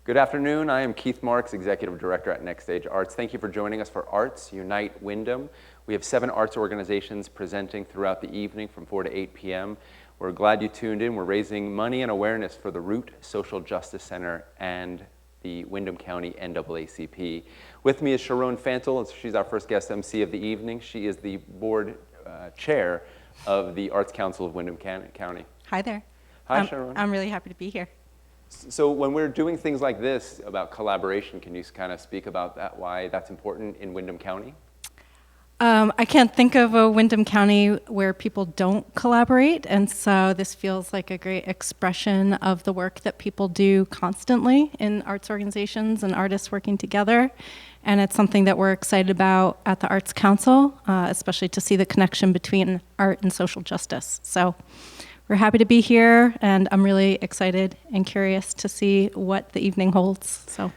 Good afternoon. I am Keith Marks, Executive Director at Next Stage Arts. Thank you for joining us for Arts Unite Windham. We have 7 arts organizations presenting throughout the evening from 4 to 8 p.m. We're glad you tuned in. We're raising money and awareness for the Root Social Justice Center and the Windham County NAACP. With me is Sharon Fantel, and she's our first guest MC of the evening. She is the board chair of the Arts Council of Windham County. Hi there. Hi, Sharon. I'm really happy to be here. So when we're doing things like this about collaboration, can you kind of speak about that, why that's important in Windham County? I can't think of a Windham County where people don't collaborate, and so this feels like a great expression of the work that people do constantly in arts organizations and artists working together. And it's something that we're excited about at the Arts Council, especially to see the connection between art and social justice. So we're happy to be here, and I'm really excited and curious to see what the evening holds. So.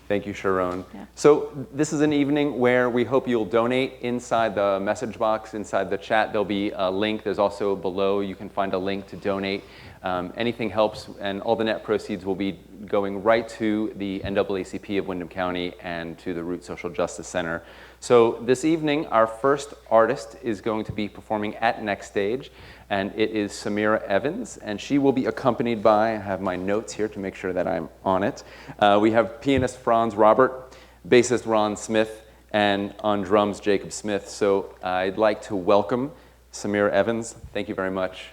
Thank you, Sharon. Yeah. So this is an evening where we hope you'll donate. Inside the message box, inside the chat, there'll be a link. There's also below, you can find a link to donate. Anything helps, and all the net proceeds will be going right to the NAACP of Windham County and to the Root Social Justice Center. So this evening, our first artist is going to be performing at Next Stage, and it is Samira Evans, and she will be accompanied by, I have my notes here to make sure that I'm on it. We have pianist Franz Robert, bassist Ron Smith, and on drums, Jacob Smith. So I'd like to welcome Samira Evans. Thank you very much.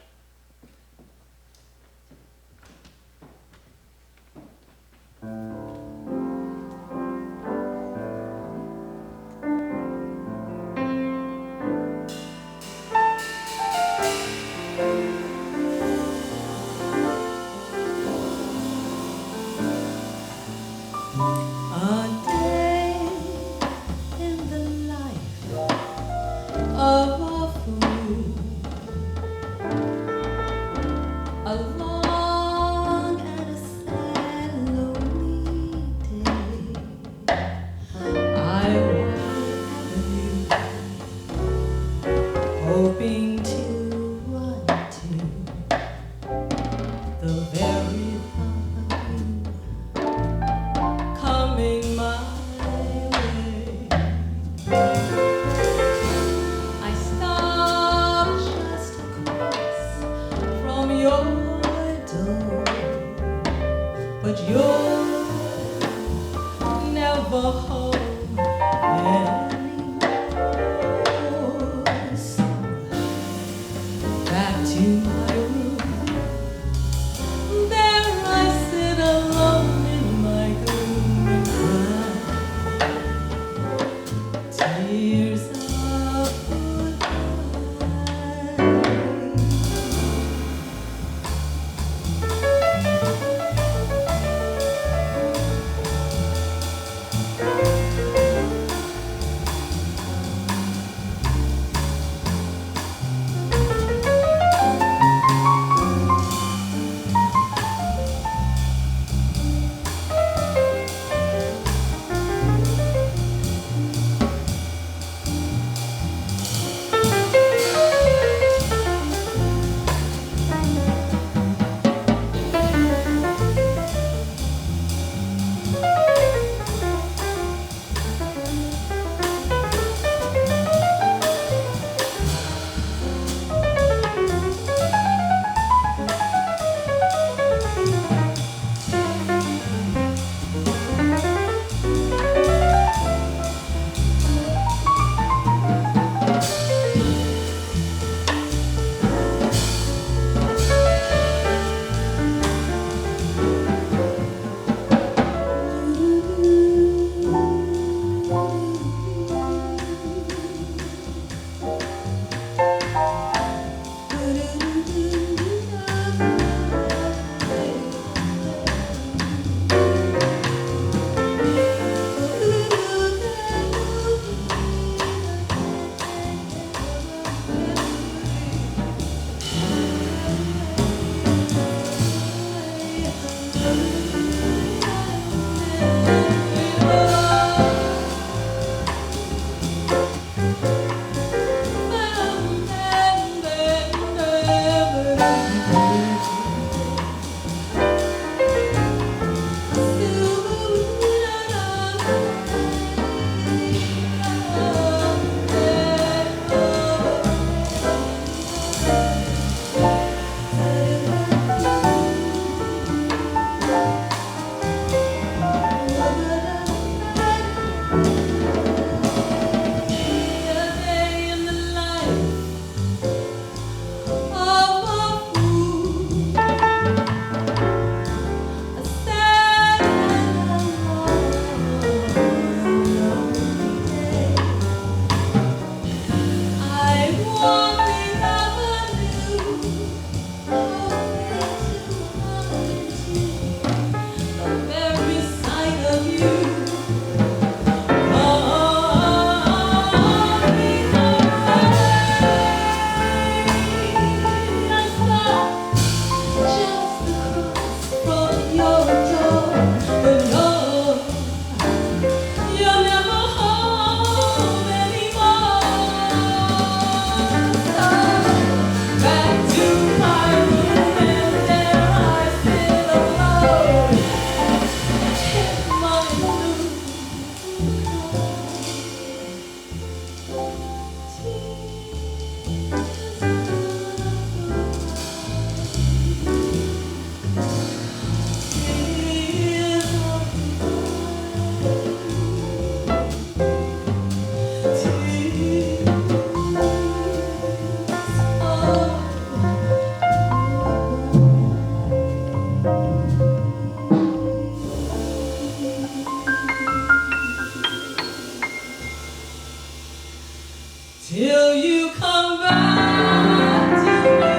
Till you come back to me.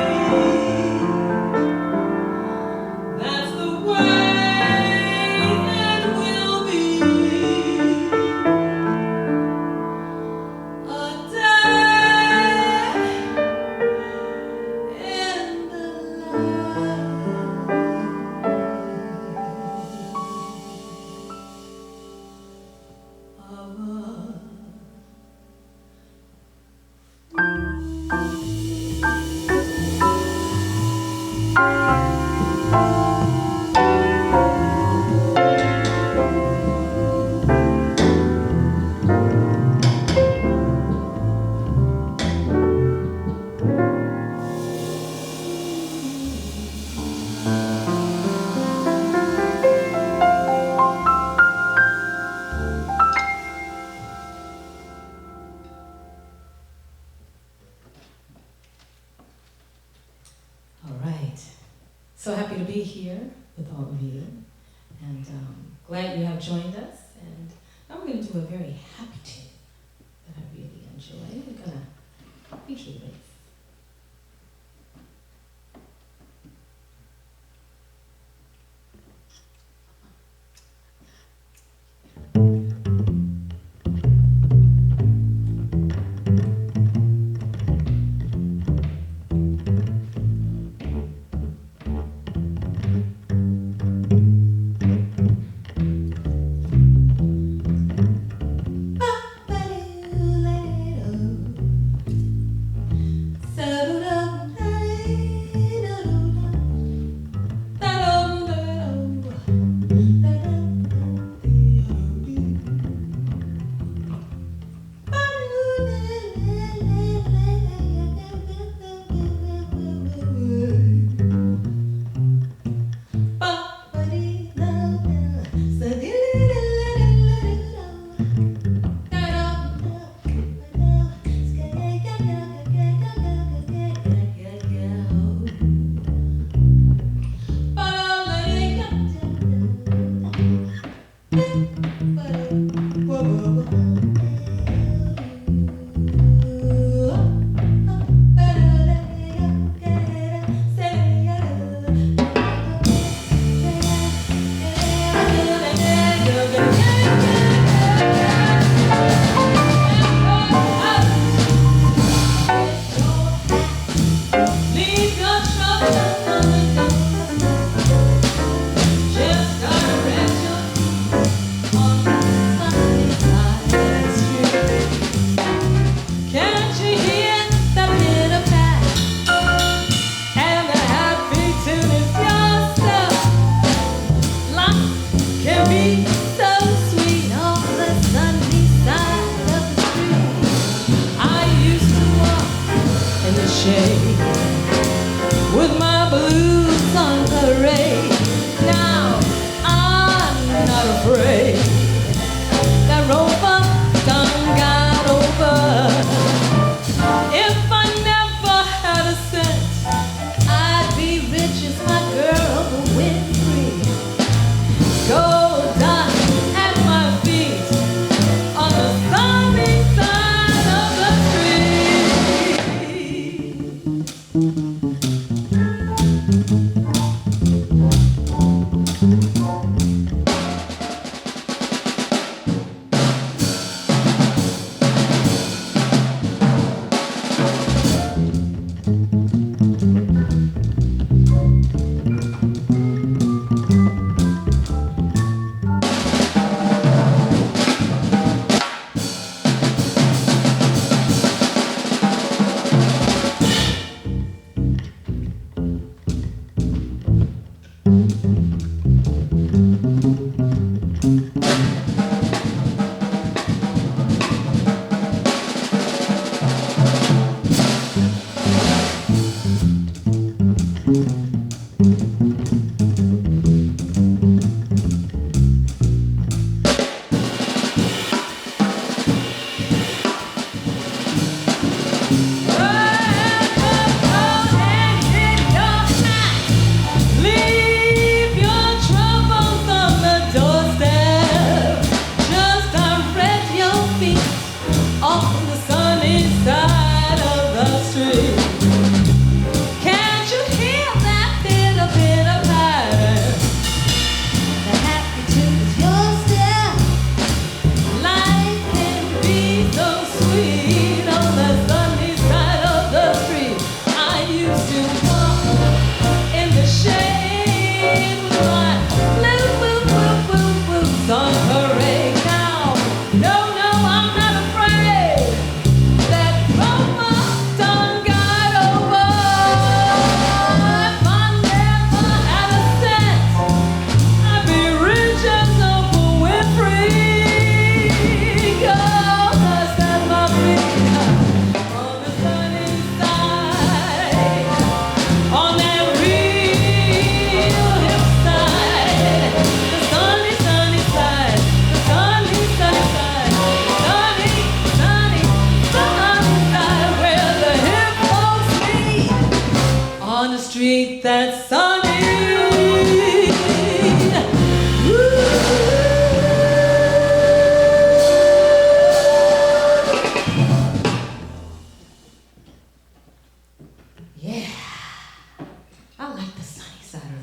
That's the way it will be. A day in the life of All right. So happy to be here with all of you, and glad you have joined us. And now we're going to do a very happy tune that I really enjoy. We're going to feature this.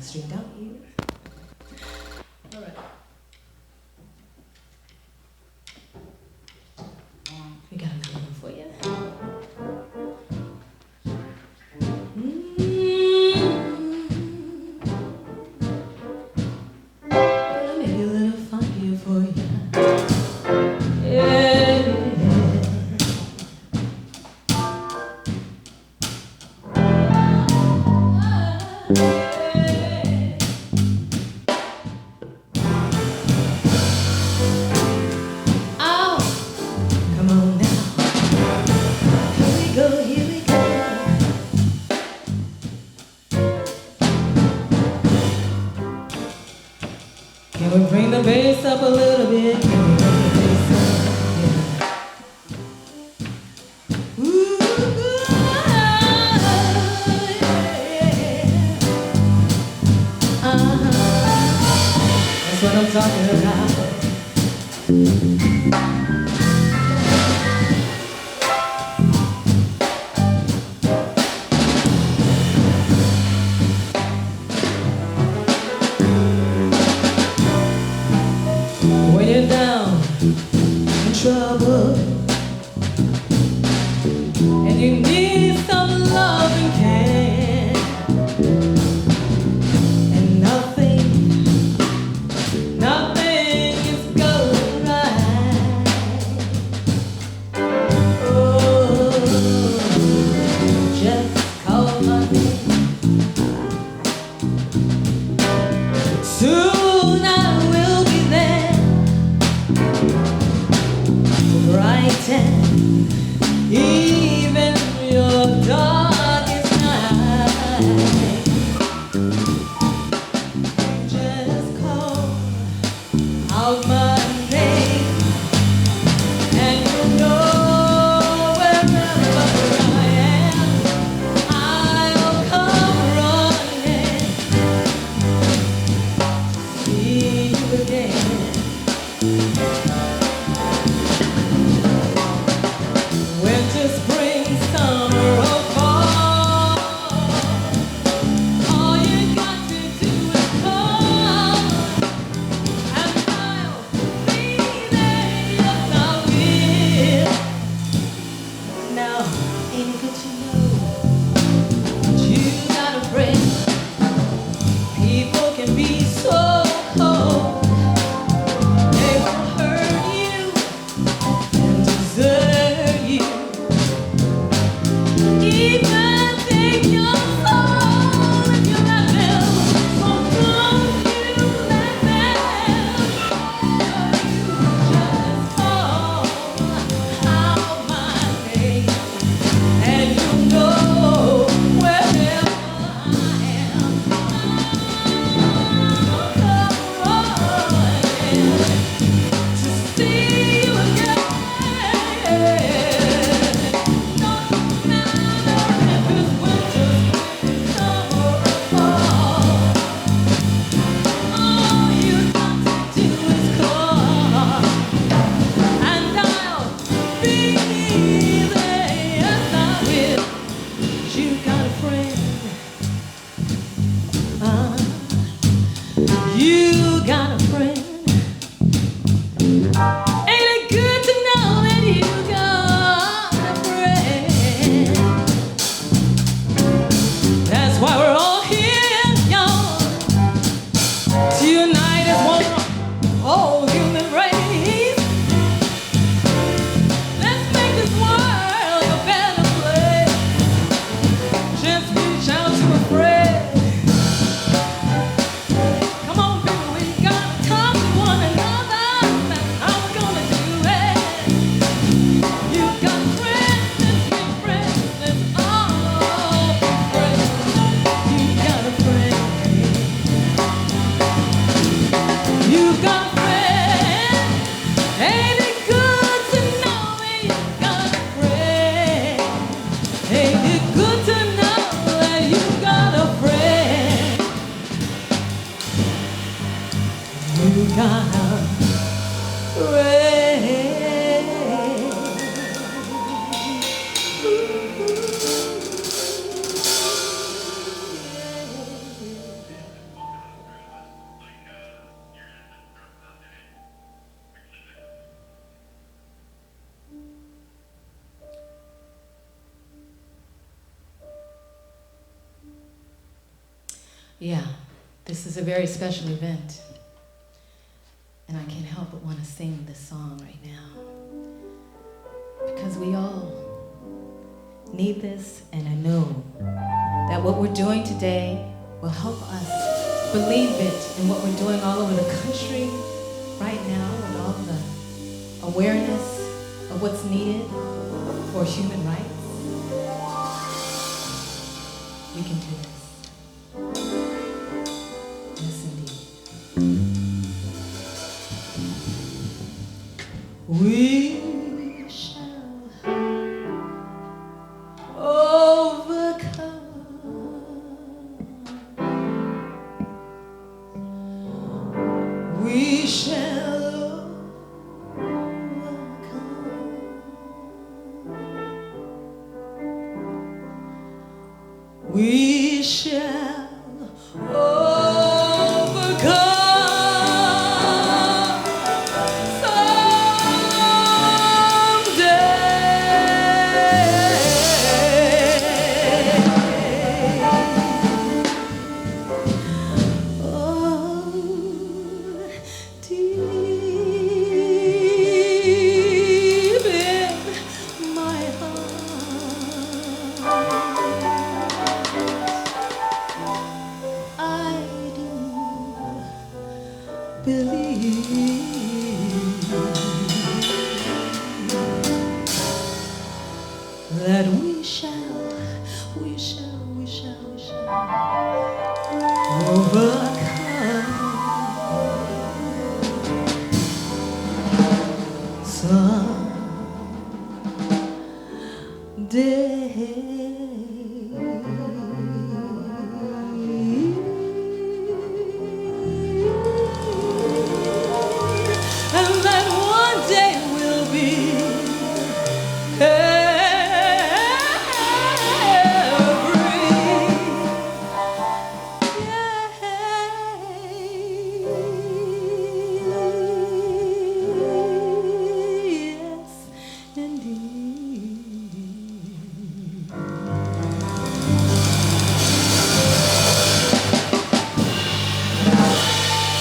string, don't you? All right. We got a little one for you. Maybe a little funky for you. Yeah. Oh, come on now. Here we go, here we go. Can we bring the bass up a little bit? Can we bring the bass up? Yeah. Ooh, yeah. That's what I'm talking about. When you're down in trouble and you need some love and care, and nothing is going right. Oh, just call my name. Soon I will be there. Brighten even your darkest night. Just call out my name, and you know wherever I am, I'll come running. See you again. Winter, spring, summer, or fall, all you got to do is call, and I'll be there. Yes, I will. Now, ain't it good to know that you got a friend? People can be so cold. They will hurt you and desert you. Even take your soul if you let them. So don't you let them. Just call out my name, and you know wherever I am, I'll come running to see you again. Don't matter if it's winter, spring, summer, or fall. All you got to do is call, and I'll be there. Yes, I will. You got a friend. You got a friend. Ain't it good to know that you got a friend? That's why we're all here, y'all, to unite as one whole human race. Let's make this world a better place. Just reach out to a friend. Come on, people, we gotta talk to one another. That's how we're gonna do it. You got friends, let's be friends. Let's all be friends. You got a friend. You got a friend. Ain't it good to know that you got a friend? Ain't it good to know that you got a friend? You got a friend. Yeah, this is a very special event. And I can't help but want to sing this song right now. Because we all need this, and I know that what we're doing today will help us believe it in what we're doing all over the country right now, with all the awareness of what's needed for human rights. We can do this. Yes, indeed. We shall overcome. We shall overcome. We shall overcome. That we shall overcome someday. And that one day will be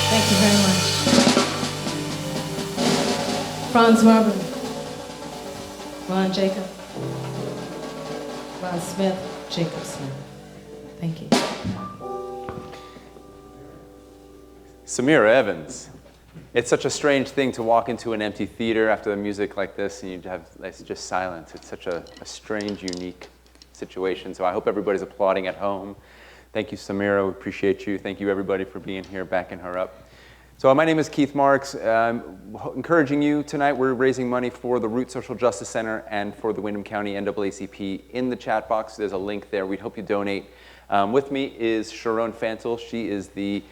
Thank you very much. Franz Robert, Ron Jacob, Ron Smith, Jacob Smith. Thank you. Samira Evans. It's such a strange thing to walk into an empty theater after the music like this and it's just silence. It's such a strange, unique situation. So I hope everybody's applauding at home. Thank you, Samira. We appreciate you. Thank you, everybody, for being here, backing her up. So my name is Keith Marks. Encouraging you tonight, we're raising money for the Root Social Justice Center and for the Windham County NAACP. In the chat box, there's a link there. We'd hope you donate. With me is Sharon Fantel. She is the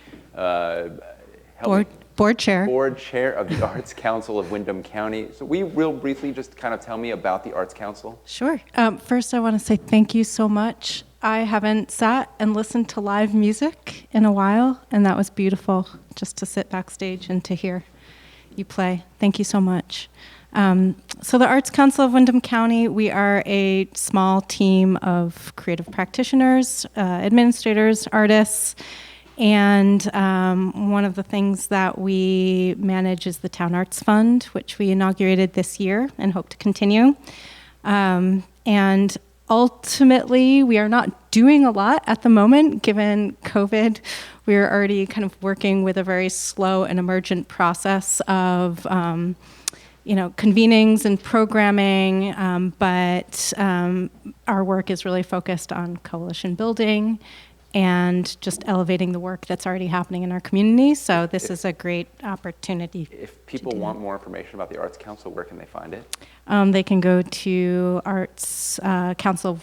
Board chair. Board chair of the Arts Council of Windham County. So will you real briefly just kind of tell me about the Arts Council? Sure. First, I want to say thank you so much. I haven't sat and listened to live music in a while, and that was beautiful just to sit backstage and to hear you play. Thank you so much. So the Arts Council of Windham County, we are a small team of creative practitioners, administrators, artists, and one of the things that we manage is the Town Arts Fund, which we inaugurated this year and hope to continue. And ultimately, we are not doing a lot at the moment, given COVID. We are already kind of working with a very slow and emergent process of convenings and programming, but our work is really focused on coalition building and just elevating the work that's already happening in our community. So this is a great opportunity. If people want more information about the Arts Council, where can they find it? They can go to Arts Council,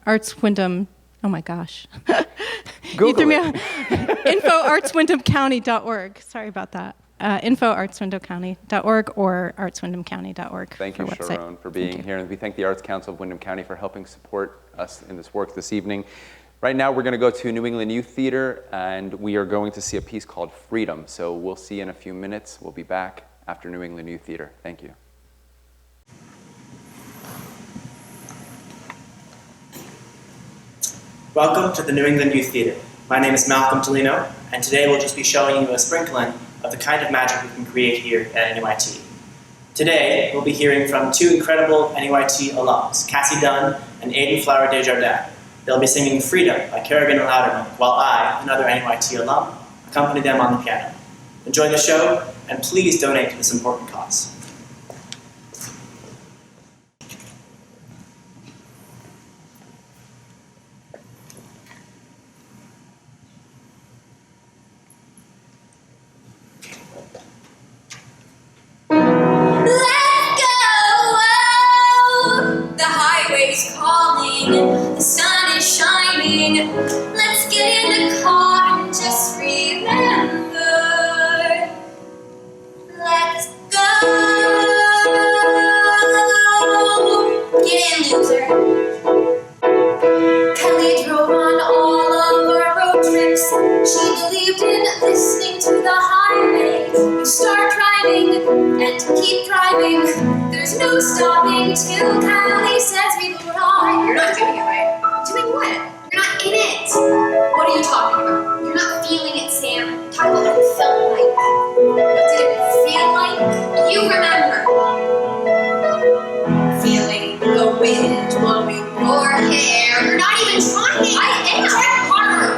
Arts Windham. Oh my gosh. Google it. Info artswindhamcounty.org. Sorry about that. Info artswindhamcounty.org or artswindhamcounty.org. Thank you, Sharon, for being here. And we thank the Arts Council of Windham County for helping support us in this work this evening. Right now, we're going to go to New England Youth Theater, and we are going to see a piece called Freedom. So we'll see you in a few minutes. We'll be back after New England Youth Theater. Thank you. Welcome to the New England Youth Theater. My name is Malcolm Tolino, and today we'll just be showing you a sprinkling of the kind of magic we can create here at NUIT. Today, we'll be hearing from two incredible NUIT alums, Cassie Dunn and Aidan Flower Desjardins. They'll be singing Freedom by Kerrigan and Loudermilk, while I, another NUIT alum, accompany them on the piano. Enjoy the show, and please donate to this important cause. The sun is shining. Let's get in the car and just remember. Let's go. Get in, loser. Kelly drove on all of our road trips. She believed in listening to the highway. You start driving and keep driving. There's no stopping till Kelly says we will ride. You're not doing it right. Doing what? You're not in it. What are you talking about? You're not feeling it, Sam. Talk about what it felt like. What did it feel like? You remember. Feeling the wind blowing your hair. You're not even trying. I am. Try harder.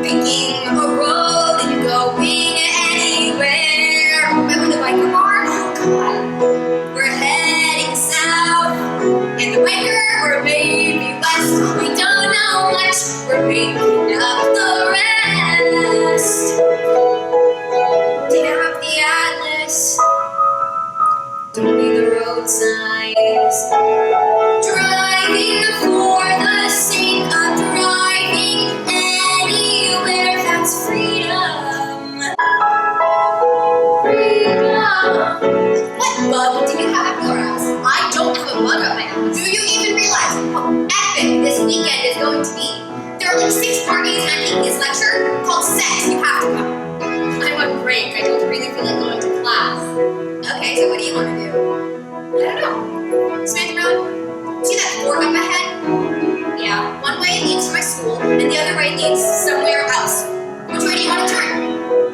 Picking a road and going anywhere. Remember the biker bar? Oh, God. We're heading south. In the winter, or maybe west. We don't know much. We're making up the rest. Dig up the atlas. Don't read the road signs. Driving for the sake of driving anywhere, that's freedom. Freedom. What bug do you have up your ass? I don't have a bug up my ass. Do you even realize how epic this weekend is going to be? There are like 6 parties and I'm taking this lecture called Sex. You have to come. I'm on break. I don't really feel like going to class. Okay, so what do you want to do? I don't know. Smith Road? See that fork up ahead? Yeah, one way leads to my school, and the other way leads somewhere else. Which way do you want to turn?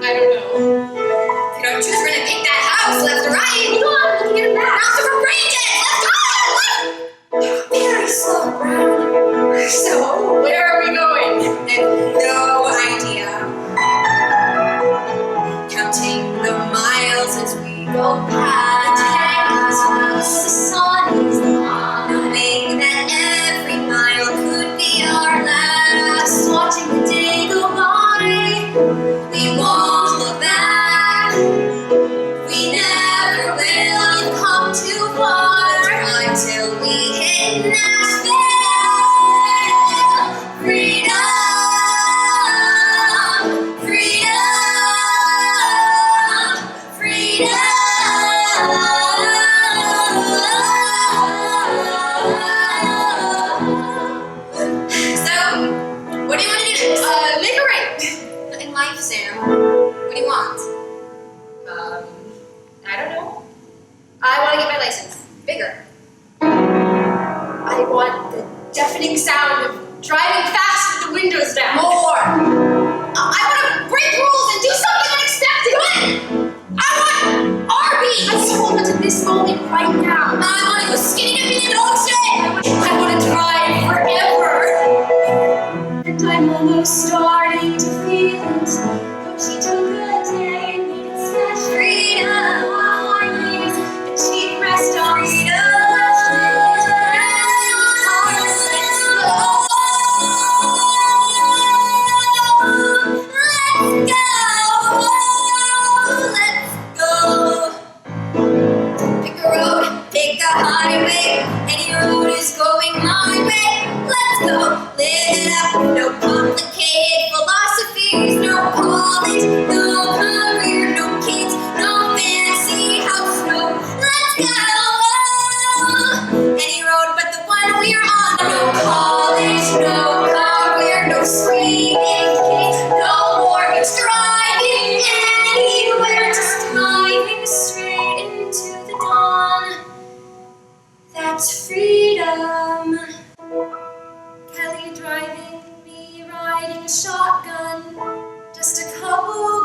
I don't know. If you don't choose, we're gonna pick that house left or right. Come on, we can get it back. Not super brain dead. Let's go! Very slow, Brown. So, where are we going? I have no idea. Counting the miles as we go past.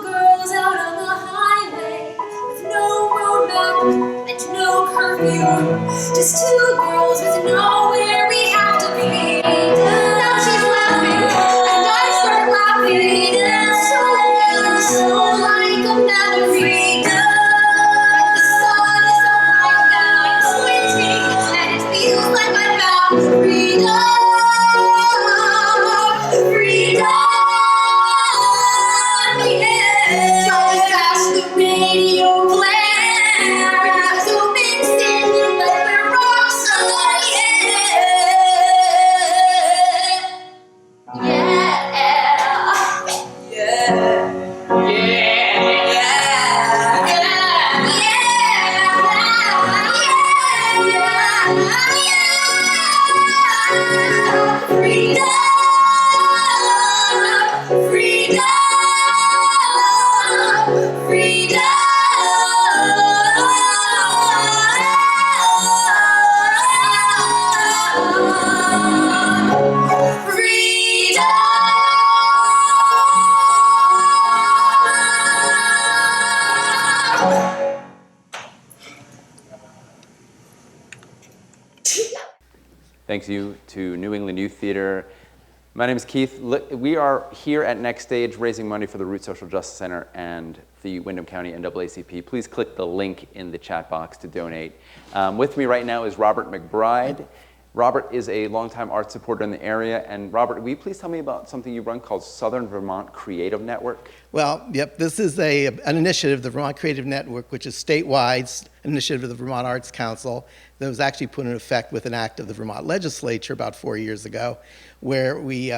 girls out on the highway with no roadmap and no curfew. Just two girls with nowhere we have to be. Now she's laughing and I start laughing. So like a memory. The sun is so bright that I'm squinting, and it feels like I found freedom. Freedom. Yeah. Driving past the radio glare. Zoom in, standing like we're rock stars. Yeah. Yeah. Thanks you to New England Youth Theater. My name is Keith. We are here at Next Stage raising money for the Root Social Justice Center and the Windham County NAACP. Please click the link in the chat box to donate. With me right now is Robert McBride. Robert is a longtime art supporter in the area. And Robert, will you please tell me about something you run called Southern Vermont Creative Network? Well, yep, this is an initiative, the Vermont Creative Network, which is statewide, an initiative of the Vermont Arts Council that was actually put in effect with an act of the Vermont legislature about 4 years ago, where we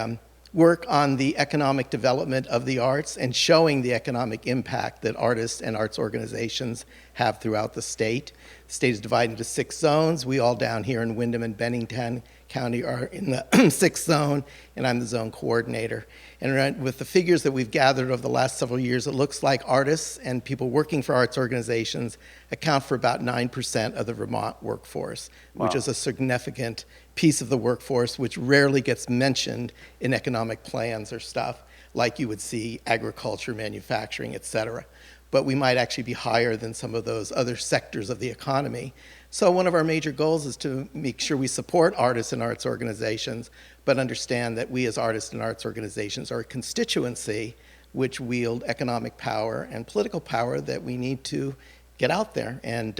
work on the economic development of the arts and showing the economic impact that artists and arts organizations have throughout the state. The state is divided into 6 zones. We all down here in Windham and Bennington County are in the 6th zone, and I'm the zone coordinator. And with the figures that we've gathered over the last several years, it looks like artists and people working for arts organizations account for about 9% of the Vermont workforce, which is a significant piece of the workforce which rarely gets mentioned in economic plans or stuff, like you would see agriculture, manufacturing, et cetera. But we might actually be higher than some of those other sectors of the economy. So one of our major goals is to make sure we support artists and arts organizations, but understand that we as artists and arts organizations are a constituency which wield economic power and political power that we need to get out there and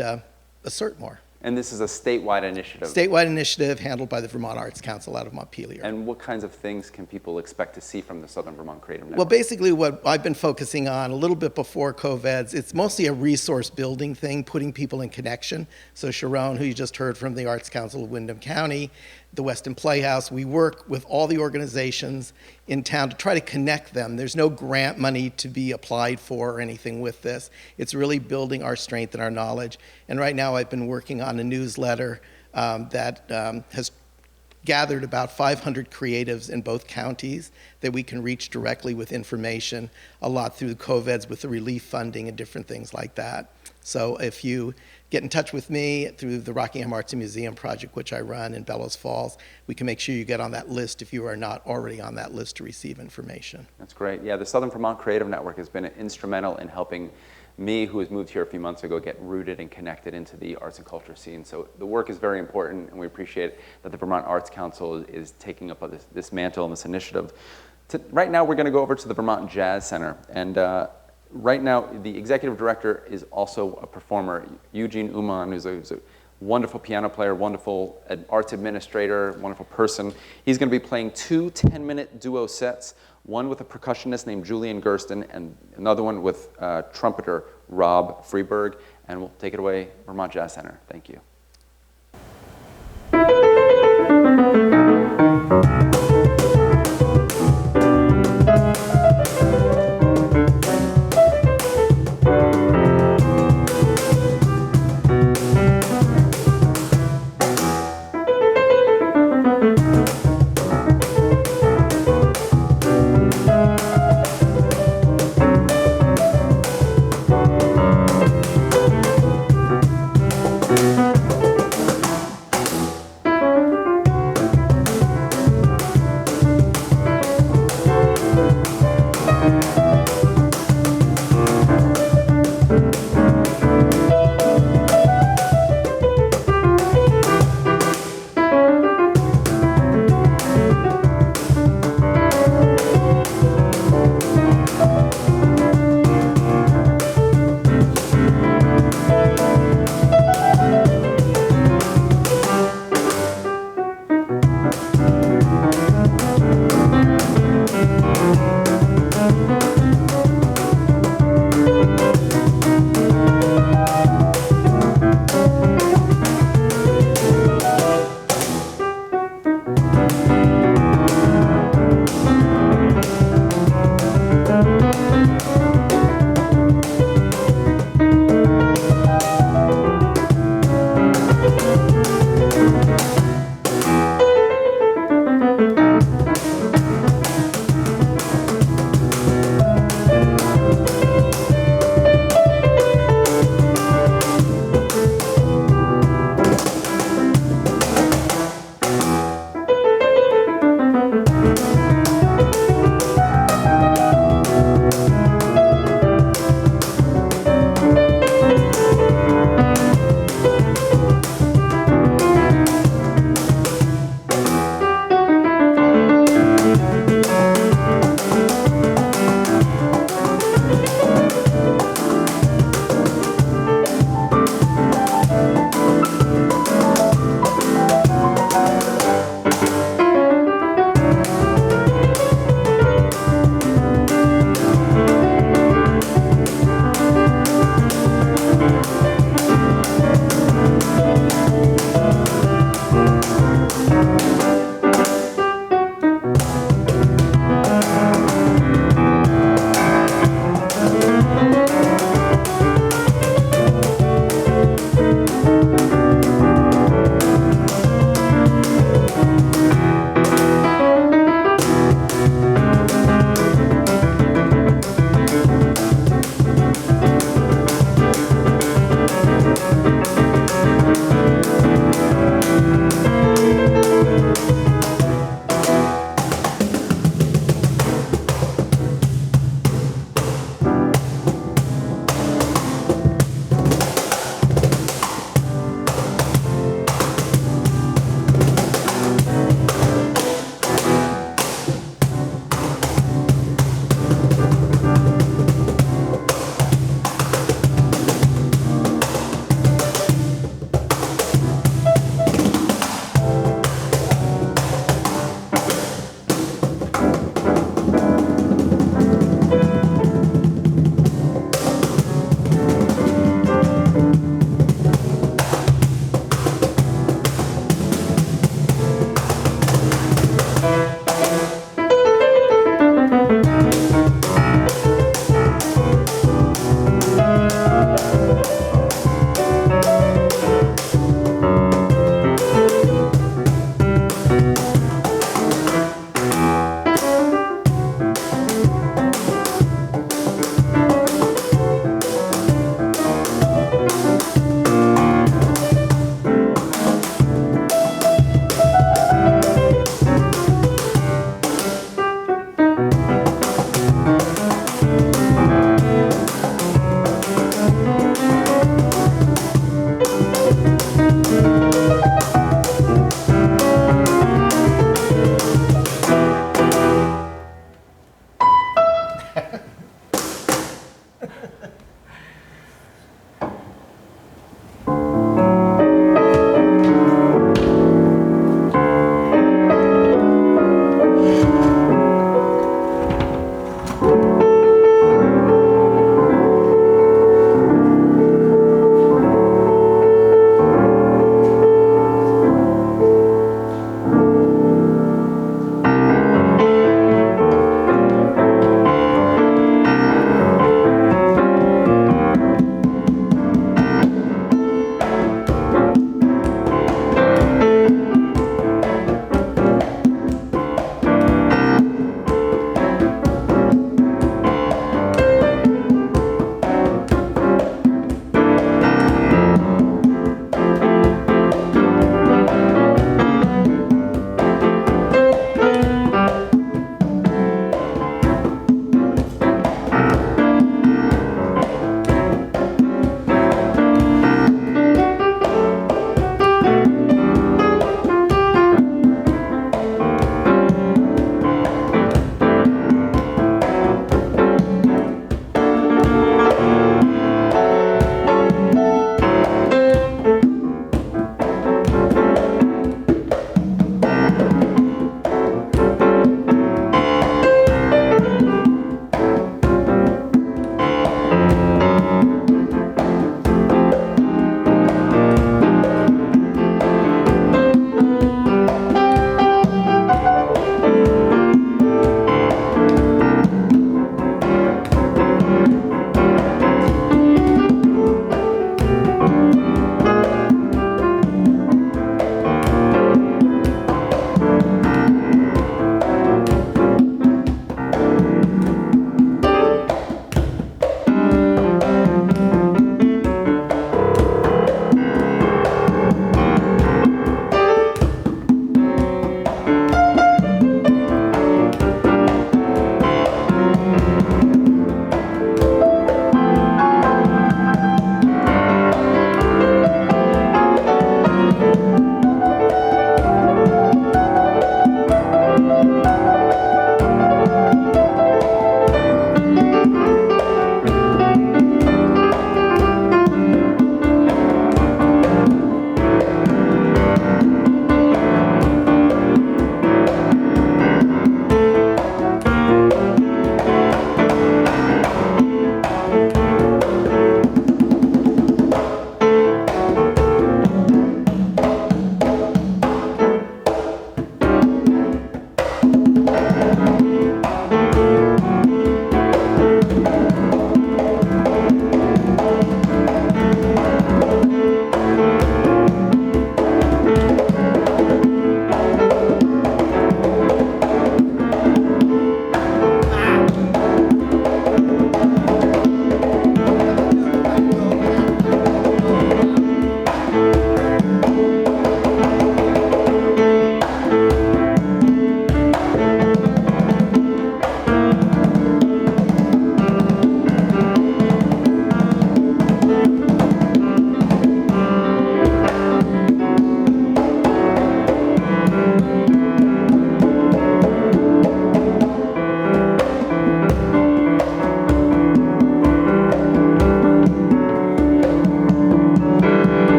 assert more. And this is a statewide initiative. Statewide initiative handled by the Vermont Arts Council out of Montpelier. And what kinds of things can people expect to see from the Southern Vermont Creative Network? Well, basically what I've been focusing on a little bit before COVID, it's mostly a resource building thing, putting people in connection. So Sharon, who you just heard from the Arts Council of Windham County, the Weston Playhouse, we work with all the organizations in town to try to connect them. There's no grant money to be applied for or anything with this. It's really building our strength and our knowledge. And right now I've been working on a newsletter that has gathered about 500 creatives in both counties that we can reach directly with information, a lot through COVIDs with the relief funding and different things like that. So if you get in touch with me through the Rockingham Arts and Museum project, which I run in Bellows Falls, we can make sure you get on that list if you are not already on that list to receive information. That's great. Yeah, the Southern Vermont Creative Network has been instrumental in helping me, who has moved here a few months ago, get rooted and connected into the arts and culture scene. So the work is very important, and we appreciate that the Vermont Arts Council is taking up this mantle and this initiative. Right now, we're going to go over to the Vermont Jazz Center. And right now, the executive director is also a performer, Eugene Uman, who's a wonderful piano player, wonderful arts administrator, wonderful person. He's going to be playing 2 10-minute duo sets, one with a percussionist named Julian Gersten and another one with trumpeter Rob Freeberg. And we'll take it away, Vermont Jazz Center. Thank you.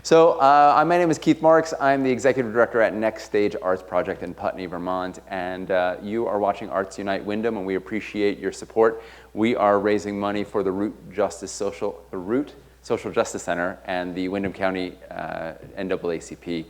So my name is Keith Marks. I'm the Executive Director at Next Stage Arts Project in Putney, Vermont. And you are watching Arts Unite Windham, and we appreciate your support. We are raising money for the Root Social Justice Center and the Windham County NAACP.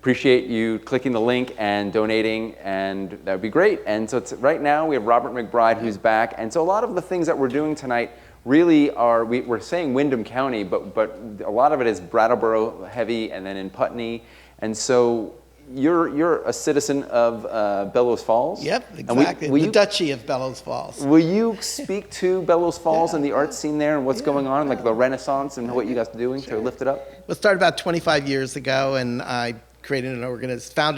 Appreciate you clicking the link and donating, and that would be great. And so right now we have Robert McBride who's back. And so a lot of the things that we're doing tonight really are, we're saying Windham County, but a lot of it is Brattleboro heavy, and then in Putney. And so you're a citizen of Bellows Falls? Yep, exactly. The Duchy of Bellows Falls. Will you speak to Bellows Falls and the art scene there and what's going on, like the Renaissance and what you guys are doing to lift it up? Well, it started about 25 years ago, and I founded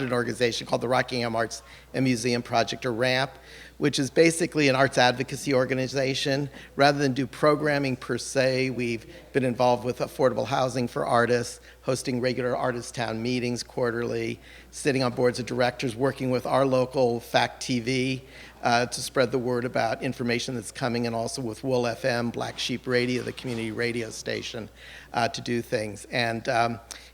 an organization called the Rockingham Arts and Museum Project, or RAMP, which is basically an arts advocacy organization. Rather than do programming per se, we've been involved with affordable housing for artists, hosting regular artist town meetings quarterly, sitting on boards of directors, working with our local Fact TV to spread the word about information that's coming, and also with Wool FM, Black Sheep Radio, the community radio station, to do things. And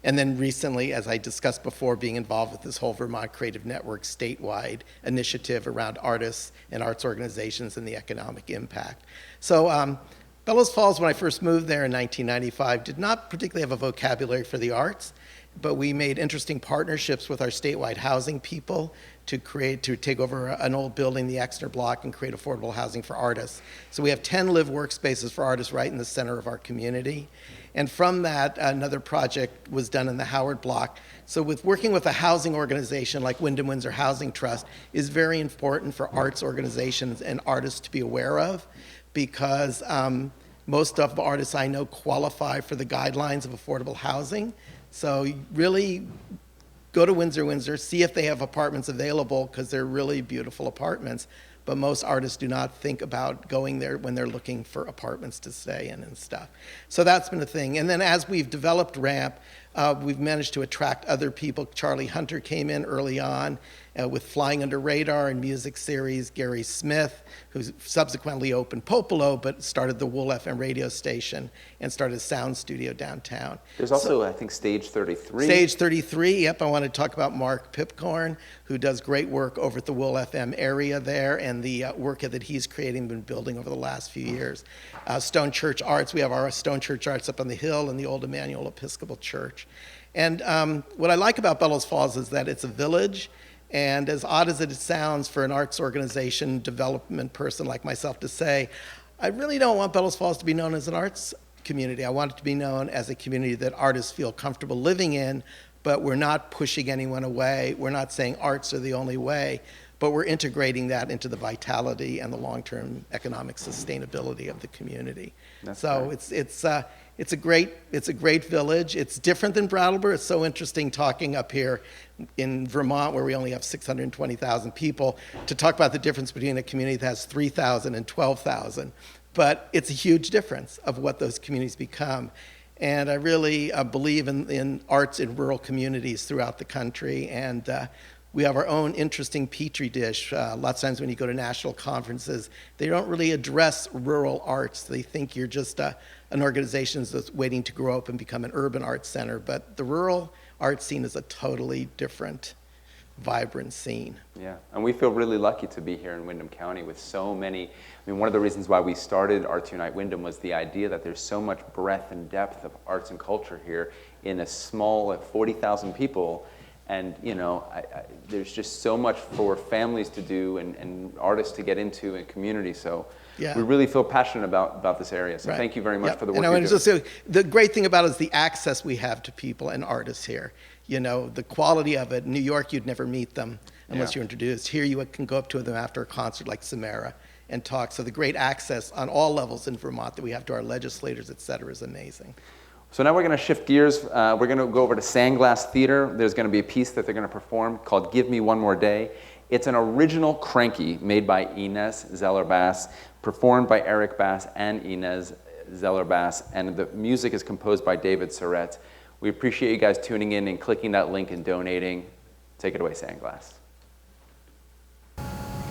then recently, as I discussed before, being involved with this whole Vermont Creative Network statewide initiative around artists and arts organizations and the economic impact. So Bellows Falls, when I first moved there in 1995, did not particularly have a vocabulary for the arts, but we made interesting partnerships with our statewide housing people to take over an old building, the Exner Block, and create affordable housing for artists. So we have 10 live workspaces for artists right in the center of our community. And from that, another project was done in the Howard Block. So with working with a housing organization like Windham Windsor Housing Trust is very important for arts organizations and artists to be aware of, because most of the artists I know qualify for the guidelines of affordable housing. So really go to Windsor, see if they have apartments available, because they're really beautiful apartments. But most artists do not think about going there when they're looking for apartments to stay in and stuff. So that's been a thing. And then as we've developed RAMP, we've managed to attract other people. Charlie Hunter came in early on with Flying Under Radar and music series. Gary Smith, who subsequently opened Popolo, but started the Wool FM radio station and started a sound studio downtown. There's also, I think, Stage 33. Stage 33, yep. I want to talk about Mark Pipcorn, who does great work over at the Wool FM area there, and the work that he's creating, been building over the last few years. Stone Church Arts, we have our Stone Church Arts up on the hill in the old Emmanuel Episcopal Church. And what I like about Bellows Falls is that it's a village, and as odd as it sounds for an arts organization, development person like myself to say, I really don't want Bellows Falls to be known as an arts community. I want it to be known as a community that artists feel comfortable living in, but we're not pushing anyone away. We're not saying arts are the only way, but we're integrating that into the vitality and the long-term economic sustainability of the community. That's so great. it's a great village. It's different than Brattleboro. It's so interesting talking up here in Vermont, where we only have 620,000 people, to talk about the difference between a community that has 3,000 and 12,000. But it's a huge difference of what those communities become. And I really believe in arts in rural communities throughout the country. And we have our own interesting petri dish. Lots of times when you go to national conferences, they don't really address rural arts. They think you're just an organization that's waiting to grow up and become an urban arts center. But the rural art scene is a totally different, vibrant scene. Yeah, and we feel really lucky to be here in Windham County with so many. I mean, one of the reasons why we started Arts Unite Windham was the idea that there's so much breadth and depth of arts and culture here in a small 40,000 people. And, you know, there's just so much for families to do and artists to get into and community. So yeah. We really feel passionate about this area. So thank you very much for the work you're doing. Just say, the great thing about it is the access we have to people and artists here. You know, the quality of it. In New York, you'd never meet them unless you're introduced. Here, you can go up to them after a concert like Samara and talk. So the great access on all levels in Vermont that we have to our legislators, et cetera, is amazing. So now we're going to shift gears. We're going to go over to Sandglass Theater. There's going to be a piece that they're going to perform called Give Me One More Day. It's an original cranky made by Inez Zeller-Bass, performed by Eric Bass and Inez Zeller-Bass, and the music is composed by David Surratt. We appreciate you guys tuning in and clicking that link and donating. Take it away, Sandglass.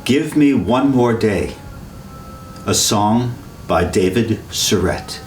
Give Me One More Day, a song by David Surratt.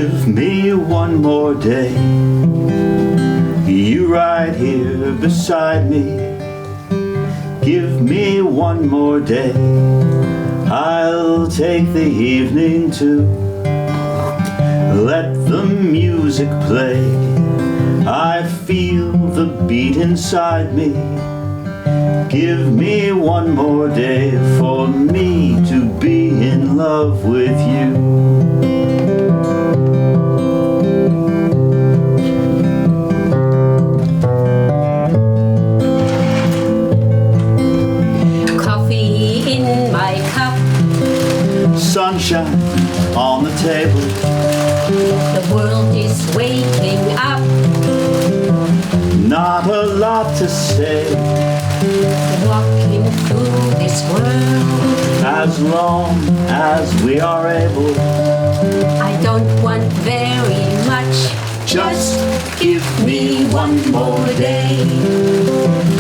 Give me one more day, you right here beside me. Give me one more day, I'll take the evening too. Let the music play, I feel the beat inside me. Give me one more day for me to be in love with you. Sunshine on the table. The world is waking up. Not a lot to say. Walking through this world. As long as we are able. I don't want very much. Just give me one more day.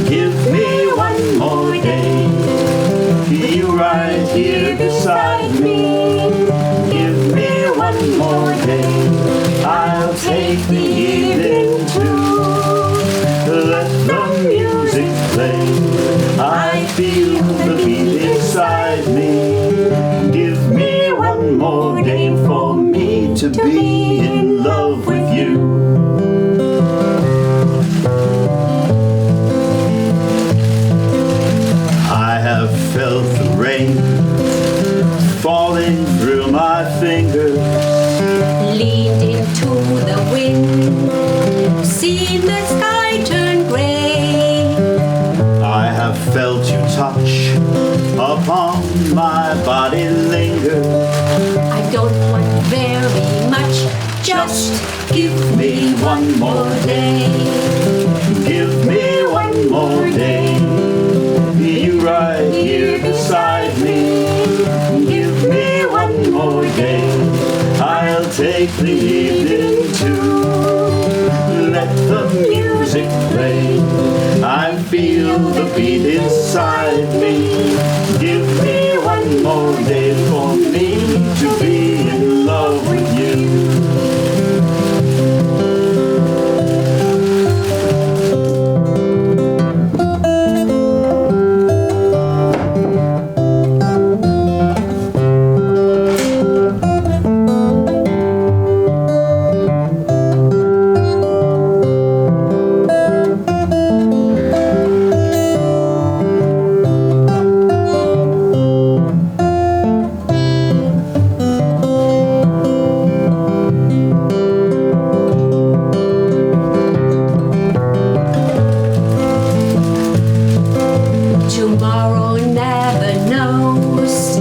Give me one more day. You right here beside me. Give me one more day. I'll take the evening too. Let the music play. I feel the beat inside me. Give me one more day for me to be in love with you. I have felt the rain falling through my fingers. Leaned into the wind. Seen the sky turn gray. I have felt you touch upon my body linger. I don't want very much. Just give me one more day. Give me one more day. You right here beside me. Give me one more day. I'll take the evening too. Let the music play. I feel the beat inside me. Give me one more day for me to be in love with you. Tomorrow never knows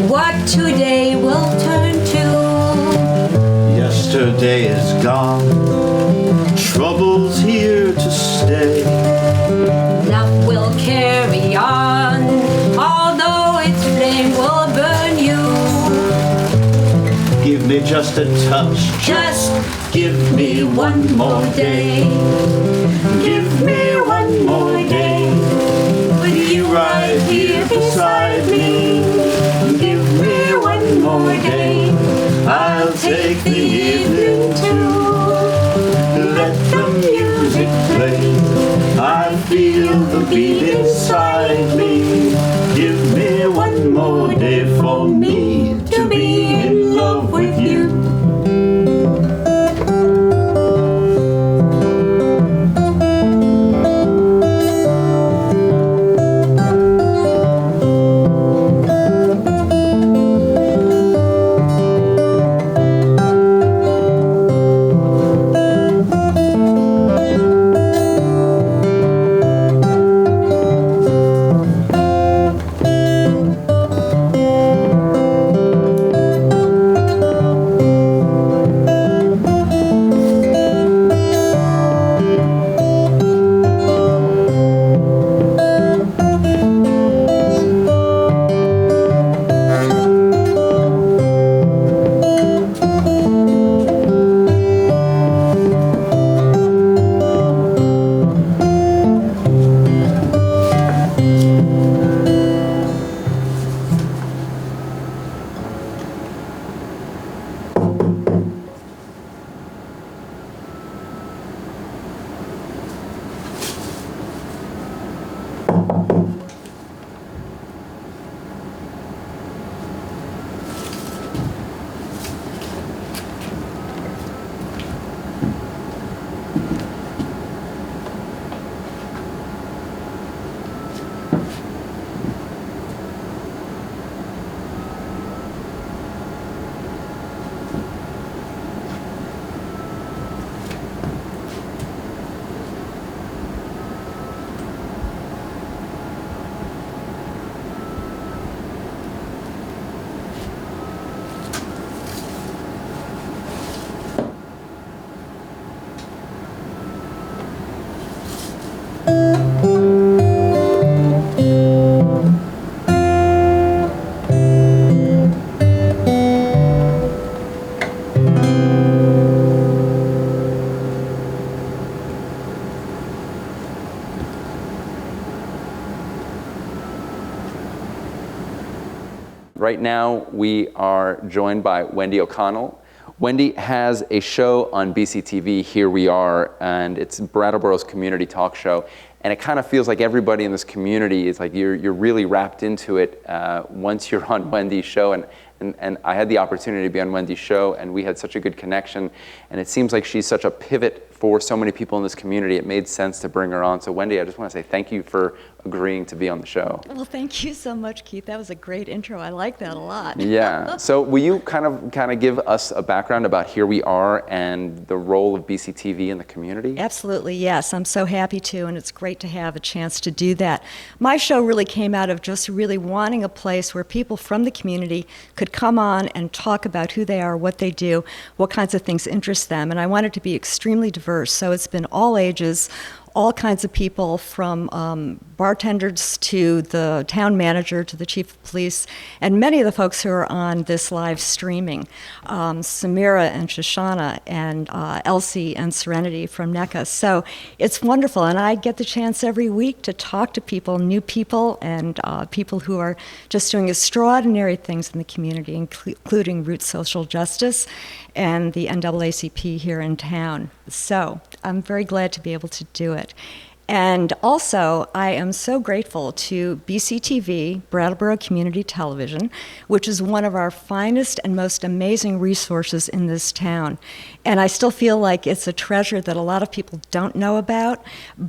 what today will turn to. Yesterday is gone, trouble's here to stay. Love will carry on, although its flame will burn you. Give me just a touch, Just give me one more day. Give me one more day. With you right here beside me. Give me one more day. I'll take the evening too. Let the music play. I feel the beat inside me. Give me one more day for me to be in love with you. Right now, we are joined by Wendy O'Connell. Wendy has a show on BCTV, Here We Are, and it's Brattleboro's community talk show. And it kind of feels like everybody in this community is like you're really wrapped into it once you're on Wendy's show. And I had the opportunity to be on Wendy's show, and we had such a good connection. And it seems like she's such a pivot for so many people in this community. It made sense to bring her on. So Wendy, I just want to say thank you for agreeing to be on the show. Well, thank you so much, Keith. That was a great intro. I like that a lot. Yeah. So will you kind of give us a background about Here We Are and the role of BCTV in the community? Absolutely, yes. I'm so happy to, and it's great to have a chance to do that. My show really came out of just really wanting a place where people from the community could come on and talk about who they are, what they do, what kinds of things interest them. And I wanted to be extremely diverse. So it's been all ages, all kinds of people, from bartenders to the town manager to the chief of police, and many of the folks who are on this live streaming, Samira and Shoshana and Elsie and Serenity from NECA. So it's wonderful, and I get the chance every week to talk to people, new people, and people who are just doing extraordinary things in the community, including Root Social Justice and the NAACP here in town. So I'm very glad to be able to do it. And also, I am so grateful to BCTV, Brattleboro Community Television, which is one of our finest and most amazing resources in this town. And I still feel like it's a treasure that a lot of people don't know about,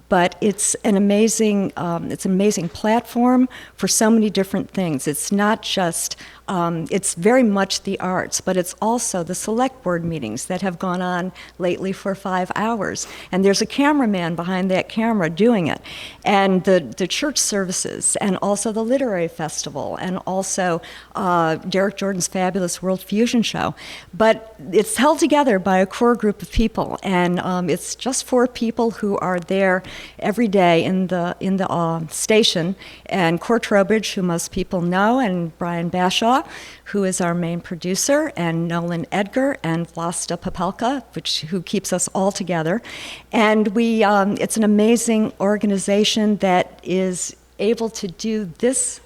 but it's an amazing platform for so many different things. It's not just it's very much the arts, but it's also the select board meetings that have gone on lately for 5 hours. And there's a cameraman behind that camera doing it. And the church services, and also the literary festival, and also Derek Jordan's fabulous World Fusion show. But it's held together by a core group of people, and it's just 4 people who are there every day in the station. And Court Trowbridge, who most people know, and Brian Bashaw, who is our main producer, and Nolan Edgar, and Vlasta Popelka, who keeps us all together. And it's an amazing organization that is able to do this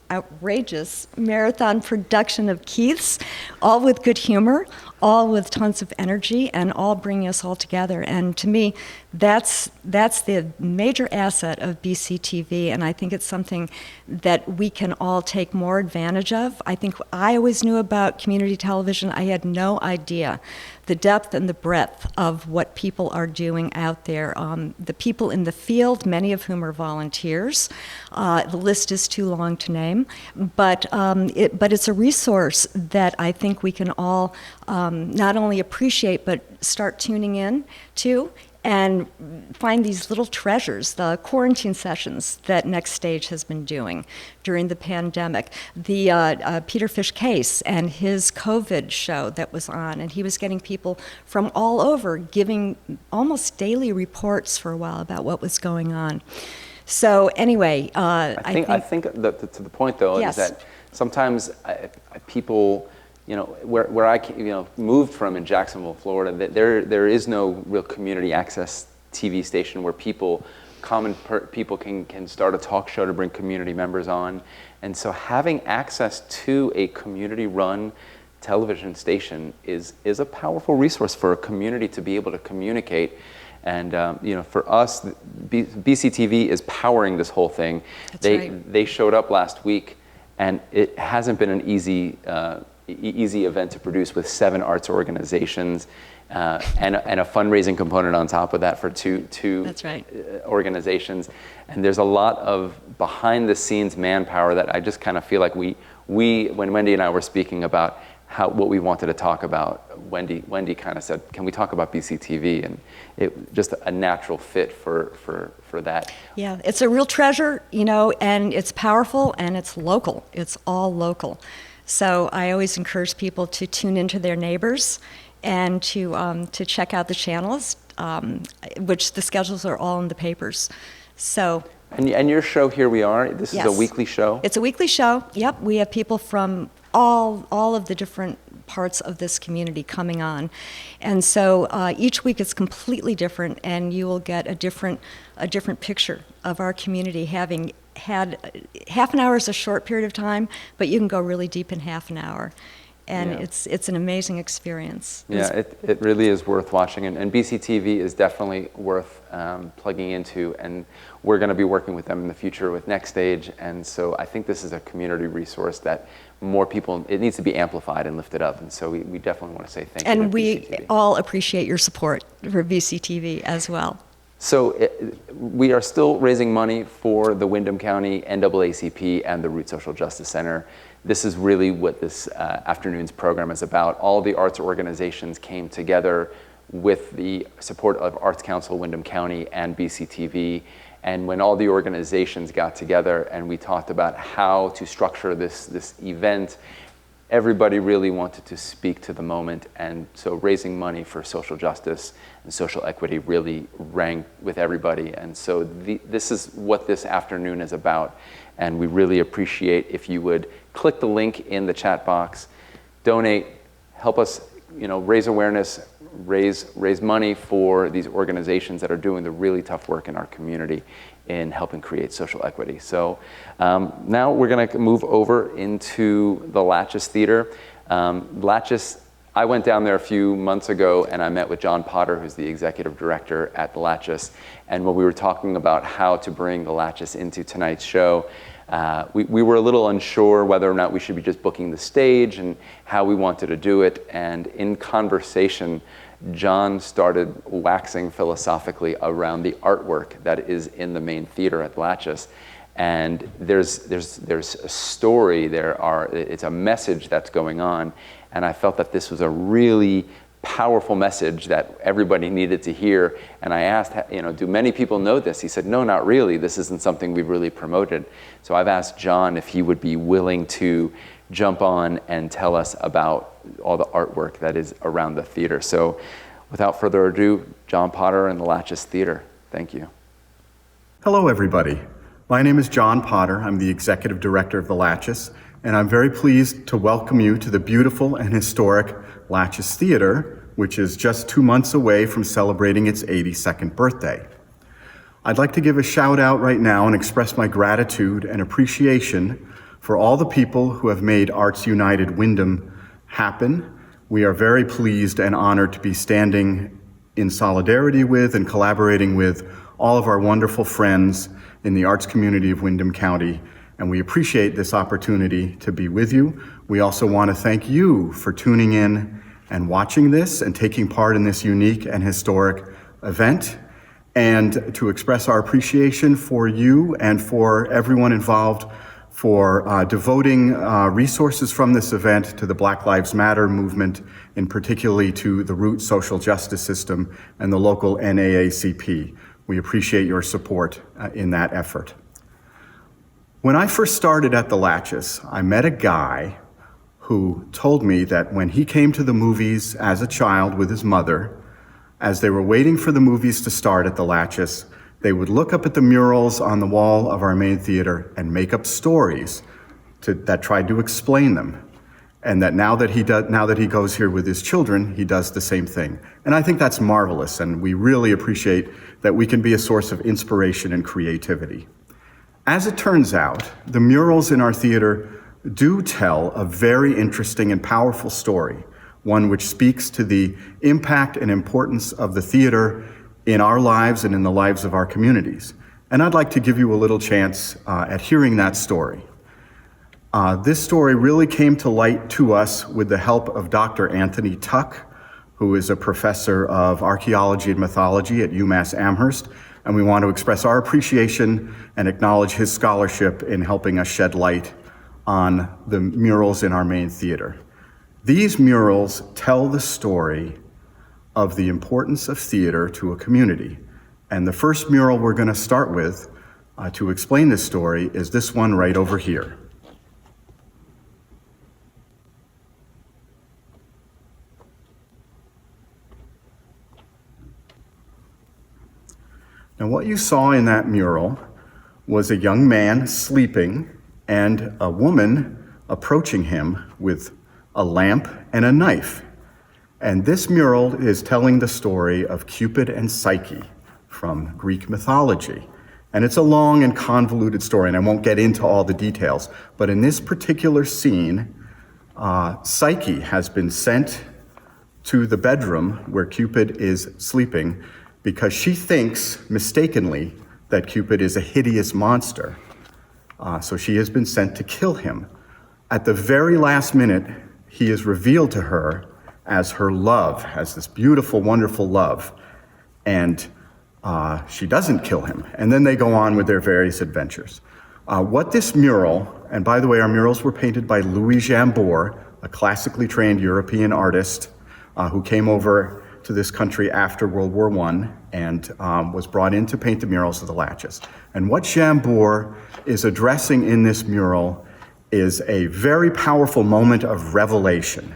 outrageous marathon production of Keith's, all with good humor, all with tons of energy, and all bringing us all together. And to me, that's the major asset of BCTV, and I think it's something that we can all take more advantage of. I think I always knew about community television. I had no idea the depth and the breadth of what people are doing out there. The people in the field, many of whom are volunteers. The list is too long to name, but it's a resource that I think we can all not only appreciate, but start tuning in to, and find these little treasures, the quarantine sessions that Next Stage has been doing during the pandemic, the Peter Fish case and his COVID show that was on, and he was getting people from all over giving almost daily reports for a while about what was going on. So anyway, I think that to the point though, yes. is that sometimes people, where I moved from in Jacksonville, Florida, there is no real community access TV station where common people can start a talk show to bring community members on. And so having access to a community-run television station is a powerful resource for a community to be able to communicate. And for us, BCTV is powering this whole thing. They showed up last week, and it hasn't been an easy event to produce, with 7 arts organizations and a fundraising component on top of that for two That's right. Organizations. And there's a lot of behind the scenes manpower that I just kind of feel like we when Wendy and I were speaking about what we wanted to talk about, Wendy kind of said, can we talk about BCTV? And it just a natural fit for that. Yeah, it's a real treasure, and it's powerful, and it's local. It's all local. So I always encourage people to tune into their neighbors and to check out the channels, which the schedules are all in the papers. So. And your show, Here We Are, this is a weekly show? It's a weekly show, yep. We have people from all of the different parts of this community coming on. And so each week it's completely different, and you will get a different picture of our community having had half an hour is a short period of time, but you can go really deep in half an hour. And Yeah. it's an amazing experience. Yeah, it really is worth watching, and BCTV is definitely worth plugging into, and we're going to be working with them in the future with Next Stage, and so I think this is a community resource that more people, it needs to be amplified and lifted up, and so we definitely want to say thank you to And we BCTV. all appreciate your support for BCTV as well. So we are still raising money for the Windham County NAACP and the Root Social Justice Center. This is really what this afternoon's program is about. All the arts organizations came together with the support of Arts Council Windham County and BCTV. And when all the organizations got together and we talked about how to structure this event, everybody really wanted to speak to the moment, and so raising money for social justice and social equity really rang with everybody, and so this is what this afternoon is about, and we really appreciate if you would click the link in the chat box, donate, help us, raise awareness, raise money for these organizations that are doing the really tough work in our community in helping create social equity. So now we're going to move over into the Latches Theater. Latches, I went down there a few months ago and I met with John Potter, who's the executive director at the Latches. And when we were talking about how to bring the Latches into tonight's show, we were a little unsure whether or not we should be just booking the stage and how we wanted to do it. And in conversation, John started waxing philosophically around the artwork that is in the main theater at Latches. And there's a story, it's a message that's going on. And I felt that this was a really powerful message that everybody needed to hear. And I asked, do many people know this? He said, no, not really. This isn't something we've really promoted. So I've asked John if he would be willing to jump on and tell us about all the artwork that is around the theater. So without further ado, John Potter and the Latches Theater. Thank you. Hello, everybody. My name is John Potter. I'm the executive director of the Latches, and I'm very pleased to welcome you to the beautiful and historic Latches Theater, which is just 2 months away from celebrating its 82nd birthday. I'd like to give a shout out right now and express my gratitude and appreciation for all the people who have made Arts United Windham happen. We are very pleased and honored to be standing in solidarity with and collaborating with all of our wonderful friends in the arts community of Windham County, and we appreciate this opportunity to be with you. We also want to thank you for tuning in and watching this and taking part in this unique and historic event, and to express our appreciation for you and for everyone involved for devoting resources from this event to the Black Lives Matter movement, and particularly to the Root Social Justice System and the local NAACP. We appreciate your support in that effort. When I first started at the Latches, I met a guy who told me that when he came to the movies as a child with his mother, as they were waiting for the movies to start at the Latches, they would look up at the murals on the wall of our main theater and make up stories that tried to explain them. And that now that he goes here with his children, he does the same thing. And I think that's marvelous, and we really appreciate that we can be a source of inspiration and creativity. As it turns out, the murals in our theater do tell a very interesting and powerful story, one which speaks to the impact and importance of the theater in our lives and in the lives of our communities. And I'd like to give you a little chance at hearing that story. This story really came to light to us with the help of Dr. Anthony Tuck, who is a professor of archaeology and mythology at UMass Amherst, and we want to express our appreciation and acknowledge his scholarship in helping us shed light on the murals in our main theater. These murals tell the story of the importance of theater to a community. And the first mural we're going to start with to explain this story is this one right over here. Now, what you saw in that mural was a young man sleeping and a woman approaching him with a lamp and a knife. And this mural is telling the story of Cupid and Psyche from Greek mythology. And it's a long and convoluted story, and I won't get into all the details. But in this particular scene, Psyche has been sent to the bedroom where Cupid is sleeping because she thinks mistakenly that Cupid is a hideous monster. So she has been sent to kill him. At the very last minute, he is revealed to her as her love, as this beautiful, wonderful love. And she doesn't kill him. And then they go on with their various adventures. What this mural, and by the way, our murals were painted by Louis Jambord, a classically trained European artist who came over to this country after World War I and was brought in to paint the murals of the Latches. And what Jambord is addressing in this mural is a very powerful moment of revelation.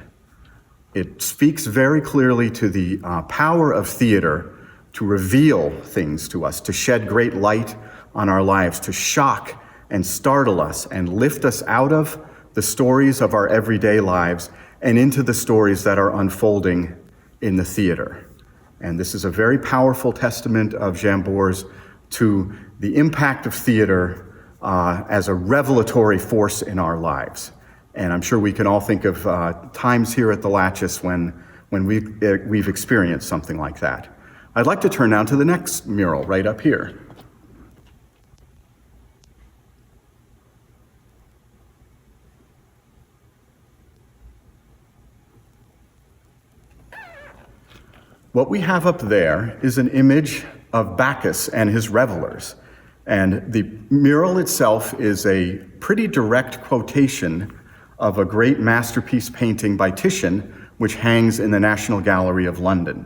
It speaks very clearly to the power of theater to reveal things to us, to shed great light on our lives, to shock and startle us and lift us out of the stories of our everyday lives and into the stories that are unfolding in the theater. And this is a very powerful testament of Jambord's to the impact of theater as a revelatory force in our lives. And I'm sure we can all think of times here at the Latches when we've experienced something like that. I'd like to turn now to the next mural right up here. What we have up there is an image of Bacchus and his revelers. And the mural itself is a pretty direct quotation of a great masterpiece painting by Titian, which hangs in the National Gallery of London.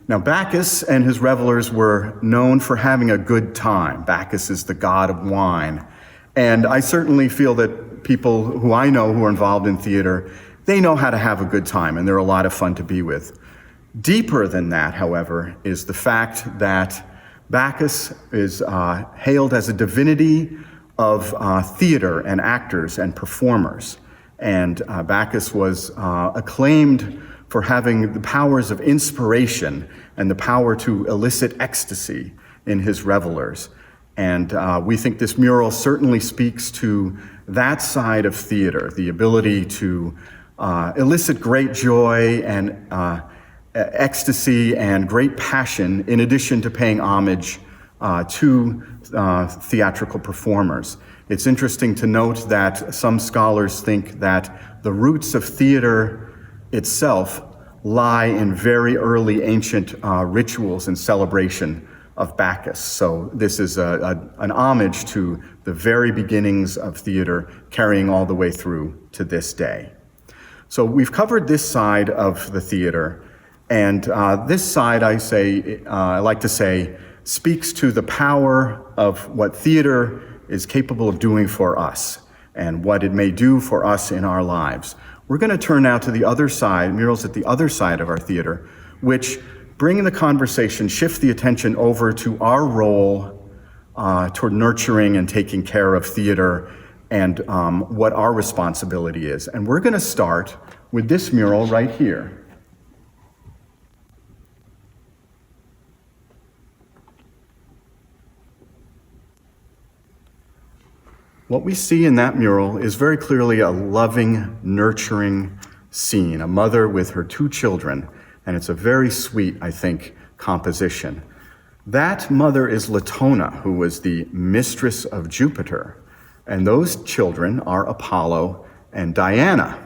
Now, Bacchus and his revelers were known for having a good time. Bacchus is the god of wine. And I certainly feel that people who I know who are involved in theater, they know how to have a good time, and they're a lot of fun to be with. Deeper than that, however, is the fact that Bacchus is hailed as a divinity of theater and actors and performers. And Bacchus was acclaimed for having the powers of inspiration and the power to elicit ecstasy in his revelers. And we think this mural certainly speaks to that side of theater, the ability to elicit great joy and ecstasy and great passion, in addition to paying homage to theatrical performers. It's interesting to note that some scholars think that the roots of theater itself lie in very early ancient rituals and celebration of Bacchus. So this is an homage to the very beginnings of theater, carrying all the way through to this day. So we've covered this side of the theater, and this side, I like to say, speaks to the power of what theater is capable of doing for us and what it may do for us in our lives. We're going to turn now to the other side, murals at the other side of our theater, which bring the conversation, shift the attention over to our role toward nurturing and taking care of theater and what our responsibility is. And we're going to start with this mural right here. What we see in that mural is very clearly a loving, nurturing scene, a mother with her two children, and it's a very sweet, I think, composition. That mother is Latona, who was the mistress of Jupiter, and those children are Apollo and Diana.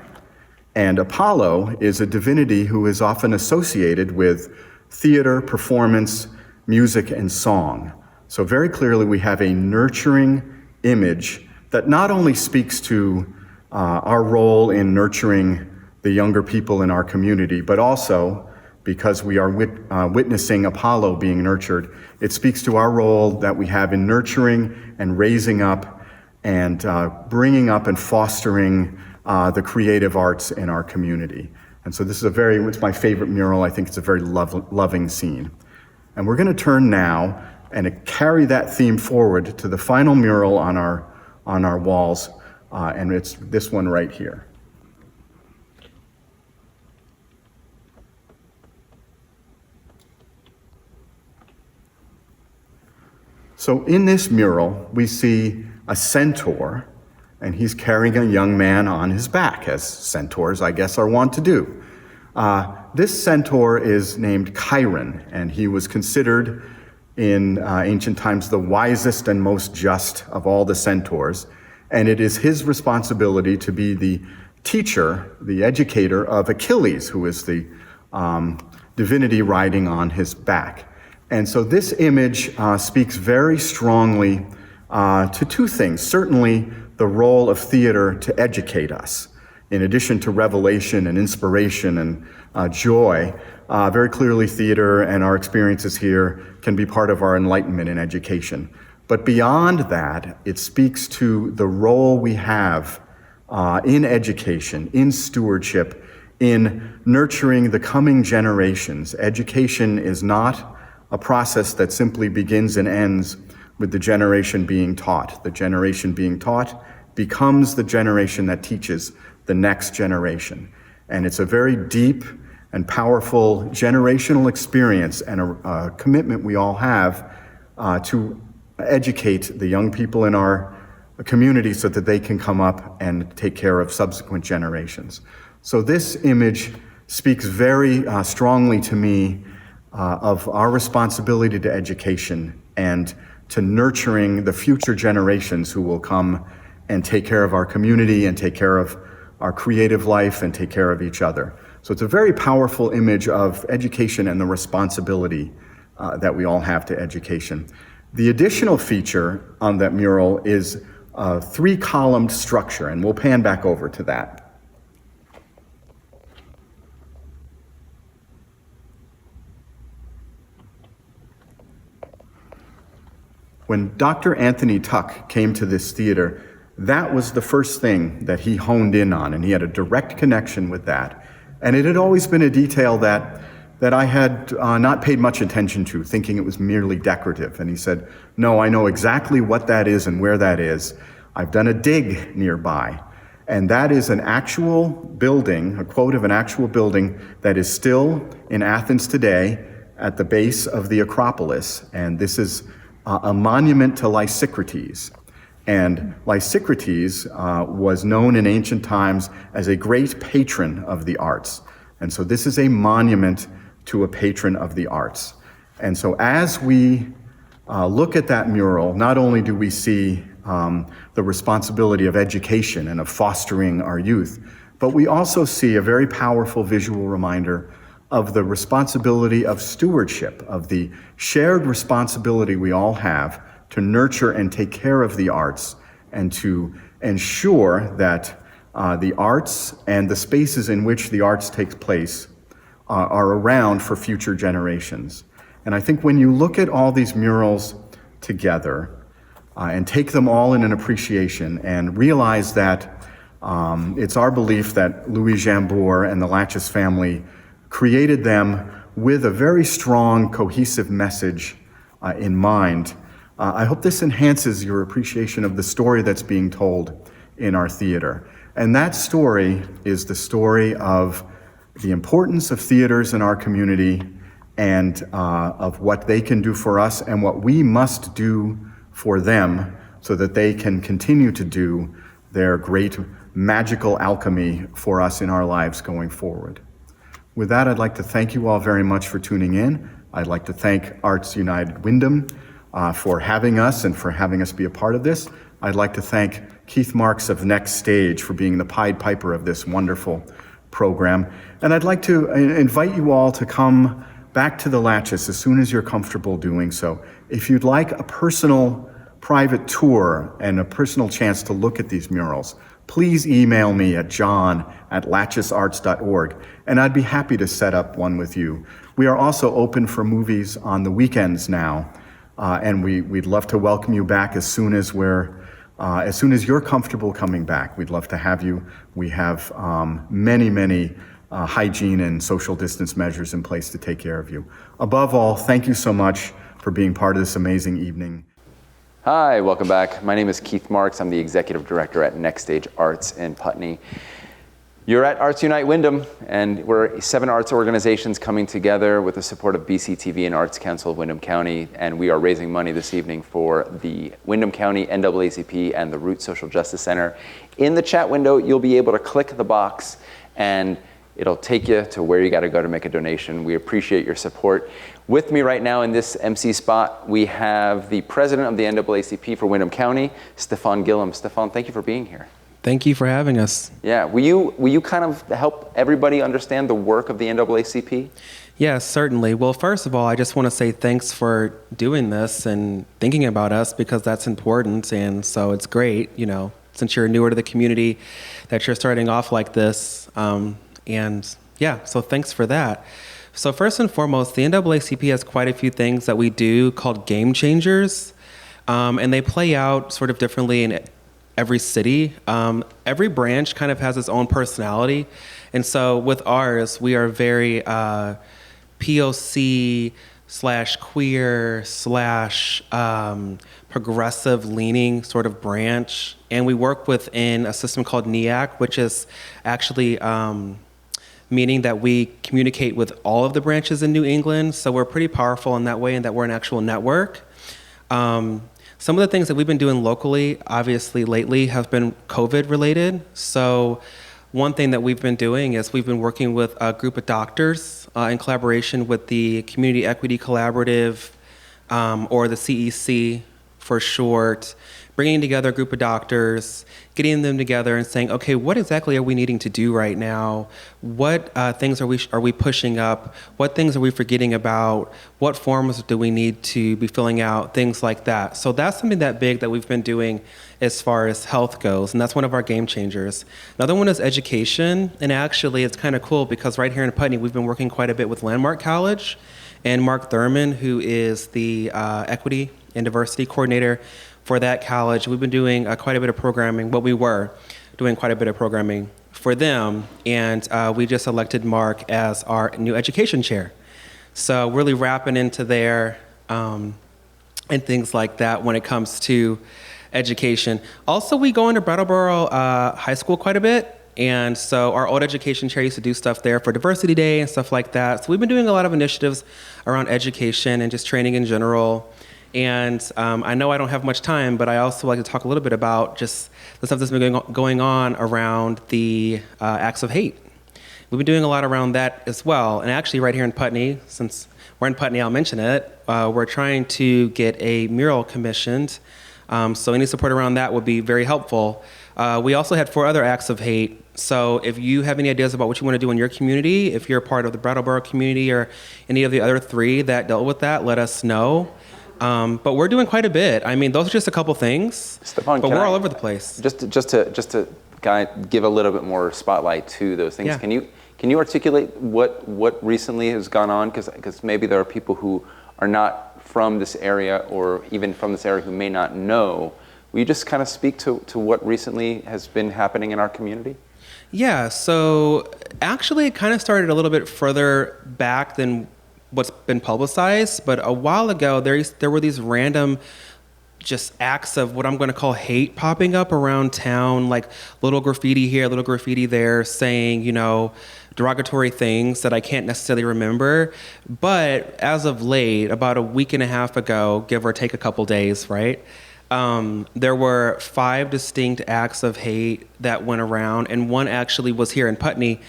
And Apollo is a divinity who is often associated with theater, performance, music, and song. So very clearly we have a nurturing image that not only speaks to our role in nurturing the younger people in our community, but also, because we are witnessing Apollo being nurtured, it speaks to our role that we have in nurturing and raising up and bringing up and fostering the creative arts in our community. And so this is it's my favorite mural. I think it's a very loving scene. And we're going to turn now and carry that theme forward to the final mural on our walls, and it's this one right here. So in this mural, we see a centaur, and he's carrying a young man on his back, as centaurs, I guess, are wont to do. This centaur is named Chiron, and he was considered in ancient times the wisest and most just of all the centaurs. And it is his responsibility to be the teacher, the educator of Achilles, who is the divinity riding on his back. And so this image speaks very strongly to two things. Certainly, the role of theater to educate us. In addition to revelation and inspiration and joy, very clearly theater and our experiences here can be part of our enlightenment and education. But beyond that, it speaks to the role we have in education, in stewardship, in nurturing the coming generations. Education is not a process that simply begins and ends with the generation being taught. The generation being taught becomes the generation that teaches the next generation. And it's a very deep and powerful generational experience and a commitment we all have to educate the young people in our community so that they can come up and take care of subsequent generations. So this image speaks very strongly to me of our responsibility to education and to nurturing the future generations who will come and take care of our community and take care of our creative life and take care of each other. So it's a very powerful image of education and the responsibility that we all have to education. The additional feature on that mural is a 3-columned structure, and we'll pan back over to that. When Dr. Anthony Tuck came to this theater, that was the first thing that he honed in on, and he had a direct connection with that. And it had always been a detail that I had not paid much attention to, thinking it was merely decorative. And he said, no, I know exactly what that is and where that is. I've done a dig nearby. And that is an actual building, a quote of an actual building that is still in Athens today at the base of the Acropolis. And this is a monument to Lysicrates. And Lysicrates was known in ancient times as a great patron of the arts. And so this is a monument to a patron of the arts. And so as we look at that mural, not only do we see the responsibility of education and of fostering our youth, but we also see a very powerful visual reminder of the responsibility of stewardship, of the shared responsibility we all have to nurture and take care of the arts and to ensure that the arts and the spaces in which the arts takes place are around for future generations. And I think when you look at all these murals together and take them all in an appreciation and realize that it's our belief that Louis Jambour and the Latches family created them with a very strong, cohesive message in mind, I hope this enhances your appreciation of the story that's being told in our theater. And that story is the story of the importance of theaters in our community and of what they can do for us and what we must do for them so that they can continue to do their great magical alchemy for us in our lives going forward. With that, I'd like to thank you all very much for tuning in. I'd like to thank Arts United Windham for having us and for having us be a part of this. I'd like to thank Keith Marks of Next Stage for being the Pied Piper of this wonderful program. And I'd like to invite you all to come back to the Latches as soon as you're comfortable doing so. If you'd like a personal private tour and a personal chance to look at these murals, please email me at john@latchesarts.org, and I'd be happy to set up one with you. We are also open for movies on the weekends now, and we'd love to welcome you back as soon as you're comfortable coming back. We'd love to have you. We have many hygiene and social distance measures in place to take care of you. Above all, thank you so much for being part of this amazing evening. Hi, welcome back. My name is Keith Marks. I'm the Executive Director at Next Stage Arts in Putney. You're at Arts Unite Windham, and we're 7 arts organizations coming together with the support of BCTV and Arts Council of Windham County, and we are raising money this evening for the Windham County NAACP and the Root Social Justice Center. In the chat window, you'll be able to click the box, and it'll take you to where you got to go to make a donation. We appreciate your support. With me right now in this MC spot, we have the president of the NAACP for Windham County, Stefan Gillum. Stefan, thank you for being here. Thank you for having us. Yeah, will you kind of help everybody understand the work of the NAACP? Yes, certainly. Well, first of all, I just want to say thanks for doing this and thinking about us, because that's important. And so it's great, since you're newer to the community, that you're starting off like this. And yeah, so thanks for that. So first and foremost, the NAACP has quite a few things that we do called game changers. And they play out sort of differently in every city. Every branch kind of has its own personality. And so with ours, we are very POC/queer/ progressive leaning sort of branch. And we work within a system called NEAC, which is actually meaning that we communicate with all of the branches in New England. So we're pretty powerful in that way, and that we're an actual network. Some of the things that we've been doing locally, obviously lately, have been COVID related. So one thing that we've been doing is we've been working with a group of doctors in collaboration with the Community Equity Collaborative, or the CEC for short, bringing together a group of doctors, getting them together and saying, okay, what exactly are we needing to do right now? What things are we pushing up? What things are we forgetting about? What forms do we need to be filling out? Things like that. So that's something that big that we've been doing as far as health goes, and that's one of our game changers. Another one is education, and actually it's kind of cool because right here in Putney, we've been working quite a bit with Landmark College, and Mark Thurman, who is the Equity and Diversity Coordinator for that college. We've been doing quite a bit of programming. Well, we were doing quite a bit of programming for them, and we just elected Mark as our new education chair. So really wrapping into there and things like that when it comes to education. Also, we go into Brattleboro High School quite a bit, and so our old education chair used to do stuff there for Diversity Day and stuff like that. So we've been doing a lot of initiatives around education and just training in general. And I know I don't have much time, but I also like to talk a little bit about just the stuff that's been going on around the acts of hate. We've been doing a lot around that as well. And actually right here in Putney, since we're in Putney, I'll mention it, we're trying to get a mural commissioned. So any support around that would be very helpful. We also had 4 other acts of hate. So if you have any ideas about what you want to do in your community, if you're a part of the Brattleboro community or any of the other 3 that dealt with that, let us know. But we're doing quite a bit. I mean, those are just a couple things, Stefan, but we're all over the place. Just to kind of give a little bit more spotlight to those things. Yeah. Can you articulate what recently has gone on? Because maybe there are people who are not from this area, or even from this area, who may not know. Will you just kind of speak to what recently has been happening in our community? Yeah, so actually it kind of started a little bit further back than what's been publicized, but a while ago there were these random just acts of what I'm going to call hate popping up around town, like little graffiti here, little graffiti there, saying, derogatory things that I can't necessarily remember. But as of late, about a week and a half ago, give or take a couple days, right? There were 5 distinct acts of hate that went around, and one actually was here in Putney.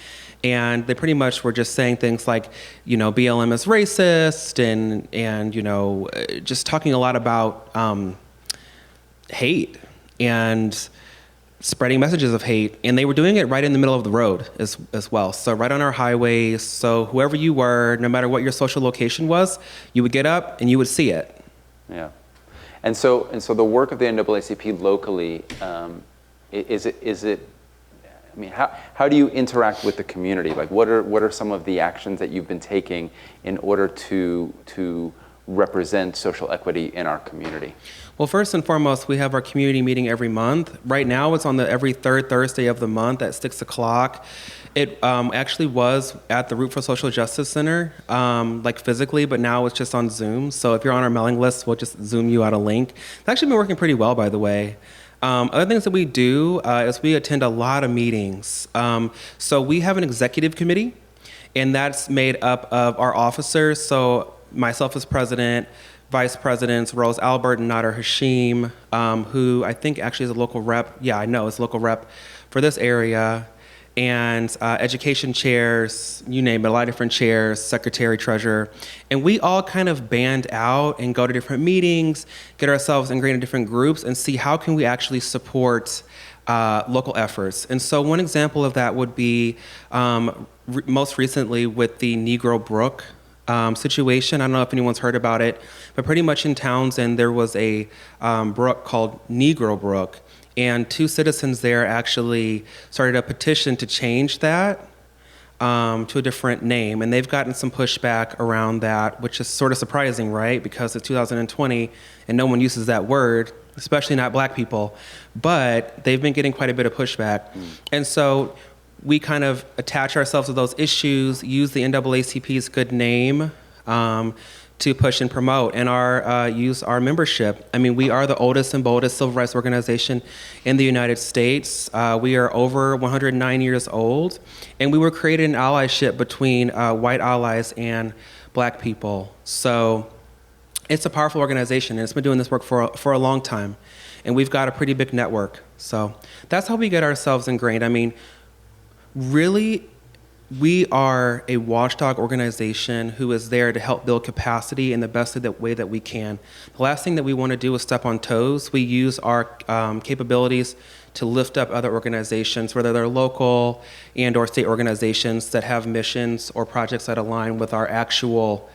And they pretty much were just saying things like, BLM is racist, and just talking a lot about hate and spreading messages of hate. And they were doing it right in the middle of the road as well. So right on our highways. So whoever you were, no matter what your social location was, you would get up and you would see it. Yeah. And so the work of the NAACP locally, is it? I mean, how do you interact with the community? Like, what are some of the actions that you've been taking in order to represent social equity in our community? Well, first and foremost, we have our community meeting every month. Right now, it's on every 3rd Thursday of the month at 6 o'clock. It actually was at the Root for Social Justice Center, like physically, but now it's just on Zoom. So if you're on our mailing list, we'll just Zoom you out a link. It's actually been working pretty well, by the way. Other things that we do is we attend a lot of meetings. So we have an executive committee, and that's made up of our officers. So myself as president, vice presidents, Rose Albert and Nader Hashim, who I think actually is a local rep. Yeah, I know is a local rep for this area. And education chairs, you name it, a lot of different chairs, secretary, treasurer. And we all kind of band out and go to different meetings, get ourselves ingrained in different groups, and see how can we actually support local efforts. And so one example of that would be most recently with the Negro Brook situation. I don't know if anyone's heard about it, but pretty much in Townsend, there was a brook called Negro Brook. And 2 citizens there actually started a petition to change that to a different name. And they've gotten some pushback around that, which is sort of surprising, right? Because it's 2020 and no one uses that word, especially not black people. But they've been getting quite a bit of pushback. And so we kind of attach ourselves to those issues, use the NAACP's good name to push and promote, and use our membership. I mean, we are the oldest and boldest civil rights organization in the United States. We are over 109 years old, and we were created in allyship between white allies and black people. So it's a powerful organization, and it's been doing this work for a long time, and we've got a pretty big network. So that's how we get ourselves ingrained. I mean, really, we are a watchdog organization who is there to help build capacity in the best way that we can. The last thing that we want to do is step on toes. We use our capabilities to lift up other organizations, whether they're local and or state organizations that have missions or projects that align with our actual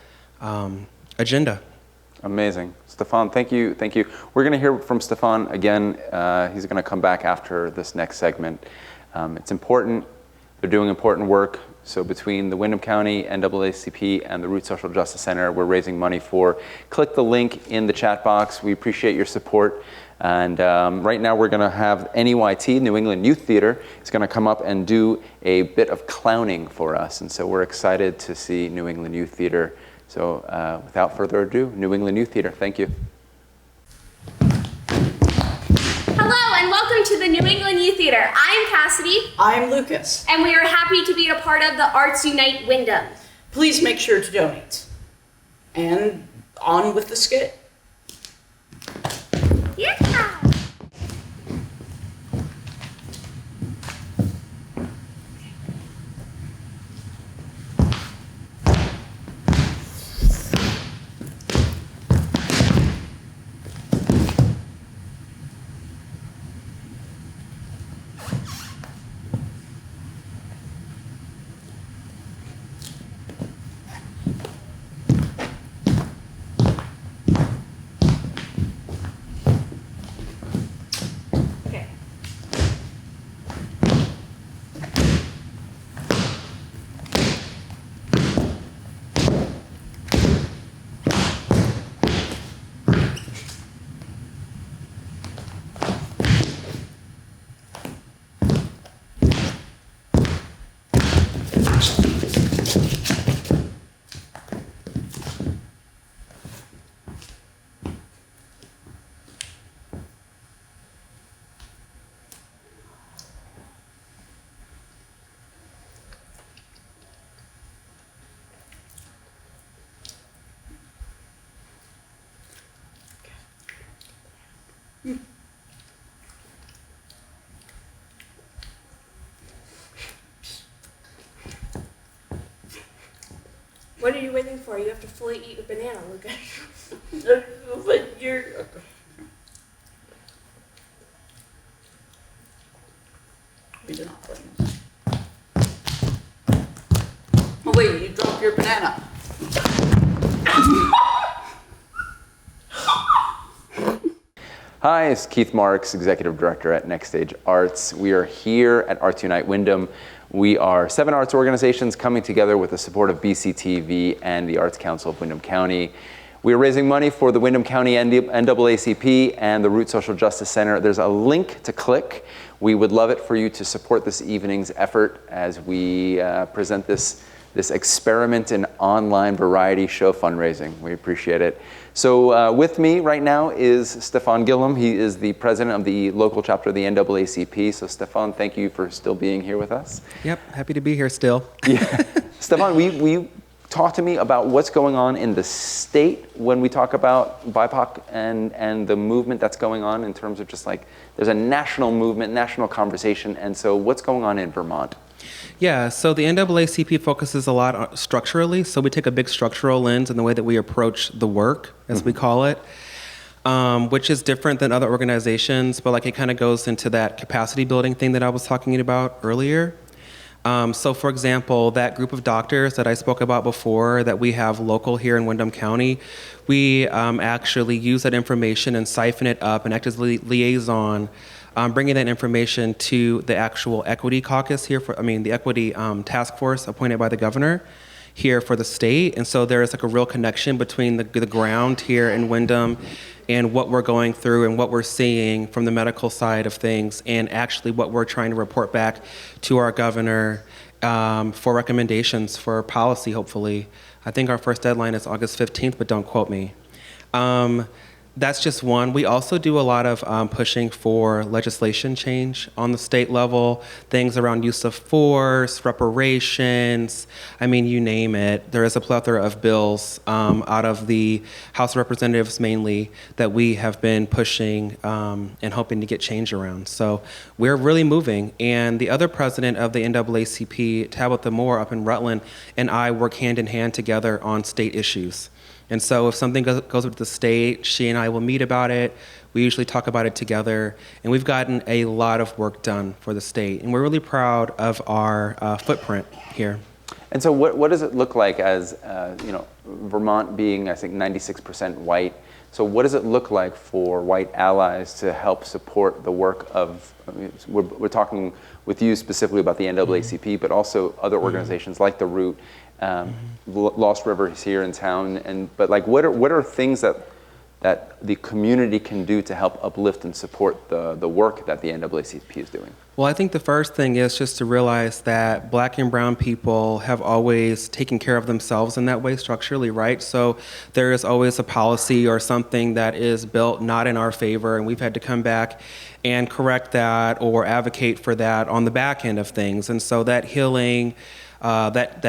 agenda. Amazing. Stefan, thank you. Thank you. We're going to hear from Stefan again. He's going to come back after this next segment. It's important. They're doing important work. So between the Windham County, NAACP, and the Root Social Justice Center, we're raising money for. Click the link in the chat box. We appreciate your support. And right now we're going to have NEYT, New England Youth Theater, is going to come up and do a bit of clowning for us. And so we're excited to see New England Youth Theater. So without further ado, New England Youth Theater, thank you. Hello and welcome to the New England Youth Theater. I'm Cassidy. I'm Lucas. And we are happy to be a part of the Arts Unite Windham. Please make sure to donate. And on with the skit. Yeah. What are you waiting for? You have to fully eat a banana, Lucas. But you're... We did not play. Oh wait, you dropped your banana. Hi, it's Keith Marks, Executive Director at Next Stage Arts. We are here at Arts Unite Windham. We are 7 arts organizations coming together with the support of BCTV and the Arts Council of Windham County. We are raising money for the Windham County NAACP and the Root Social Justice Center. There's a link to click. We would love it for you to support this evening's effort as we present this this experiment in online variety show fundraising. We appreciate it. So with me right now is Stefan Gillum. He is the president of the local chapter of the NAACP. So Stefan, thank you for still being here with us. Yep, happy to be here still. Yeah. Stefan, we talk to me about what's going on in the state when we talk about BIPOC and the movement that's going on in terms of just like, there's a national movement, national conversation, and so what's going on in Vermont? Yeah, so the NAACP focuses a lot on structurally, so we take a big structural lens in the way that we approach the work, as we call it, which is different than other organizations, but like it kind of goes into that capacity building thing that I was talking about earlier. So for example, that group of doctors that I spoke about before that we have local here in Windham County, we actually use that information and siphon it up and act as liaison, bringing that information to the actual equity caucus here the equity task force appointed by the governor here for the state. And so there is like a real connection between the ground here in Windham and what we're going through and what we're seeing from the medical side of things and actually what we're trying to report back to our governor for recommendations for policy, hopefully. I think our first deadline is August 15th, but don't quote me. That's just one. We also do a lot of pushing for legislation change on the state level, things around use of force, reparations, I mean, you name it. There is a plethora of bills out of the House of Representatives mainly that we have been pushing and hoping to get change around. So we're really moving. And the other president of the NAACP, Tabitha Moore up in Rutland, and I work hand in hand together on state issues. And so if something goes with the state, she and I will meet about it. We usually talk about it together. And we've gotten a lot of work done for the state. And we're really proud of our footprint here. And so what does it look like as, Vermont being, I think, 96% white. So what does it look like for white allies to help support the work of, we're talking with you specifically about the NAACP, but also other organizations like the Root, Lost River is here in town, but like what are things that the community can do to help uplift and support the work that the NAACP is doing? Well, I think the first thing is just to realize that Black and brown people have always taken care of themselves in that way structurally, right? So there is always a policy or something that is built not in our favor, and we've had to come back and correct that or advocate for that on the back end of things. And so that healing that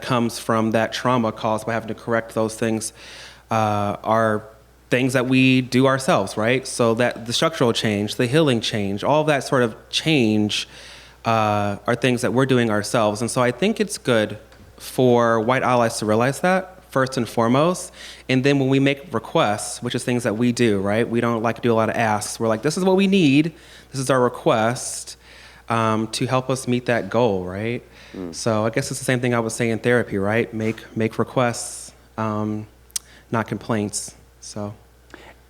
comes from that trauma caused by having to correct those things are things that we do ourselves, right? So that the structural change, the healing change, all of that sort of change are things that we're doing ourselves. And so I think it's good for white allies to realize that first and foremost. And then when we make requests, which is things that we do, right? We don't like to do a lot of asks. We're like, this is what we need. This is our request to help us meet that goal, right? So I guess it's the same thing I would say in therapy, right? Make requests, not complaints. So,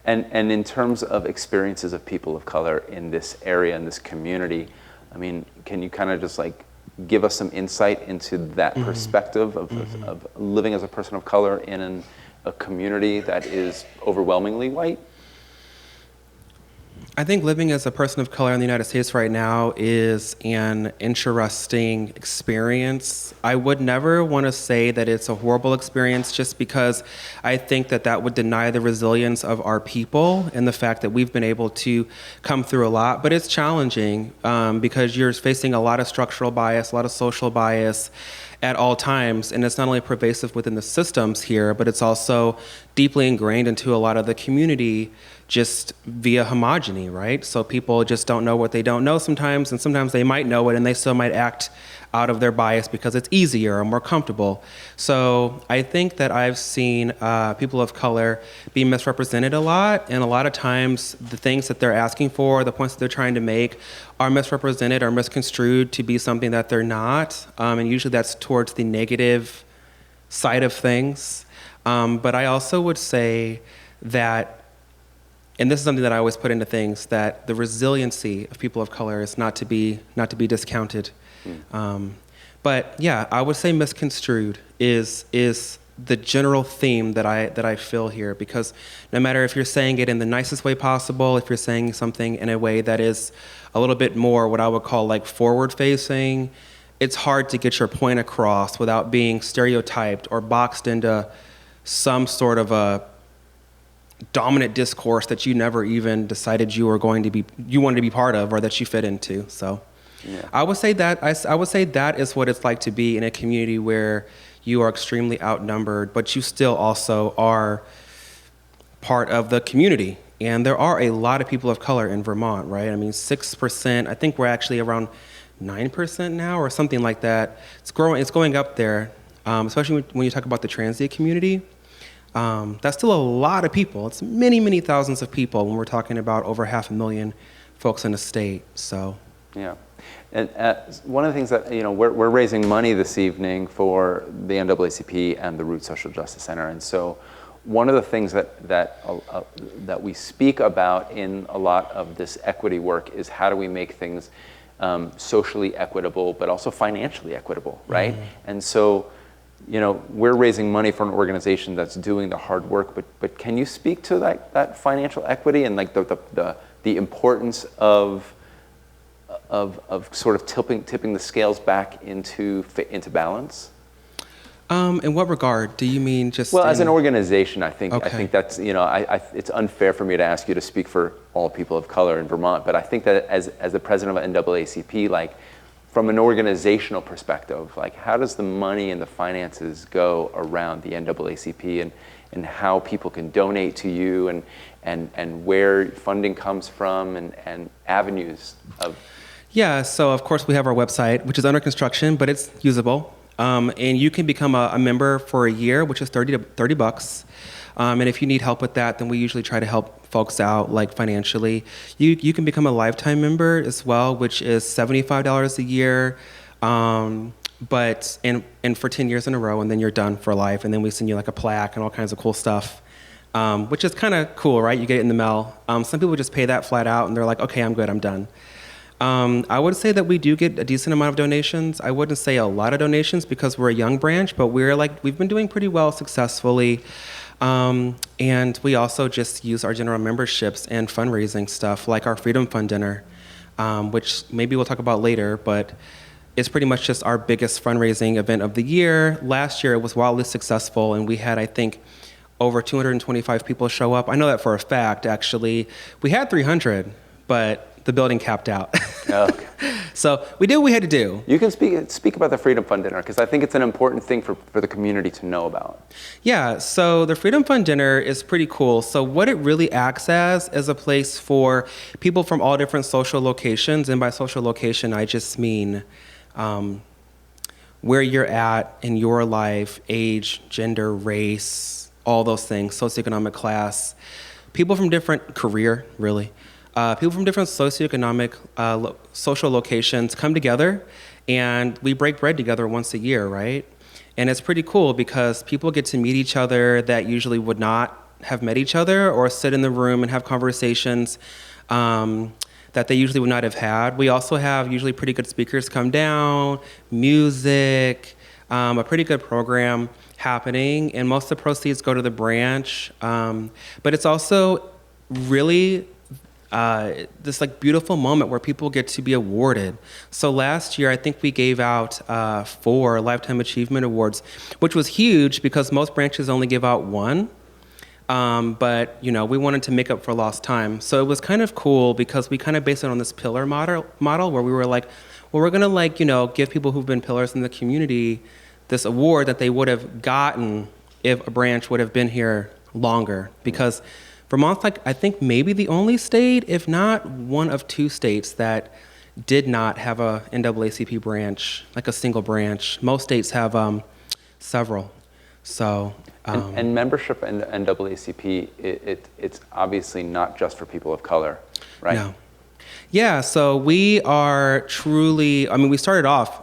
and in terms of experiences of people of color in this area, in this community, I mean, can you kind of just like give us some insight into that perspective of living as a person of color in a community that is overwhelmingly white? I think living as a person of color in the United States right now is an interesting experience. I would never want to say that it's a horrible experience just because I think that would deny the resilience of our people and the fact that we've been able to come through a lot. But it's challenging because you're facing a lot of structural bias, a lot of social bias at all times. And it's not only pervasive within the systems here, but it's also deeply ingrained into a lot of the community just via homogeny, right? So people just don't know what they don't know sometimes, and sometimes they might know it and they still might act out of their bias because it's easier or more comfortable. So I think that I've seen people of color be misrepresented a lot, and a lot of times the things that they're asking for, the points that they're trying to make are misrepresented or misconstrued to be something that they're not, and usually that's towards the negative side of things. But I also would say that, and this is something that I always put into things, that the resiliency of people of color is not to be discounted. But yeah, I would say misconstrued is the general theme that I feel here, because no matter if you're saying it in the nicest way possible, if you're saying something in a way that is a little bit more what I would call like forward facing, it's hard to get your point across without being stereotyped or boxed into some sort of a dominant discourse that you never even decided you wanted to be part of or that you fit into. So I would say that is what it's like to be in a community where you are extremely outnumbered, but you still also are part of the community. And there are a lot of people of color in Vermont, right? I mean, 6%, I think we're actually around 9% now or something like that. It's going up there, especially when you talk about the transient community. That's still a lot of people. It's many, many thousands of people when we're talking about over 500,000 folks in the state. So, yeah. And one of the things that, we're raising money this evening for the NAACP and the Root Social Justice Center. And so one of the things that we speak about in a lot of this equity work is how do we make things socially equitable, but also financially equitable, right? Mm-hmm. And so, we're raising money for an organization that's doing the hard work, but can you speak to that financial equity and like the importance of sort of tipping the scales back into balance? In what regard? Do you mean just? Well, as an organization, I think that's it's unfair for me to ask you to speak for all people of color in Vermont, but I think that as the president of NAACP, like from an organizational perspective, like how does the money and the finances go around the NAACP and how people can donate to you and where funding comes from and avenues of. Yeah, so of course we have our website, which is under construction, but it's usable. And you can become a member for a year, which is $30. And if you need help with that, then we usually try to help folks out, like financially. You can become a lifetime member as well, which is $75 a year, but for 10 years in a row, and then you're done for life. And then we send you like a plaque and all kinds of cool stuff, which is kind of cool, right? You get it in the mail. Some people just pay that flat out, and they're like, okay, I'm good, I'm done. I would say that we do get a decent amount of donations. I wouldn't say a lot of donations because we're a young branch, but we've been doing pretty well successfully. And we also just use our general memberships and fundraising stuff like our Freedom Fund dinner, which maybe we'll talk about later, but it's pretty much just our biggest fundraising event of the year. Last year it was wildly successful, and we had, I think, over 225 people show up. I know that for a fact, actually. We had 300, but the building capped out. Okay. So we did what we had to do. You can speak about the Freedom Fund dinner, because I think it's an important thing for the community to know about. Yeah, so the Freedom Fund dinner is pretty cool. So what it really acts as is a place for people from all different social locations, and by social location, I just mean where you're at in your life, age, gender, race, all those things, socioeconomic class, people from different career, really. People from different socioeconomic, social locations come together, and we break bread together once a year, right? And it's pretty cool because people get to meet each other that usually would not have met each other, or sit in the room and have conversations that they usually would not have had. We also have usually pretty good speakers come down, music, a pretty good program happening, and most of the proceeds go to the branch. But it's also really this like beautiful moment where people get to be awarded. So last year, I think we gave out 4 Lifetime Achievement Awards, which was huge because most branches only give out 1. But we wanted to make up for lost time. So it was kind of cool because we kind of based it on this pillar model where we were like, well, we're gonna give people who've been pillars in the community this award that they would have gotten if a branch would have been here longer, because Vermont's I think maybe the only state, if not one of 2 states, that did not have a NAACP branch, like a single branch. Most states have several. So and membership in NAACP, it's obviously not just for people of color, right? No. Yeah, so we are truly, we started off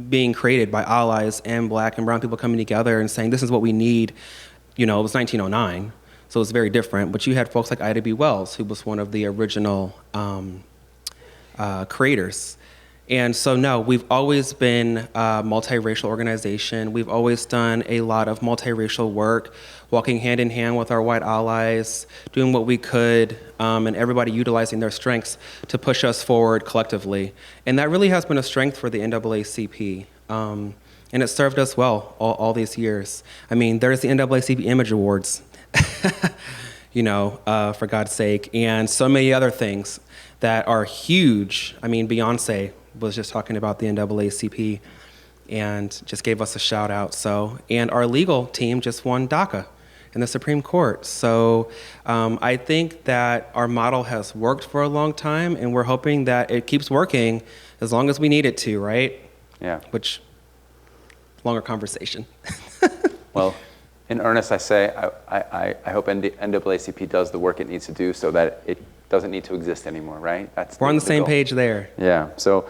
being created by allies and Black and brown people coming together and saying, this is what we need. It was 1909. So it's very different, but you had folks like Ida B. Wells, who was one of the original creators. And so, no, we've always been a multiracial organization. We've always done a lot of multiracial work, walking hand in hand with our white allies, doing what we could, and everybody utilizing their strengths to push us forward collectively. And that really has been a strength for the NAACP. And it served us well all these years. I mean, there's the NAACP Image Awards, for God's sake, and so many other things that are huge. I mean, Beyonce was just talking about the NAACP and just gave us a shout out. And our legal team just won DACA in the Supreme Court. So I think that our model has worked for a long time, and we're hoping that it keeps working as long as we need it to, right? Yeah. Which, longer conversation. Well, in earnest, I say I hope NAACP does the work it needs to do so that it doesn't need to exist anymore, right? We're on the same goal. page there. Yeah. So,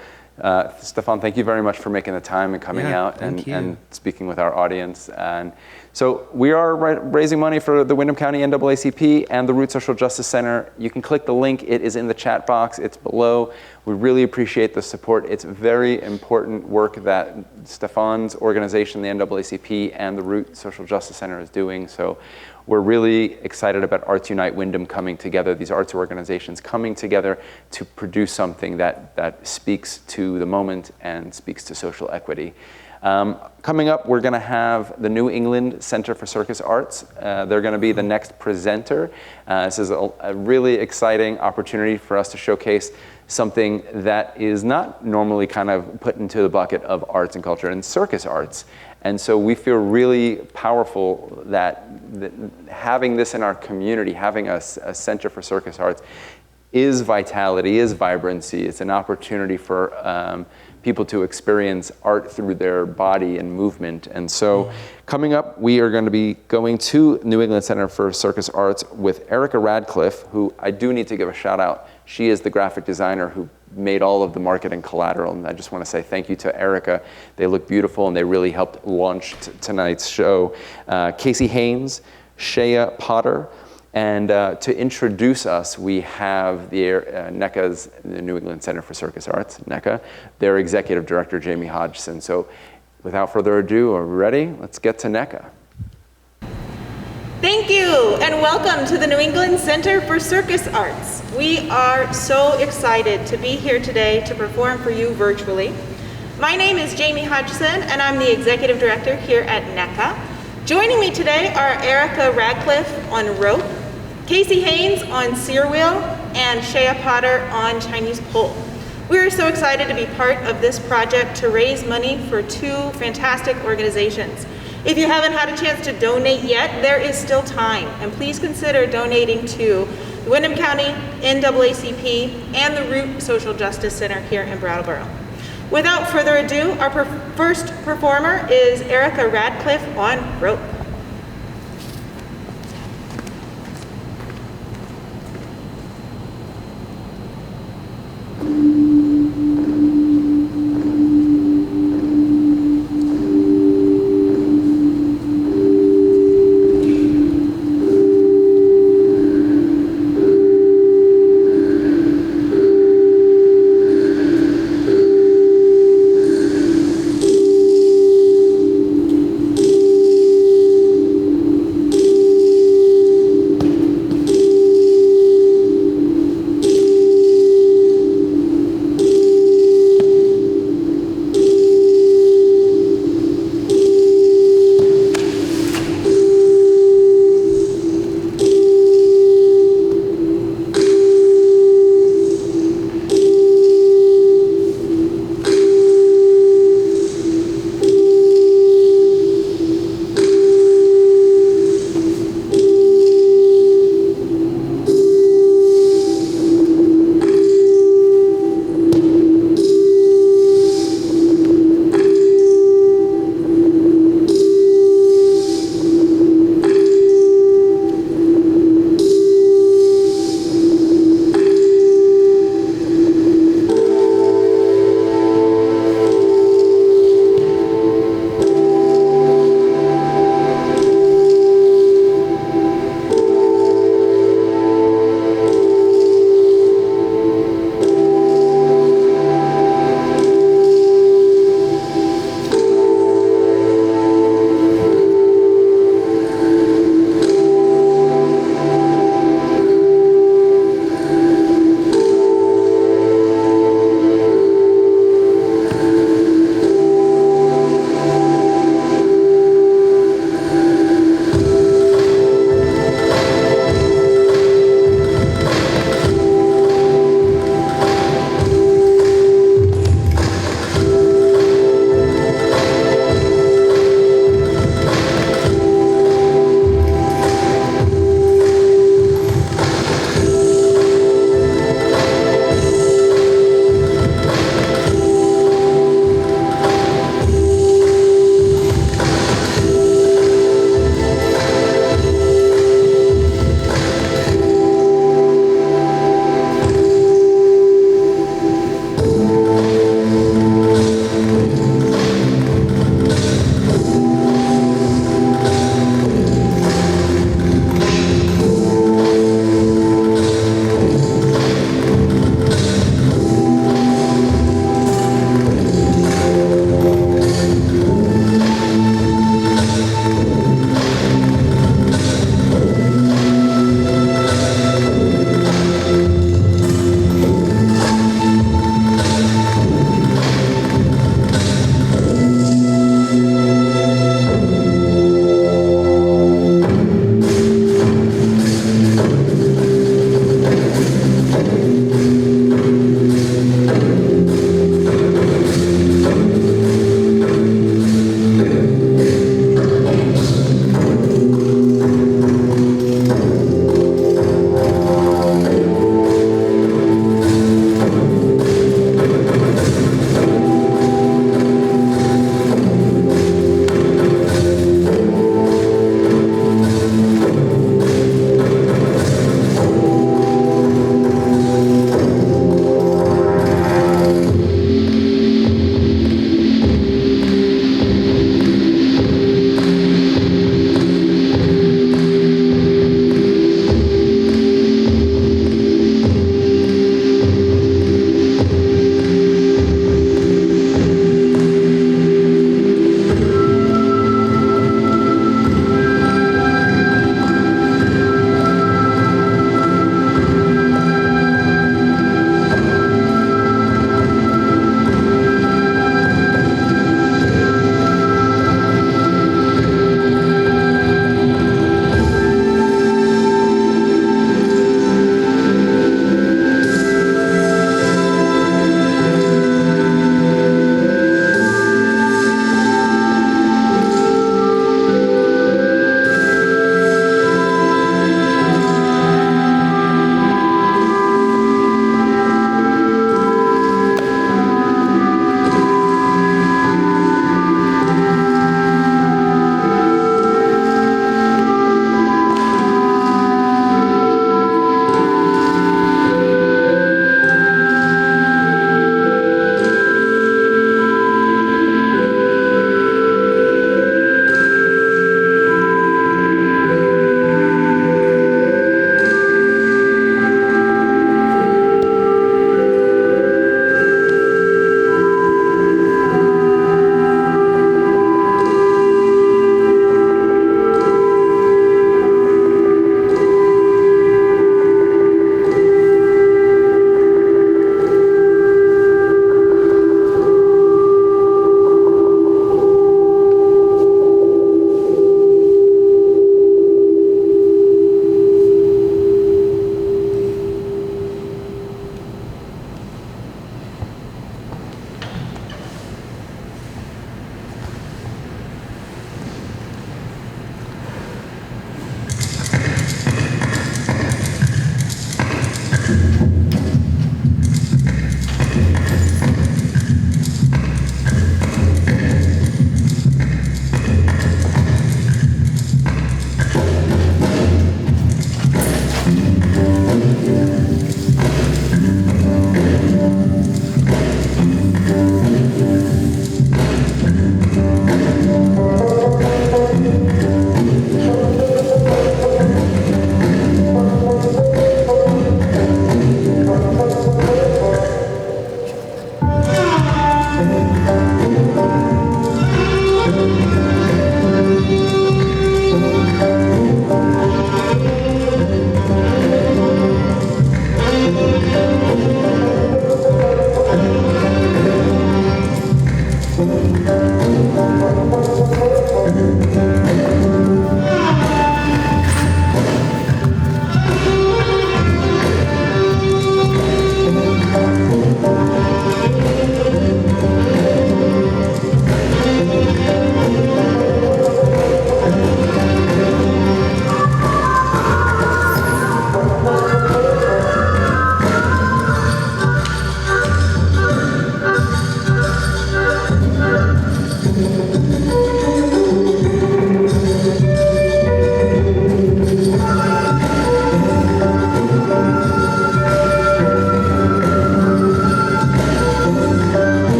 Stefan, thank you very much for making the time and coming out and speaking with our audience. And so we are raising money for the Windham County NAACP and the Root Social Justice Center. You can click the link. It is in the chat box. It's below. We really appreciate the support. It's very important work that Stefan's organization, the NAACP, and the Root Social Justice Center is doing. So we're really excited about Arts Unite Windham coming together, these arts organizations coming together to produce something that speaks to the moment and speaks to social equity. Coming up, we're going to have the New England Center for Circus Arts. They're going to be the next presenter. This is a really exciting opportunity for us to showcase something that is not normally kind of put into the bucket of arts and culture and circus arts. And so we feel really powerful that having this in our community, having a Center for Circus Arts is vitality, is vibrancy. It's an opportunity for people to experience art through their body and movement. And so coming up, we are going to be going to New England Center for Circus Arts with Erica Radcliffe, who I do need to give a shout out. She is the graphic designer who made all of the marketing collateral. And I just want to say thank you to Erica. They look beautiful and they really helped launch tonight's show. Casey Haynes, Shea Potter, and to introduce us, we have the NECA's, the New England Center for Circus Arts, NECA, their executive director, Jamie Hodgson. So without further ado, are we ready? Let's get to NECA. Thank you, and welcome to the New England Center for Circus Arts. We are so excited to be here today to perform for you virtually. My name is Jamie Hodgson, and I'm the executive director here at NECA. Joining me today are Erica Radcliffe on rope, Casey Haynes on sear wheel, and Shea Potter on Chinese pole. We are so excited to be part of this project to raise money for two fantastic organizations. If you haven't had a chance to donate yet, there is still time, and please consider donating to the Windham County NAACP and the Root Social Justice Center here in Brattleboro. Without further ado, our first performer is Erica Radcliffe on rope.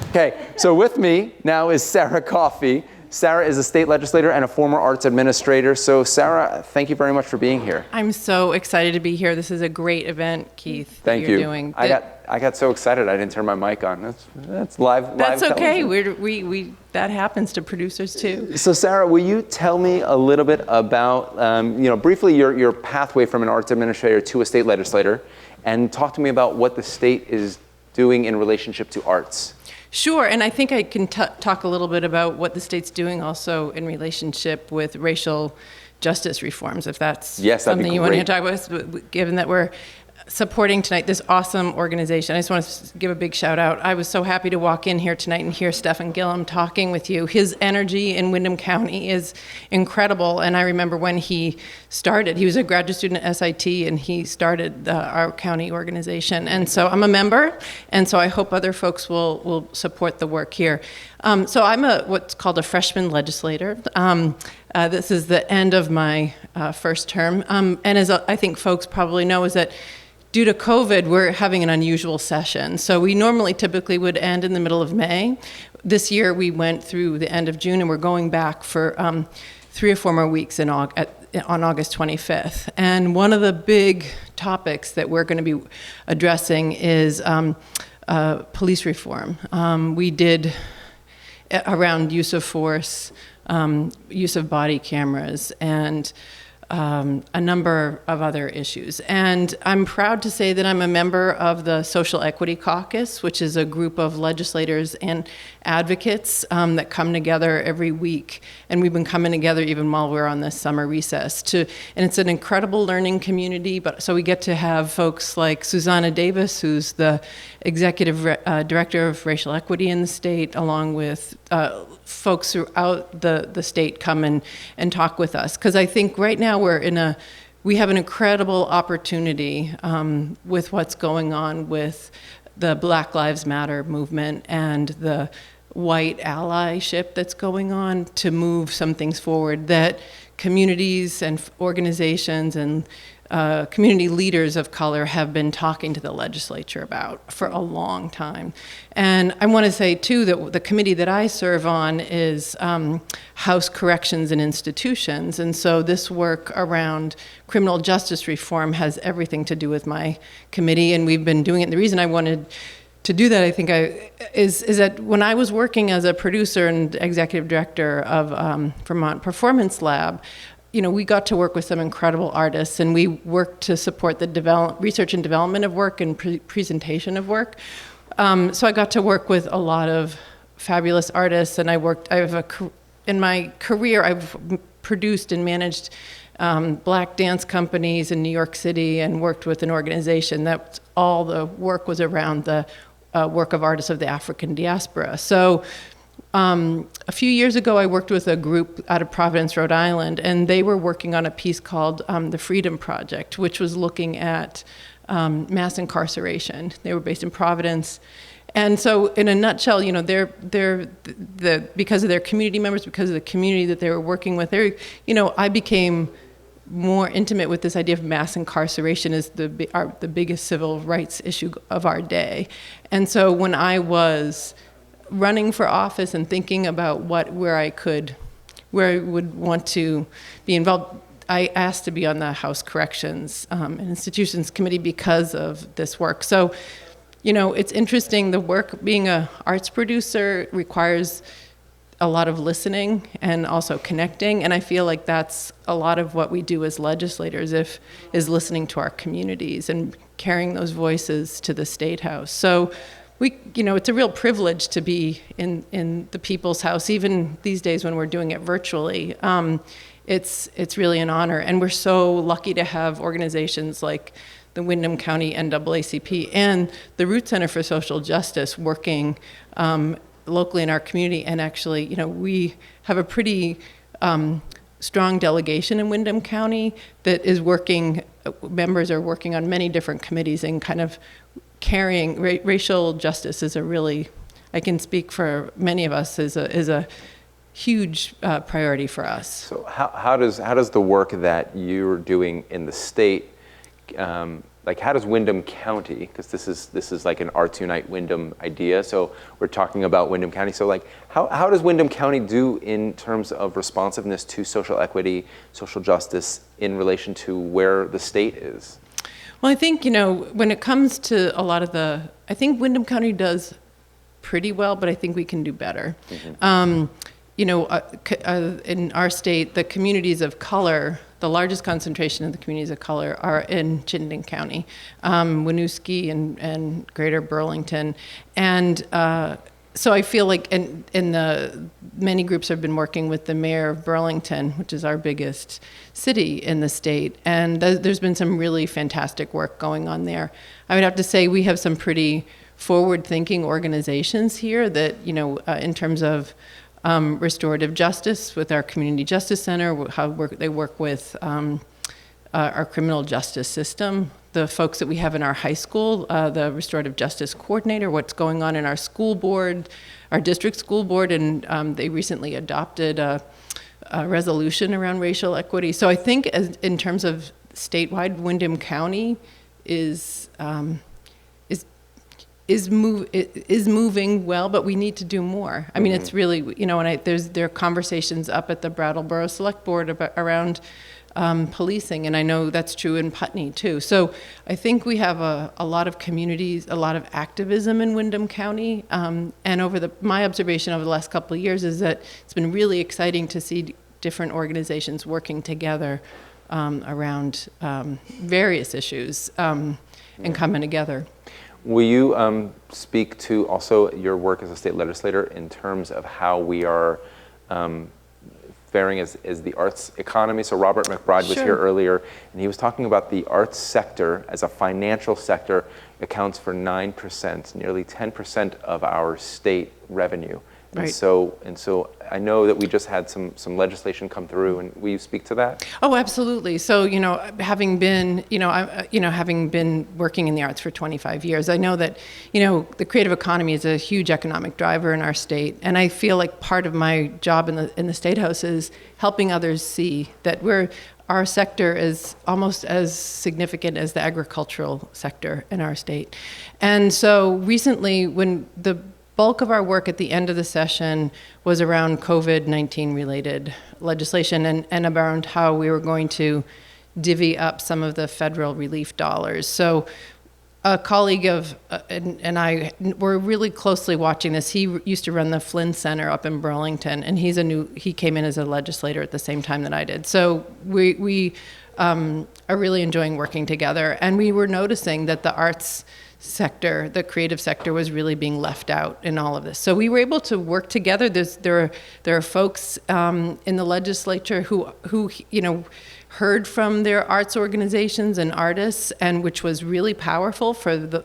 Okay, so with me now is Sarah Coffey. Sarah is a state legislator and a former arts administrator. So Sarah, thank you very much for being here. I'm so excited to be here. This is a great event, Keith. Thank you're you. Doing. I got so excited I didn't turn my mic on. That's live. That's live okay. television. We that happens to producers too. So Sarah, will you tell me a little bit about, briefly your pathway from an arts administrator to a state legislator, and talk to me about what the state is doing in relationship to arts? Sure, and I think I can talk a little bit about what the state's doing also in relationship with racial justice reforms, if that's something you want to talk about, given that we're supporting tonight this awesome organization. I just want to give a big shout out. I was so happy to walk in here tonight and hear Stephen Gillum talking with you. His energy in Windham County is incredible, and I remember when he started, he was a graduate student at SIT, and he started our county organization. And so I'm a member, and so I hope other folks will support the work here. So I'm what's called a freshman legislator. This is the end of my first term. And as I think folks probably know, is that due to COVID, we're having an unusual session. So we typically would end in the middle of May. This year we went through the end of June, and we're going back for 3 or 4 more weeks on August 25th. And one of the big topics that we're going to be addressing is police reform. We did around use of force, use of body cameras, and a number of other issues. And I'm proud to say that I'm a member of the Social Equity Caucus, which is a group of legislators and advocates that come together every week. And we've been coming together even while we're on this summer recess. And it's an incredible learning community. So we get to have folks like Susanna Davis, who's the Executive Director of Racial Equity in the state, along with folks throughout the state come and talk with us. Because I think right now we have an incredible opportunity with what's going on with the Black Lives Matter movement and the white allyship that's going on to move some things forward that communities and organizations and community leaders of color have been talking to the legislature about for a long time. And I want to say, too, that the committee that I serve on is House Corrections and Institutions. And so this work around criminal justice reform has everything to do with my committee, and we've been doing it. And the reason I wanted to do that, I think, is that when I was working as a producer and executive director of Vermont Performance Lab, we got to work with some incredible artists, and we worked to support the research and development of work and presentation of work. So I got to work with a lot of fabulous artists, and in my career, I've produced and managed black dance companies in New York City, and worked with an organization that all the work was around the work of artists of the African diaspora. So a few years ago, I worked with a group out of Providence, Rhode Island, and they were working on a piece called the Freedom Project, which was looking at mass incarceration. They were based in Providence. And so in a nutshell, because of their community members, because of the community that they were working with, I became more intimate with this idea of mass incarceration as the biggest civil rights issue of our day. And so when I was running for office and thinking about where I would want to be involved, I asked to be on the House Corrections and Institutions Committee because of this work. So, it's interesting, the work, being an arts producer requires a lot of listening and also connecting, and I feel like that's a lot of what we do as legislators, is listening to our communities and carrying those voices to the State House. So it's a real privilege to be in the People's House, even these days when we're doing it virtually. It's really an honor, and we're so lucky to have organizations like the Windham County NAACP and the Root Center for Social Justice working locally in our community. And actually, we have a pretty strong delegation in Windham County that is members are working on many different committees and kind of carrying racial justice is I can speak for many of us, is a huge priority for us. So how does the work that you're doing in the state like how does Windham County, because this is like an Arts Unite Windham idea, so we're talking about Windham County, so like how does Windham County do in terms of responsiveness to social equity, social justice in relation to where the state is? Well, I think, when it comes to a lot of I think Windham County does pretty well, but I think we can do better. Mm-hmm. In our state, the communities of color, the largest concentration of the communities of color are in Chittenden County, Winooski and Greater Burlington. And so I feel like many groups have been working with the mayor of Burlington, which is our biggest city in the state. And there's been some really fantastic work going on there. I would have to say we have some pretty forward-thinking organizations here that, in terms of restorative justice with our Community Justice Center, they work with our criminal justice system, the folks that we have in our high school, the restorative justice coordinator, what's going on in our school board, our district school board, and they recently adopted a resolution around racial equity. So I think in terms of statewide, Windham County is moving well, but we need to do more. I mean, it's really, there are conversations up at the Brattleboro Select Board around policing, and I know that's true in Putney too. So I think we have a lot of communities, a lot of activism in Windham County, and my observation over the last couple of years is that it's been really exciting to see different organizations working together around various issues and coming together. Will you speak to also your work as a state legislator in terms of how we are faring as the arts economy? So Robert McBride was here earlier, and he was talking about the arts sector as a financial sector accounts for 9%, nearly 10% of our state revenue. And Right. So I know that we just had some legislation come through, and will you speak to that? Oh, absolutely. So, having been working in the arts for 25 years, I know that, the creative economy is a huge economic driver in our state. And I feel like part of my job in the State House is helping others see that our sector is almost as significant as the agricultural sector in our state. And so recently, when the bulk of our work at the end of the session was around COVID-19 related legislation and around how we were going to divvy up some of the federal relief dollars. So a colleague and I were really closely watching this. He used to run the Flynn Center up in Burlington, and he came in as a legislator at the same time that I did. So we are really enjoying working together, and we were noticing that the arts sector, the creative sector, was really being left out in all of this. So we were able to work together. There are folks in the legislature who heard from their arts organizations and artists, and which was really powerful for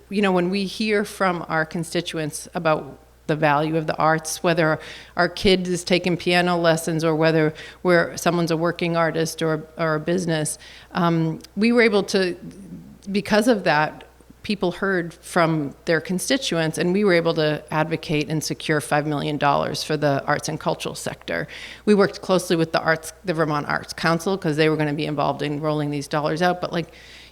when we hear from our constituents about the value of the arts, whether our kid is taking piano lessons or whether someone's a working artist or a business. We were able to, because of that, people heard from their constituents, and we were able to advocate and secure $5 million for the arts and cultural sector. We worked closely with the Vermont Arts Council, because they were going to be involved in rolling these dollars out. But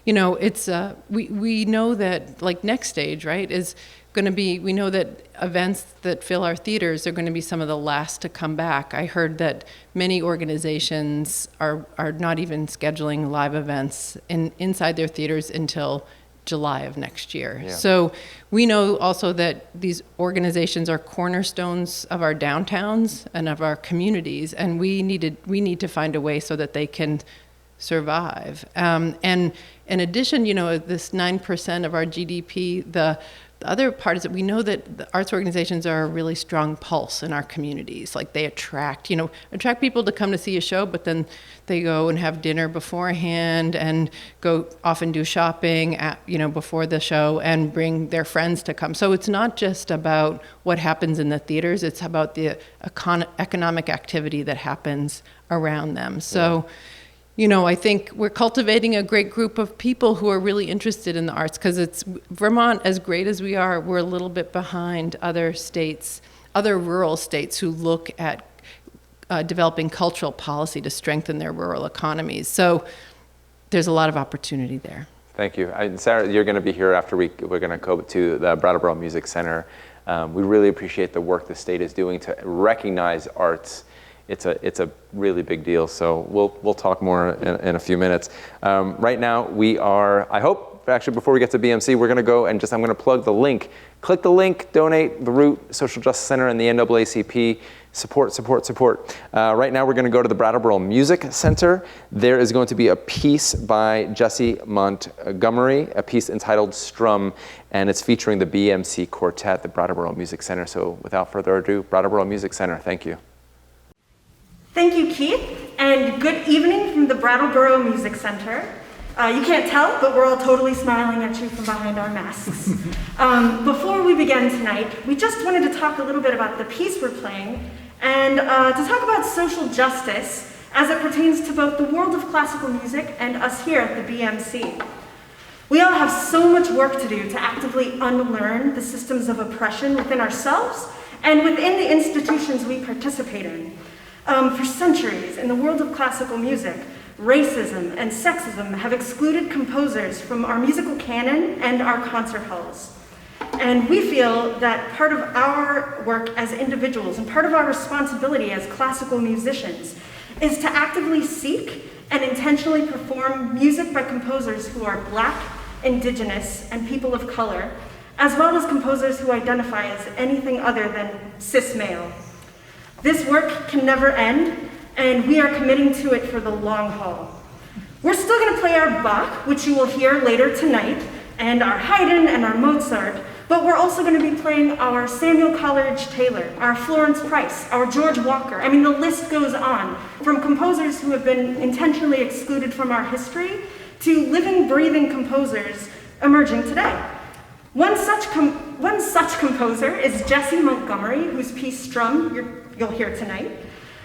it's we know that next stage, right, is going to be, we know that events that fill our theaters are going to be some of the last to come back. I heard that many organizations are not even scheduling live events inside their theaters until July of next year. Yeah. So we know also that these organizations are cornerstones of our downtowns and of our communities, and we need to find a way so that they can survive. And in addition, this 9% of our GDP, the other part is that we know that the arts organizations are a really strong pulse in our communities. Like they attract people to come to see a show, but then they go and have dinner beforehand and go often do shopping before the show and bring their friends to come. So it's not just about what happens in the theaters, it's about the economic activity that happens around them. So. Yeah. I think we're cultivating a great group of people who are really interested in the arts, because it's Vermont, as great as we are, we're a little bit behind other states, other rural states who look at developing cultural policy to strengthen their rural economies. So there's a lot of opportunity there. Thank you. And Sarah, you're going to be here after we're going to go to the Brattleboro Music Center. We really appreciate the work the state is doing to recognize arts. It's a really big deal. So we'll talk more in a few minutes. Right now we are, I hope, actually before we get to BMC, we're going to go and I'm going to plug the link. Click the link, donate, the Root Social Justice Center and the NAACP. Support, support, support. Right now we're going to go to the Brattleboro Music Center. There is going to be a piece by Jesse Montgomery, a piece entitled Strum, and it's featuring the BMC Quartet, the Brattleboro Music Center. So without further ado, Brattleboro Music Center, thank you. Thank you, Keith, and good evening from the Brattleboro Music Center. You can't tell, but we're all totally smiling at you from behind our masks. Before we begin tonight, we just wanted to talk a little bit about the piece we're playing and to talk about social justice as it pertains to both the world of classical music and us here at the BMC. We all have so much work to do to actively unlearn the systems of oppression within ourselves and within the institutions we participate in. For centuries, in the world of classical music, racism and sexism have excluded composers from our musical canon and our concert halls. And we feel that part of our work as individuals and part of our responsibility as classical musicians is to actively seek and intentionally perform music by composers who are Black, Indigenous, and people of color, as well as composers who identify as anything other than cis male. This work can never end, and we are committing to it for the long haul. We're still going to play our Bach, which you will hear later tonight, and our Haydn and our Mozart, but we're also going to be playing our Samuel Coleridge Taylor, our Florence Price, our George Walker. I mean, the list goes on, from composers who have been intentionally excluded from our history to living, breathing composers emerging today. One such composer is Jesse Montgomery, whose piece Strum you'll hear tonight.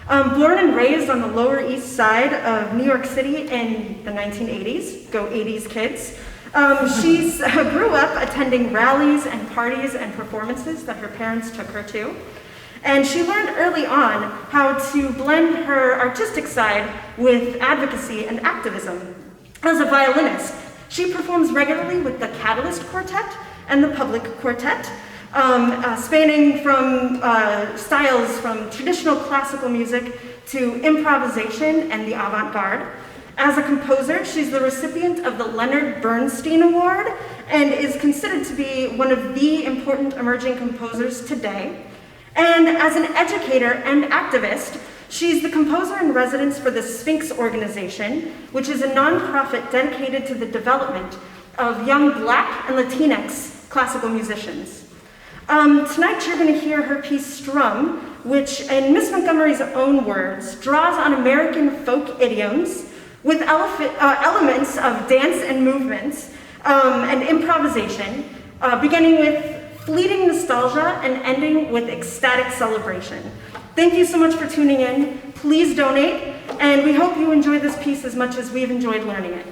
Born and raised on the Lower East Side of New York City in the 1980s, go 80s kids, she grew up attending rallies and parties and performances that her parents took her to. And she learned early on how to blend her artistic side with advocacy and activism. As a violinist, she performs regularly with the Catalyst Quartet and the Public Quartet, spanning from styles from traditional classical music to improvisation and the avant-garde. As a composer, she's the recipient of the Leonard Bernstein Award and is considered to be one of the important emerging composers today. And as an educator and activist, she's the composer in residence for the Sphinx Organization, which is a nonprofit dedicated to the development of young Black and Latinx classical musicians. Tonight you're going to hear her piece Strum, which, in Miss Montgomery's own words, draws on American folk idioms with elements of dance and movements and improvisation, beginning with fleeting nostalgia and ending with ecstatic celebration. Thank you so much for tuning in. Please donate, and we hope you enjoy this piece as much as we've enjoyed learning it.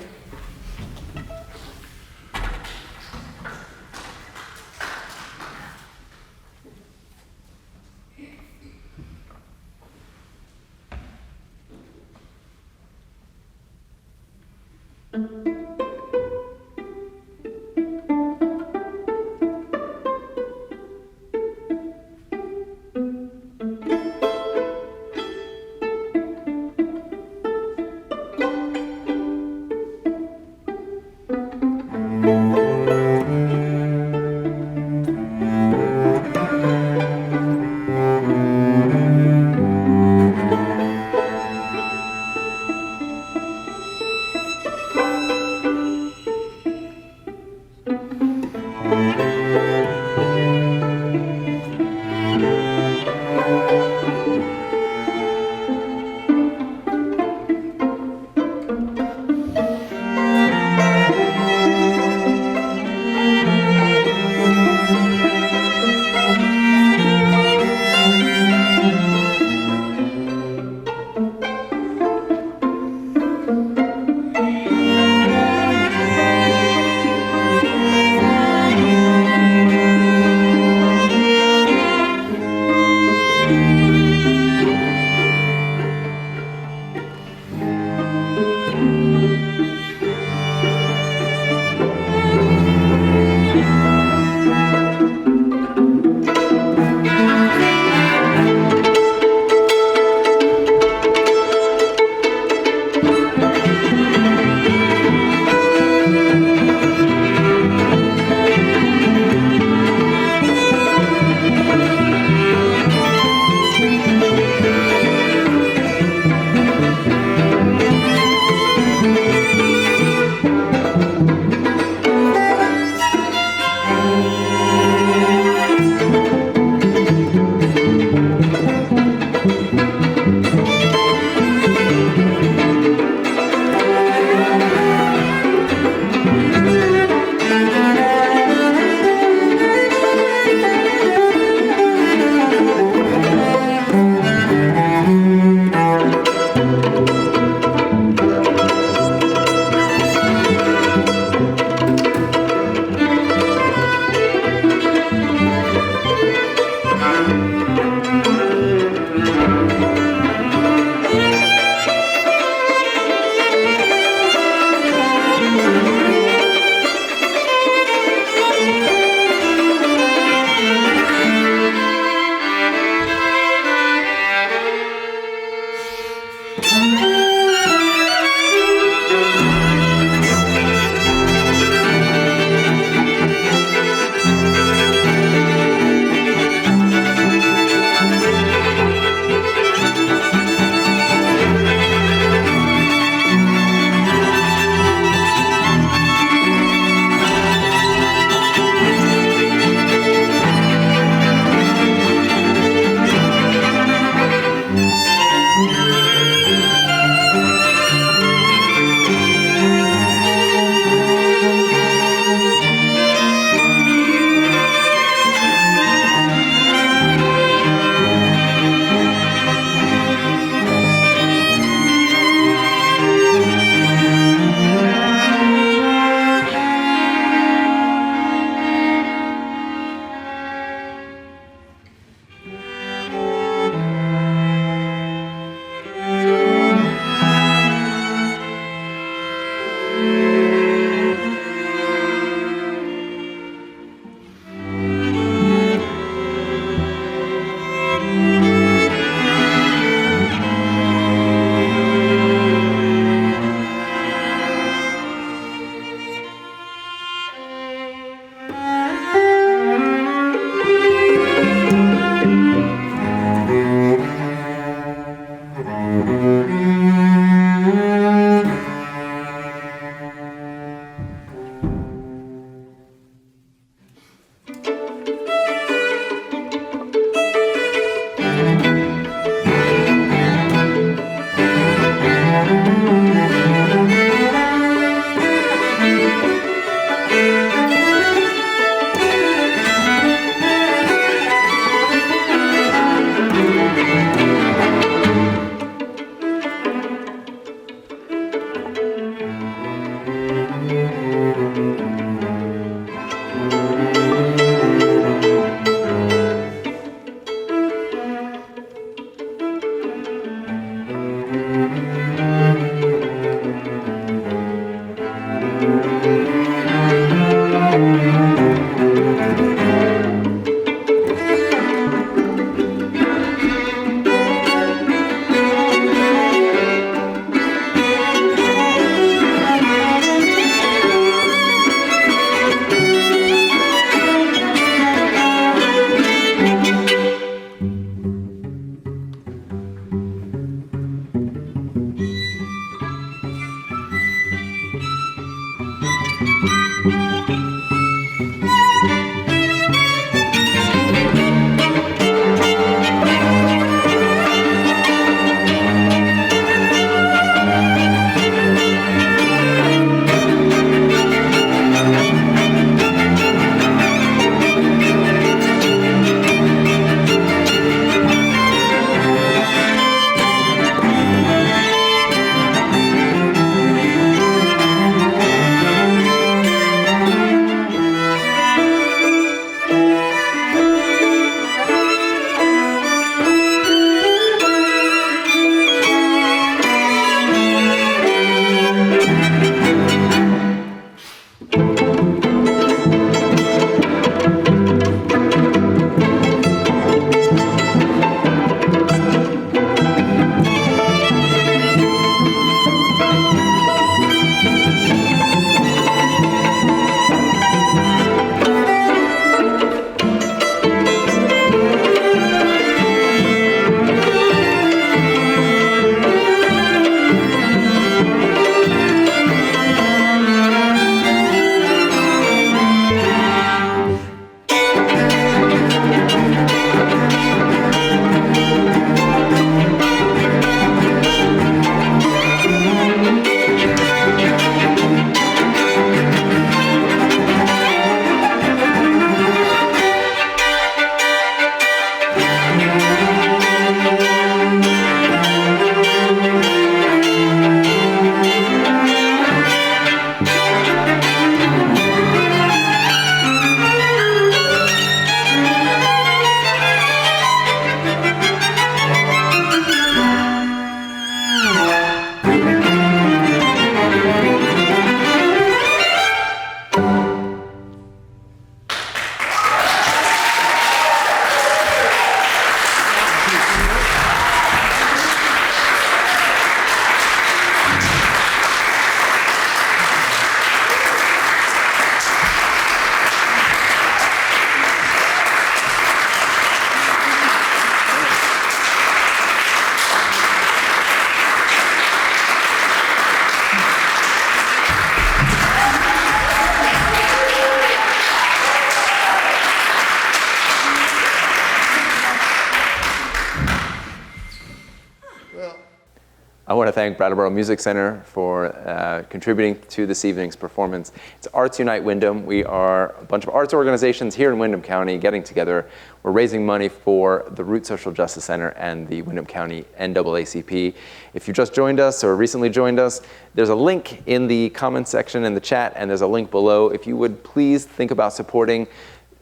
I want to thank Brattleboro Music Center for contributing to this evening's performance. It's Arts Unite Windham. We are a bunch of arts organizations here in Windham County getting together. We're raising money for the Root Social Justice Center and the Windham County NAACP. If you just joined us or recently joined us, there's a link in the comments section in the chat, and there's a link below. If you would please think about supporting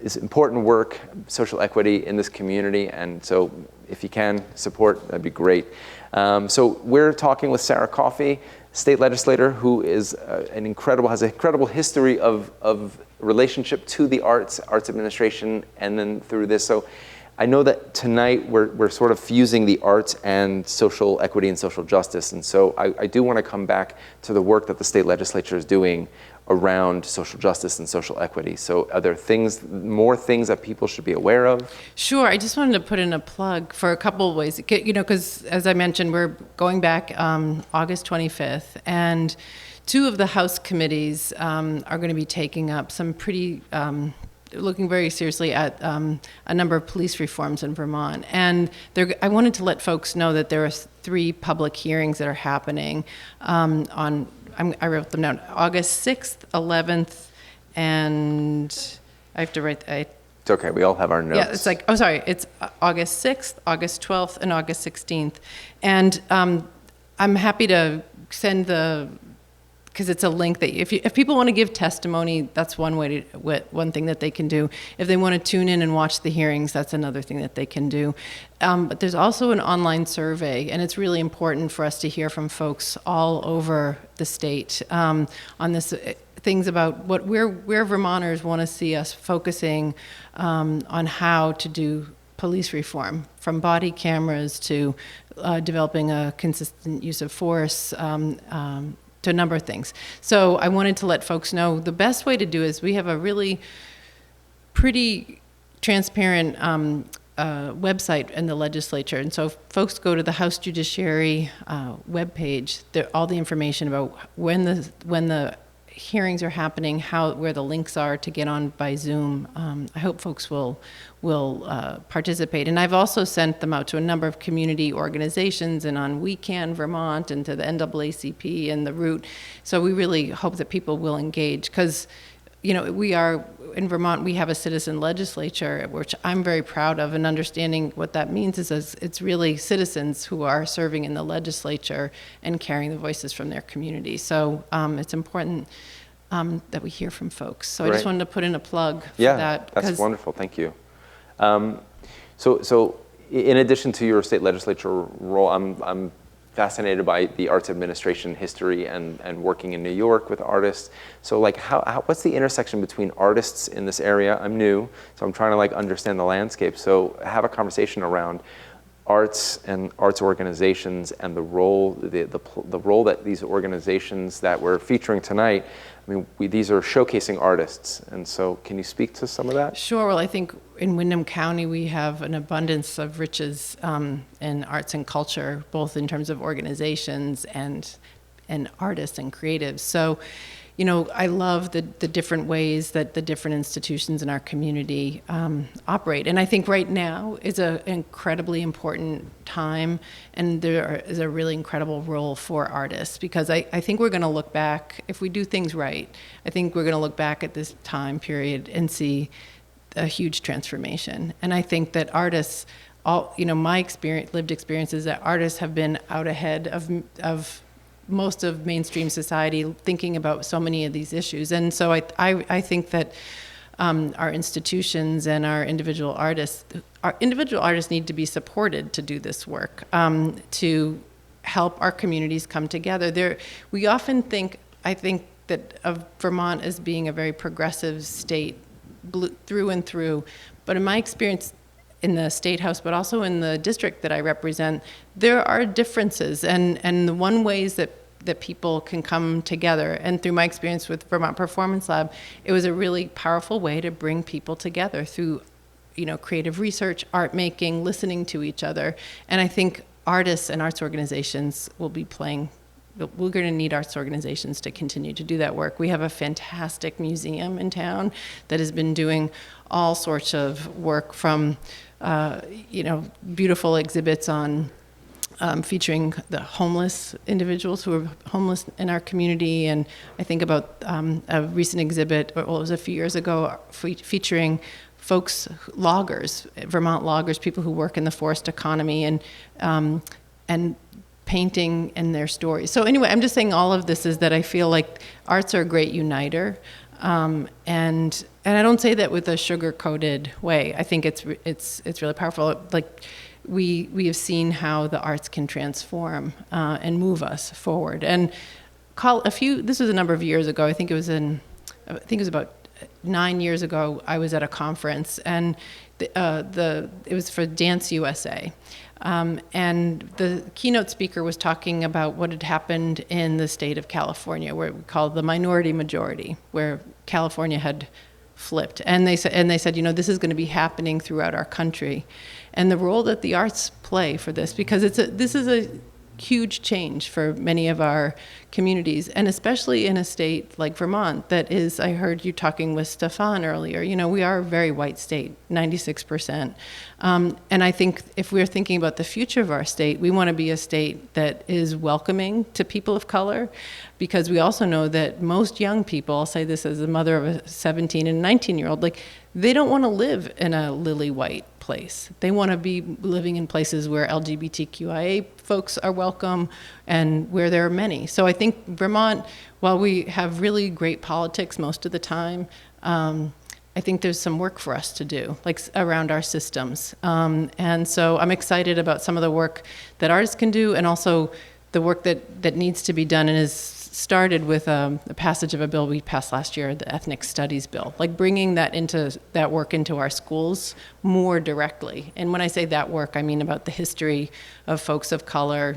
this important work, social equity in this community, and so if you can support, that'd be great. So we're talking with Sarah Coffey, state legislator, who is has an incredible history of relationship to the arts administration, and then through this. So I know that tonight we're sort of fusing the arts and social equity and social justice, and so I do want to come back to the work that the state legislature is doing around social justice and social equity. So are there more things that people should be aware of? Sure, I just wanted to put in a plug for a couple of ways, because as I mentioned, we're going back August 25th, and two of the House committees are going to be taking up some pretty, looking very seriously at a number of police reforms in Vermont. And I wanted to let folks know that there are 3 public hearings that are happening I wrote them down, August 6th, 11th, and I have to write, It's okay, we all have our notes. Yeah, it's August 6th, August 12th, and August 16th. And I'm happy to send because it's a link that if people want to give testimony, that's one thing that they can do. If they want to tune in and watch the hearings, that's another thing that they can do. But there's also an online survey, and it's really important for us to hear from folks all over the state on this things about where Vermonters want to see us focusing on how to do police reform, from body cameras to developing a consistent use of force, to a number of things. So I wanted to let folks know the best way to do is we have a really pretty transparent website in the legislature. And so if folks go to the House Judiciary webpage, all the information about when the hearings are happening, where the links are to get on by Zoom. I hope folks will participate. And I've also sent them out to a number of community organizations and on We Can Vermont and to the NAACP and the Root. So we really hope that people will engage, because we are, in Vermont, we have a citizen legislature, which I'm very proud of, and understanding what that means is it's really citizens who are serving in the legislature and carrying the voices from their community. So it's important that we hear from folks. So I just wanted to put in a plug for that. Yeah, that's wonderful, thank you. So in addition to your state legislature role, I'm fascinated by the arts administration history and working in New York with artists. So what's the intersection between artists in this area? I'm new, so I'm trying to understand the landscape. So have a conversation around arts and arts organizations and the role that these organizations that we're featuring tonight, these are showcasing artists. And so can you speak to some of that? Sure. Well, I think in Windham County, we have an abundance of riches in arts and culture, both in terms of organizations and artists and creatives. So, I love the different ways that the different institutions in our community operate. And I think right now is an incredibly important time, and there is a really incredible role for artists, because I think we're going to look back, if we do things right, I think we're going to look back at this time period and see a huge transformation. And I think that artists, my lived experience is that artists have been out ahead of most of mainstream society thinking about so many of these issues. And so I think that our institutions and our individual artists need to be supported to do this work, to help our communities come together. We often I think that of Vermont as being a very progressive state through and through, but in my experience in the State House, but also in the district that I represent, there are differences, and the one ways that people can come together, and through my experience with Vermont Performance Lab, it was a really powerful way to bring people together through, creative research, art making, listening to each other. And I think artists and arts organizations will be playing. We're going to need arts organizations to continue to do that work. We have a fantastic museum in town that has been doing all sorts of work, from beautiful exhibits on featuring the homeless individuals who are homeless in our community. And I think about a recent exhibit, well, it was a few years ago, featuring folks, loggers, Vermont loggers, people who work in the forest economy, and painting and their stories. So anyway, I'm just saying all of this is that I feel like arts are a great uniter. And I don't say that with a sugar-coated way. I think it's really powerful. Like, we have seen how the arts can transform and move us forward. And this was a number of years ago. I think it was about 9 years ago. I was at a conference, and it was for Dance USA. And the keynote speaker was talking about what had happened in the state of California, where we call the minority majority, where California had flipped. And they said, this is going to be happening throughout our country, and the role that the arts play for this, because this is a huge change for many of our communities, and especially in a state like Vermont that is, I heard you talking with Stefan earlier, we are a very white state, 96%. And I think if we're thinking about the future of our state, we want to be a state that is welcoming to people of color, because we also know that most young people, I'll say this as a mother of a 17 and 19-year-old, they don't want to live in a lily white place. They want to be living in places where LGBTQIA folks are welcome and where there are many. So I think Vermont, while we have really great politics most of the time, I think there's some work for us to do, around our systems. And so I'm excited about some of the work that artists can do, and also the work that needs to be done and is started with the passage of a bill we passed last year, the Ethnic Studies Bill, bringing that work into our schools more directly. And when I say that work, I mean about the history of folks of color,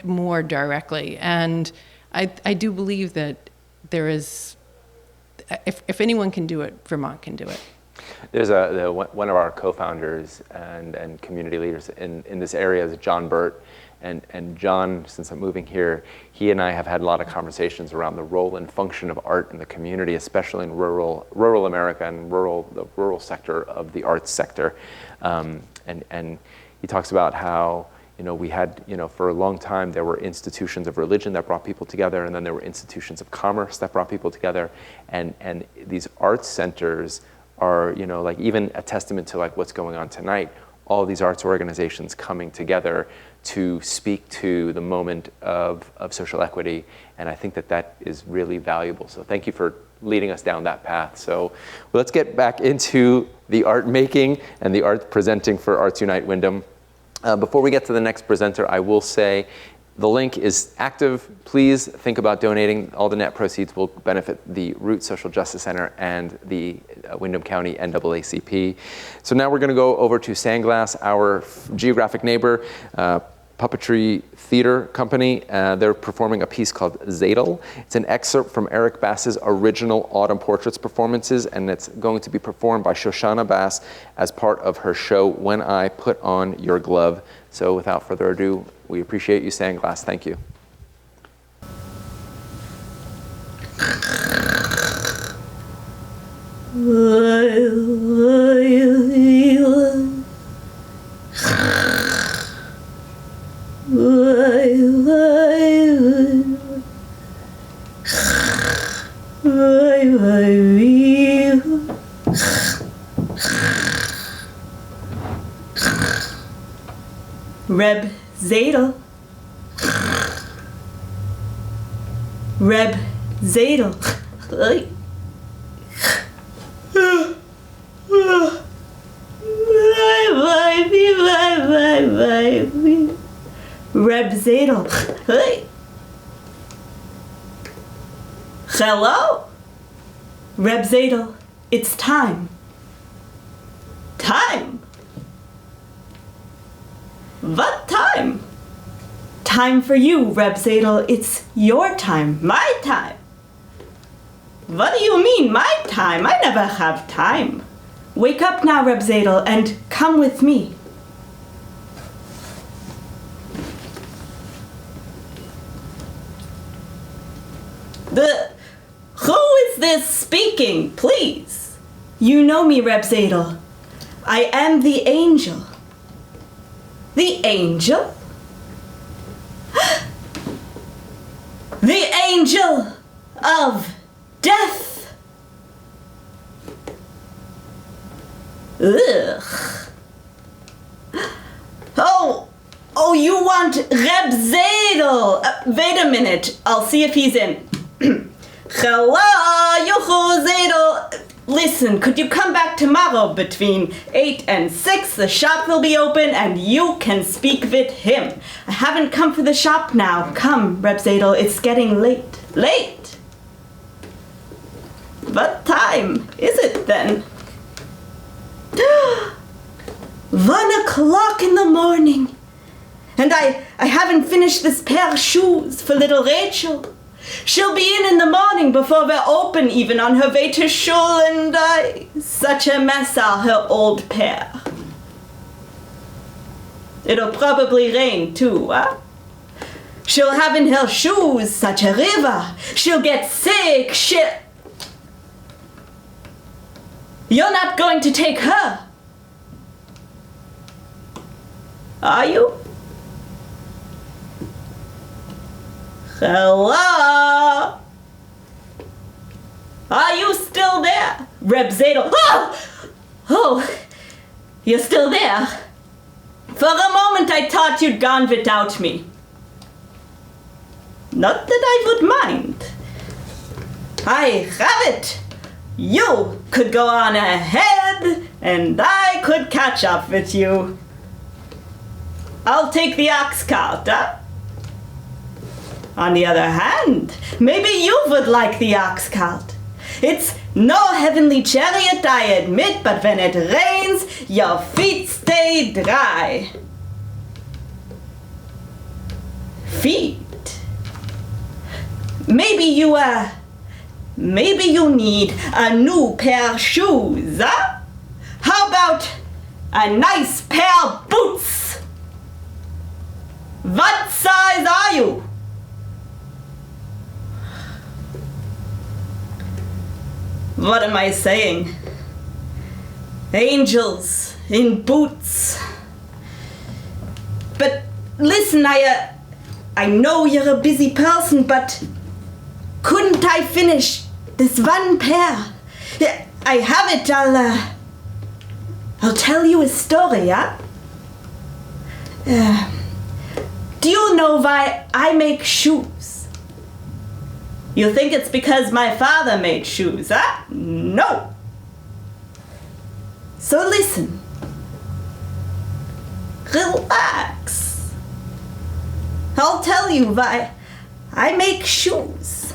more directly. And I do believe that there is, if anyone can do it, Vermont can do it. There's one of our co-founders and community leaders in this area is John Burt. And John, since I'm moving here, he and I have had a lot of conversations around the role and function of art in the community, especially in rural America and the rural sector of the arts sector. And he talks about how, we had, for a long time, there were institutions of religion that brought people together, and then there were institutions of commerce that brought people together. And these arts centers are, even a testament to what's going on tonight, all these arts organizations coming together to speak to the moment of social equity. And I think that is really valuable. So thank you for leading us down that path. So let's get back into the art making and the art presenting for Arts Unite Windham. Before we get to the next presenter, I will say the link is active. Please think about donating. All the net proceeds will benefit the Root Social Justice Center and the Windham County NAACP. So now we're going to go over to Sandglass, our geographic neighbor, puppetry theater company. They're performing a piece called Zadel. It's an excerpt from Eric Bass's original Autumn Portraits performances, and it's going to be performed by Shoshana Bass as part of her show, When I Put On Your Glove. So without further ado, we appreciate you, Sandglass. Thank you. Reb Zadel. Reb Zadel. Reb Zadel. Hello? Reb Zadel, it's time. Time? What time? Time for you, Reb Zadel. It's your time, my time. What do you mean, my time? I never have time. Wake up now, Reb Zadel, and come with me. Who is this speaking, please? You know me, Reb Zadel. I am the angel. The angel? The angel of death. Ugh. Oh, you want Reb Zadel. Wait a minute, I'll see if he's in. Hello, Yocho Zadel. Listen, could you come back tomorrow between 8 and 6? The shop will be open and you can speak with him. I haven't come for the shop now. Come, Reb Zadel, it's getting late. Late? What time is it then? 1 o'clock in the morning. And I haven't finished this pair of shoes for little Rachel. She'll be in the morning before we're open, even on her way to shul, and such a mess are her old pair. It'll probably rain too, huh? She'll have in her shoes such a river. She'll get sick, You're not going to take her, are you? Hello? Are you still there? Reb Zadel. Oh, you're still there. For a moment I thought you'd gone without me. Not that I would mind. I have it. You could go on ahead, and I could catch up with you. I'll take the ox cart, huh? On the other hand, maybe you would like the ox cart. It's no heavenly chariot, I admit, but when it rains, your feet stay dry. Feet? Maybe you need a new pair of shoes, huh? How about a nice pair of boots? What size are you? What am I saying? Angels in boots. But listen, I know you're a busy person, but couldn't I finish this one pair? I have it, I'll tell you a story, huh? Do you know why I make shoes? You think it's because my father made shoes, huh? No. So listen. Relax. I'll tell you why I make shoes.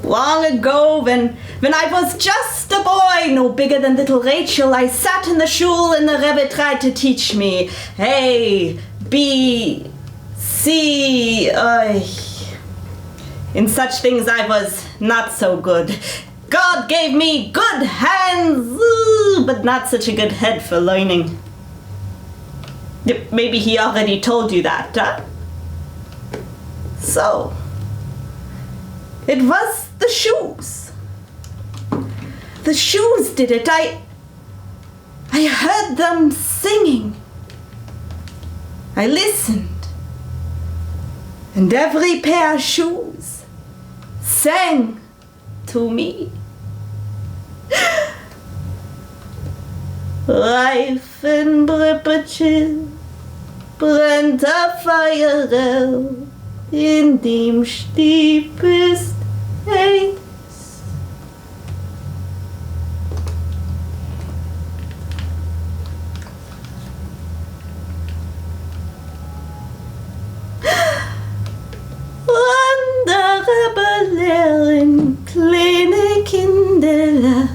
Long ago, when I was just a boy, no bigger than little Rachel, I sat in the shul and the Rebbe tried to teach me A, B, C, In such things I was not so good. God gave me good hands, but not such a good head for learning. Maybe he already told you that, huh? So, it was the shoes. The shoes did it. I heard them singing. I listened. And every pair of shoes sang to me. Reifen Brippertje brennt der Feuer in dem Stieb ist heiß. Andere belehren kleine Kinderlach,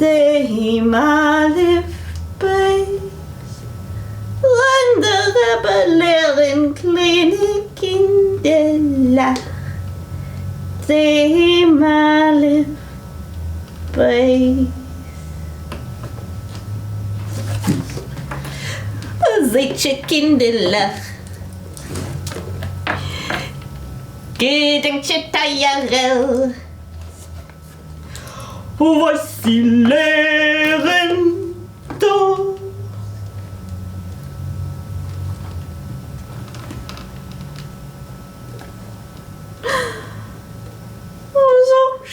der Himmel beißt. Andere belehren kleine Kinderlach, der Himmel beißt. Seht ihr Kinderlach, gedenkt ihr Teierel, was sie lehren da,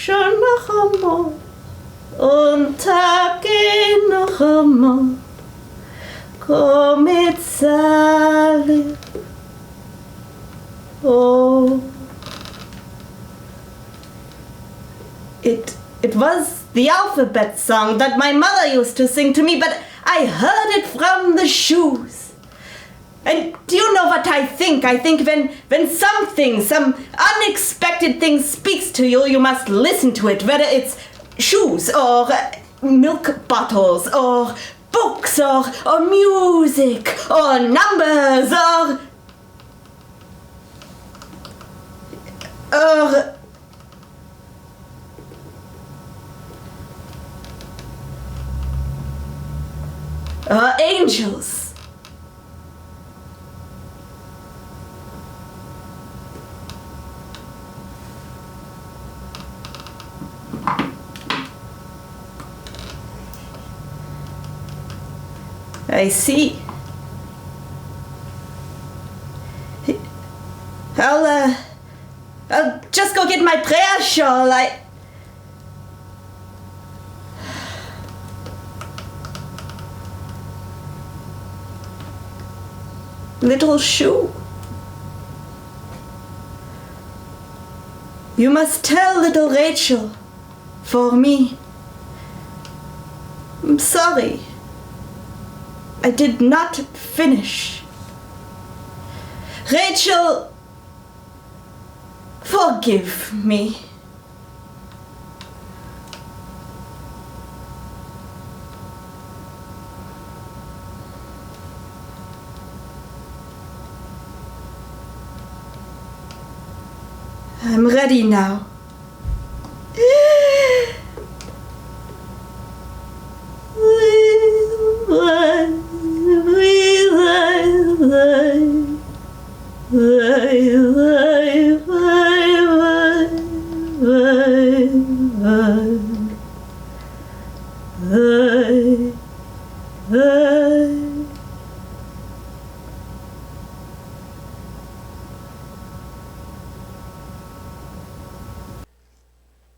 schon noch einmal und Tage noch einmal. Komm mit Sally. Oh. It was the alphabet song that my mother used to sing to me, but I heard it from the shoes. And do you know what I think? I think when some unexpected thing speaks to you, you must listen to it, whether it's shoes or milk bottles or books or music or numbers or angels. I see. I'll just go get my prayer shawl. Little shoe. You must tell little Rachel for me. I'm sorry. I did not finish. Rachel, forgive me. I'm ready now.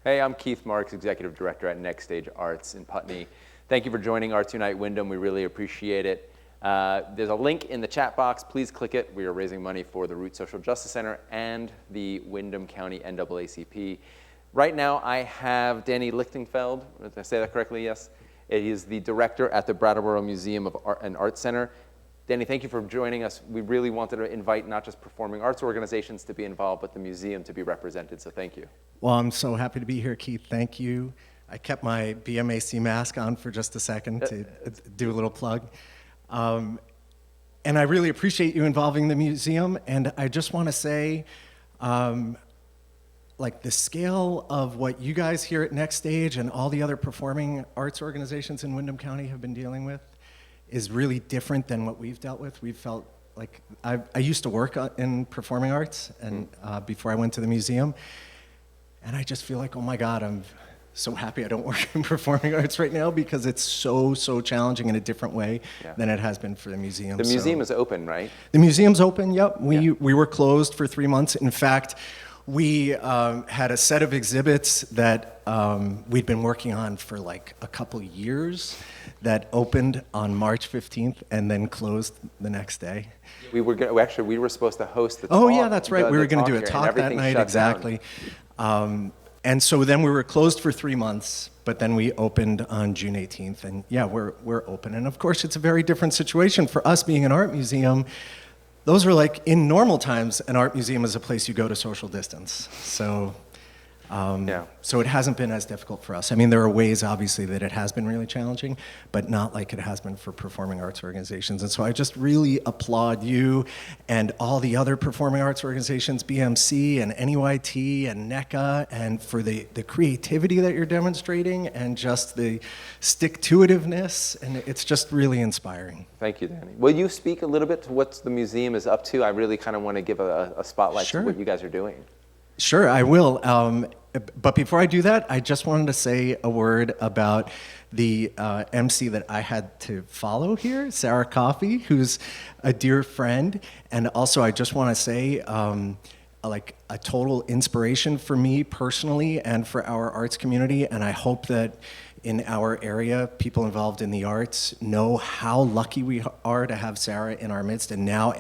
Hey, I'm Keith Marks, Executive Director at Next Stage Arts in Putney. Thank you for joining Arts Unite Windham. We really appreciate it. There's a link in the chat box. Please click it. We are raising money for the Root Social Justice Center and the Windham County NAACP. Right now, I have Danny Lichtenfeld. Did I say that correctly? Yes. He is the director at the Brattleboro Museum of Art and Arts Center. Danny, thank you for joining us. We really wanted to invite not just performing arts organizations to be involved, but the museum to be represented, so thank you. Well, I'm so happy to be here, Keith. Thank you. I kept my BMAC mask on for just a second to do a little plug. And I really appreciate you involving the museum, and I just want to say, like the scale of what you guys here at Next Stage and all the other performing arts organizations in Windham County have been dealing with is really different than what we've dealt with. We've felt like, I used to work in performing arts and before I went to the museum, and I just feel like, oh my God, I'm so happy I don't work in performing arts right now because it's so washing in a different way than it has been for the museum. The museum is open, right? The museum's open, yep. We were closed for 3 months. In fact, we had a set of exhibits that we'd been working on for like a couple years that opened on March 15th and then closed the next day. We were supposed to host the talk. Oh yeah, that's right. We were going to do a talk that night, exactly. And so then we were closed for 3 months, but then we opened on June 18th, and yeah, we're open. And of course, it's a very different situation for us being an art museum. Those are like, in normal times, an art museum is a place you go to social distance. So, so it hasn't been as difficult for us. I mean, there are ways, obviously, that it has been really challenging, but not like it has been for performing arts organizations. And so I just really applaud you and all the other performing arts organizations, BMC and NEYT and NECA, and for the creativity that you're demonstrating and just the stick-to-itiveness, and it's just really inspiring. Thank you, Danny. Will you speak a little bit to what the museum is up to? I really kind of want to give a spotlight to what you guys are doing. Sure, I will. But before I do that, I just wanted to say a word about the MC that I had to follow here, Sarah Coffey, who's a dear friend. And also, I just want to say, like a total inspiration for me personally and for our arts community, and I hope that in our area, people involved in the arts know how lucky we are to have Sarah in our midst, and now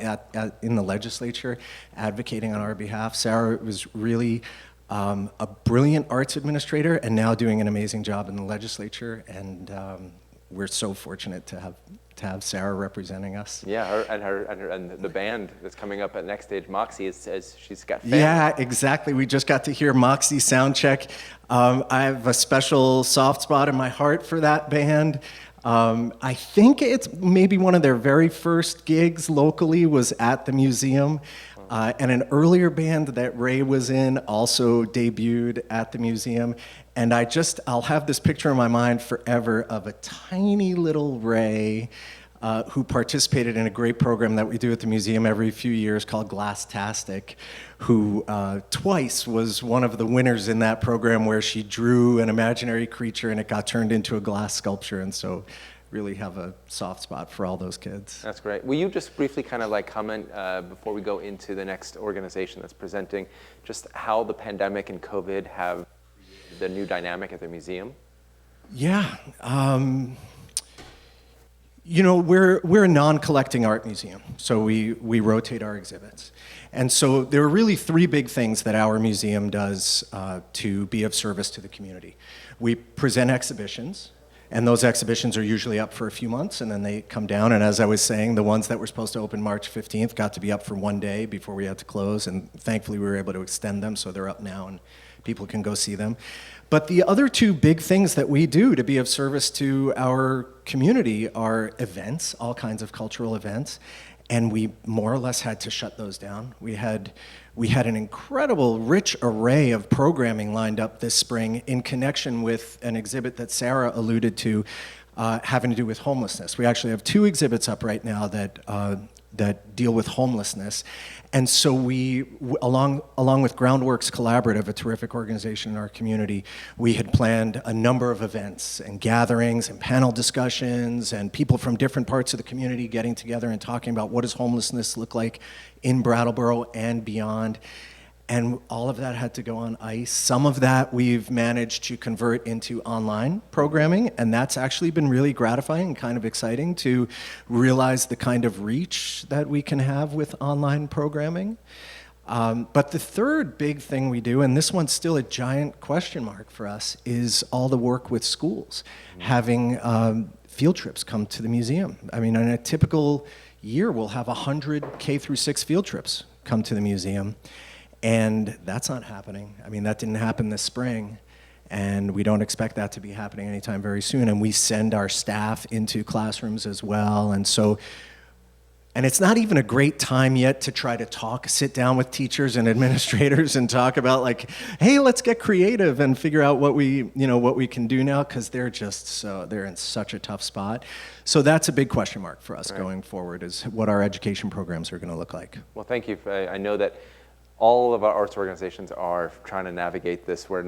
in the legislature advocating on our behalf. Sarah was really a brilliant arts administrator and now doing an amazing job in the legislature, and we're so fortunate to have Sarah representing us. Yeah, and the band that's coming up at next stage, Moxie, says she's got family. Yeah, exactly. We just got to hear Moxie sound check. I have a special soft spot in my heart for that band. I think it's maybe one of their very first gigs locally was at the museum. And an earlier band that Ray was in also debuted at the museum. And I'll have this picture in my mind forever of a tiny little Ray who participated in a great program that we do at the museum every few years called Glasstastic, who twice was one of the winners in that program where she drew an imaginary creature and it got turned into a glass sculpture. And so really have a soft spot for all those kids. That's great. Will you just briefly kind of like comment before we go into the next organization that's presenting, just how the pandemic and COVID have the new dynamic at the museum? Yeah. You know, we're a non-collecting art museum, so we rotate our exhibits. And so there are really three big things that our museum does to be of service to the community. We present exhibitions, and those exhibitions are usually up for a few months, and then they come down. And as I was saying, the ones that were supposed to open March 15th got to be up for one day before we had to close, and thankfully we were able to extend them, so they're up now and people can go see them. But the other two big things that we do to be of service to our community are events, all kinds of cultural events, and we more or less had to shut those down. We had an incredible, rich array of programming lined up this spring in connection with an exhibit that Sarah alluded to having to do with homelessness. We actually have two exhibits up right now that deal with homelessness. And so we, along with Groundworks Collaborative, a terrific organization in our community, we had planned a number of events and gatherings and panel discussions and people from different parts of the community getting together and talking about what does homelessness look like in Brattleboro and beyond. And all of that had to go on ice. Some of that we've managed to convert into online programming, and that's actually been really gratifying and kind of exciting to realize the kind of reach that we can have with online programming. But the third big thing we do, and this one's still a giant question mark for us, is all the work with schools, having field trips come to the museum. I mean, in a typical year, we'll have 100 K through 6 field trips come to the museum. And that's not happening. I mean, that didn't happen this spring, and we don't expect that to be happening anytime very soon. And we send our staff into classrooms as well. And so, and it's not even a great time yet to try to sit down with teachers and administrators and talk about like, hey, let's get creative and figure out what we can do now, because they're in such a tough spot. So that's a big question mark for us going forward, is what our education programs are going to look like. Well, thank you. I know that all of our arts organizations are trying to navigate this. We're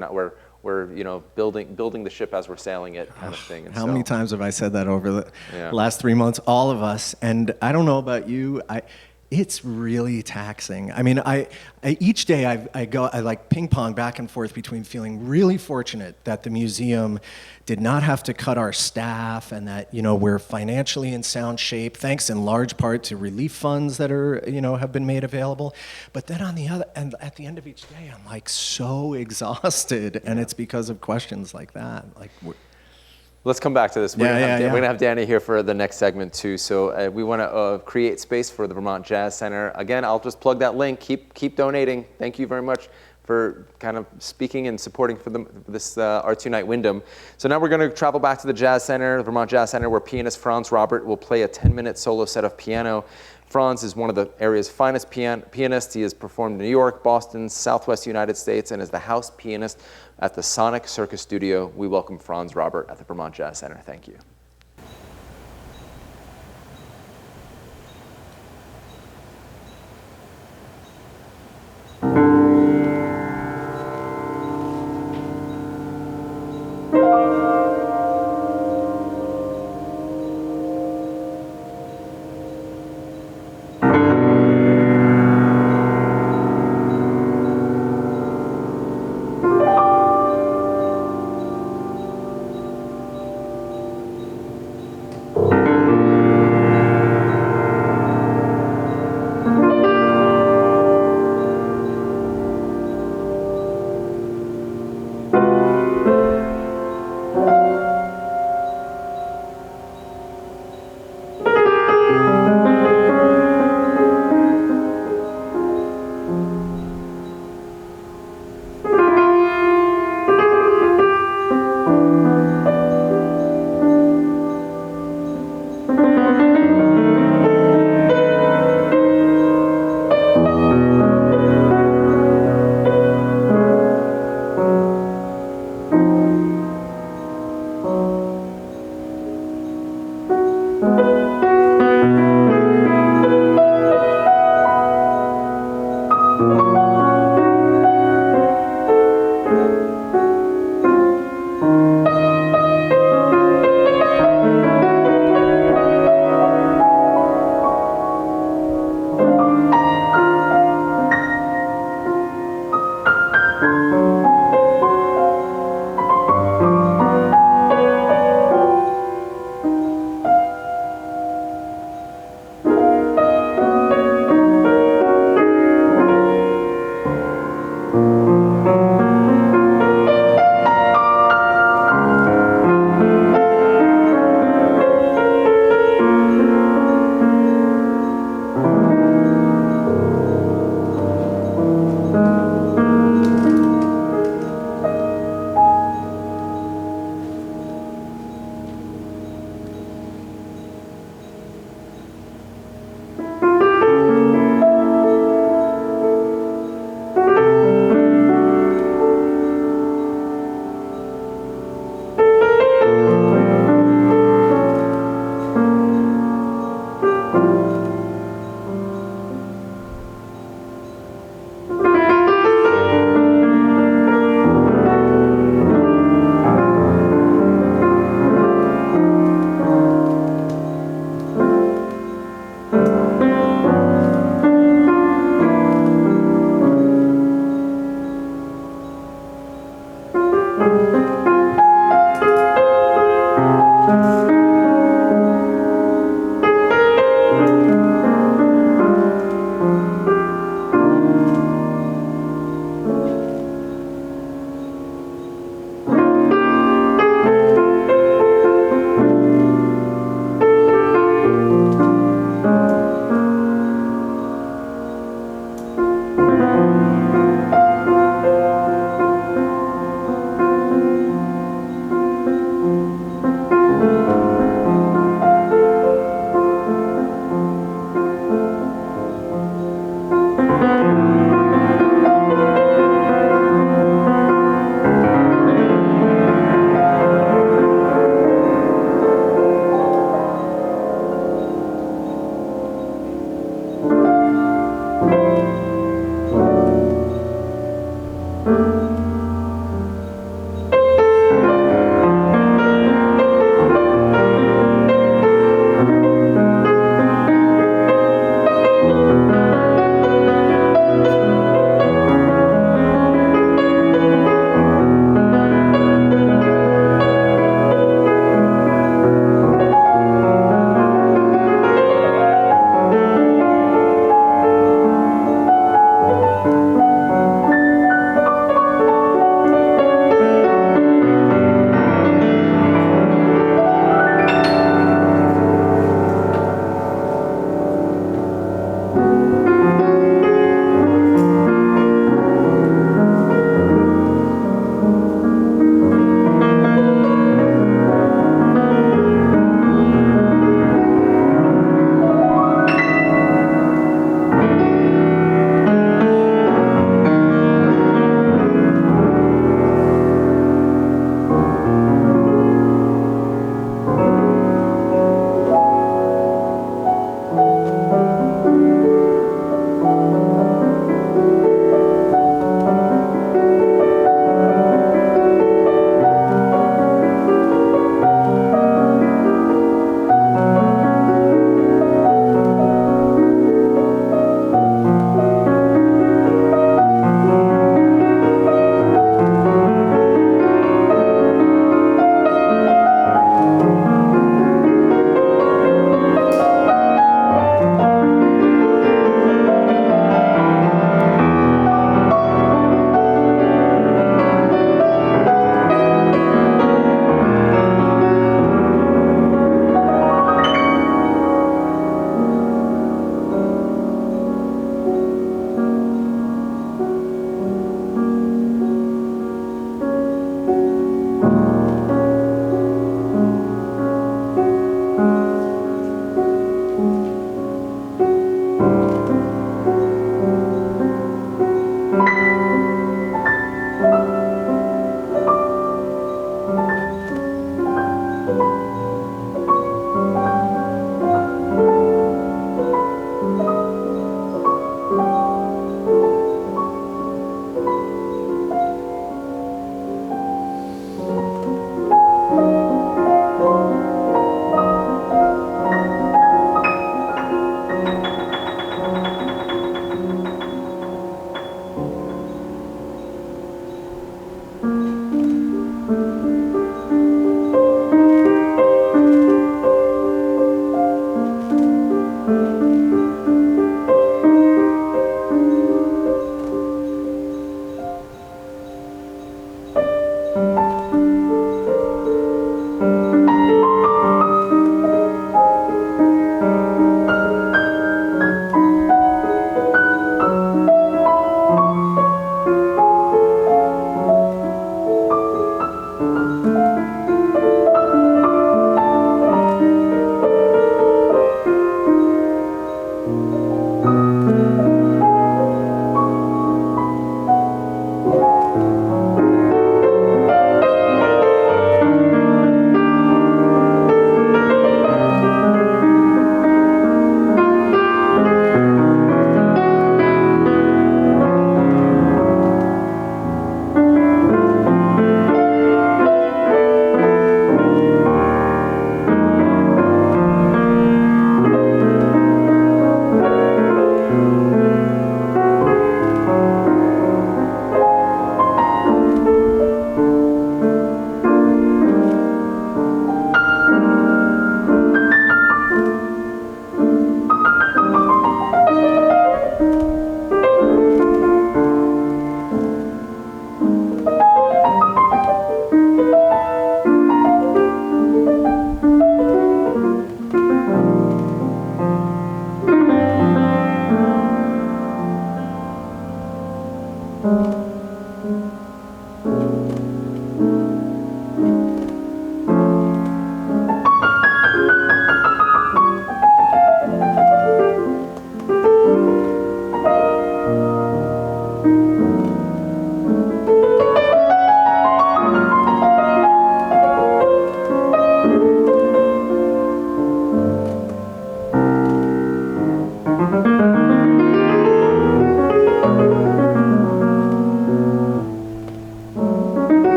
building the ship as we're sailing it, kind of thing. And How many times have I said that over the last 3 months? All of us. And I don't know about you. It's really taxing. I mean, each day I like ping pong back and forth between feeling really fortunate that the museum did not have to cut our staff, and that, we're financially in sound shape, thanks in large part to relief funds that are, have been made available. But then on the other, and at the end of each day, I'm like so exhausted, and it's because of questions like that. Let's come back to this. We're going to have Danny here for the next segment too. So we want to create space for the Vermont Jazz Center. Again, I'll just plug that link. Keep donating. Thank you very much for kind of speaking and supporting for this Arts Unite Windham. So now we're going to travel back to the Jazz Center, the Vermont Jazz Center, where pianist Franz Robert will play a 10-minute solo set of piano. Franz is one of the area's finest pianists. He has performed in New York, Boston, Southwest United States, and is the house pianist at the Sonic Circus Studio. We welcome Franz Robert at the Vermont Jazz Center. Thank you.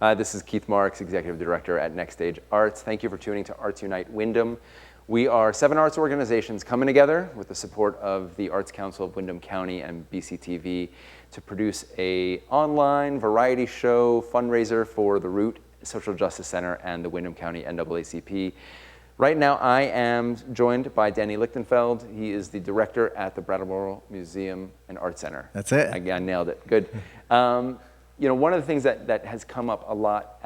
This is Keith Marks, Executive Director at Next Stage Arts. Thank you for tuning to Arts Unite Windham. We are 7 arts organizations coming together with the support of the Arts Council of Windham County and BCTV to produce a online variety show fundraiser for the Root Social Justice Center and the Windham County NAACP. Right now, I am joined by Danny Lichtenfeld. He is the director at the Brattleboro Museum and Art Center. That's it. I nailed it. Good. You know, one of the things that has come up a lot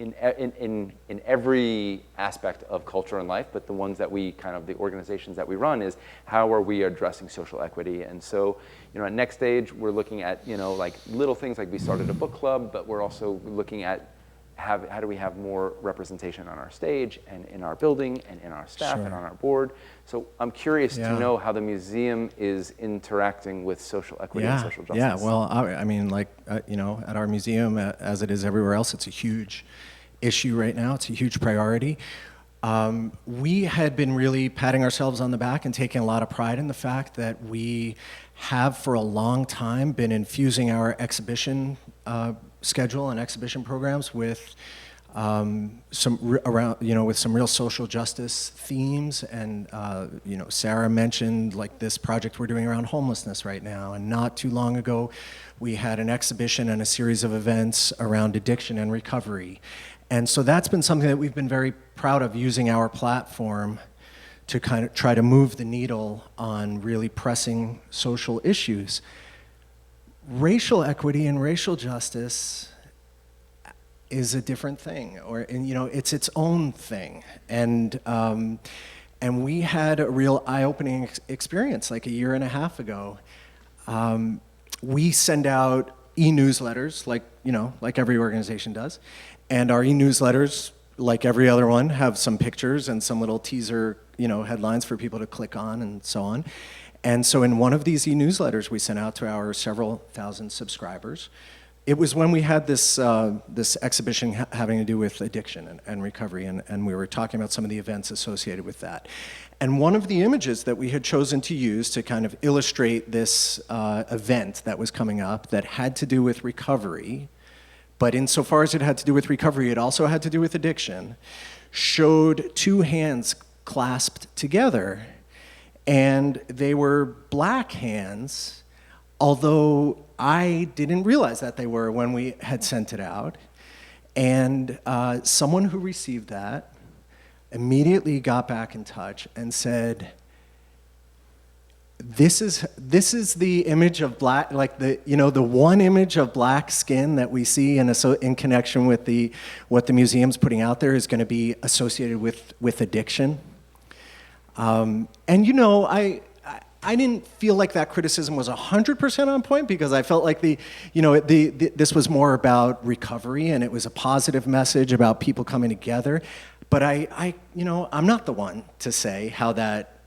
in every aspect of culture and life, but the ones that we the organizations that we run, is how are we addressing social equity? And so, you know, at Next Stage, we're looking at, you know, like little things like we started a book club, but we're also looking at how do we have more representation on our stage and in our building and in our staff and on our board. So I'm curious to know how the museum is interacting with social equity and social justice. Yeah, well, I mean, like, you know, at our museum, as it is everywhere else, it's a huge issue right now. It's a huge priority. We had been really patting ourselves on the back and taking a lot of pride in the fact that we have for a long time been infusing our exhibition schedule and exhibition programs with some real social justice themes. And you know, Sarah mentioned like this project we're doing around homelessness right now, and not too long ago we had an exhibition and a series of events around addiction and recovery. And so that's been something that we've been very proud of, using our platform to kind of try to move the needle on really pressing social issues. Racial equity and racial justice is a different thing, and you know, it's its own thing. And we had a real eye-opening experience like a year and a half ago. We send out e-newsletters, like, you know, like every organization does, and our e-newsletters, like every other one, have some pictures and some little teaser, you know, headlines for people to click on and so on. And so in one of these e-newsletters we sent out to our several thousand subscribers, it was when we had this this exhibition having to do with addiction and recovery, and we were talking about some of the events associated with that. And one of the images that we had chosen to use to kind of illustrate this event that was coming up that had to do with recovery, but insofar as it had to do with recovery, it also had to do with addiction, showed 2 hands clasped together. And they were black hands, although I didn't realize that they were when we had sent it out. And someone who received that immediately got back in touch and said, this is the image of black, like the one image of black skin that we see in connection with what the museum's putting out there is going to be associated with addiction. And you know, I didn't feel like that criticism was 100% on point, because I felt like this was more about recovery, and it was a positive message about people coming together. But I'm not the one to say how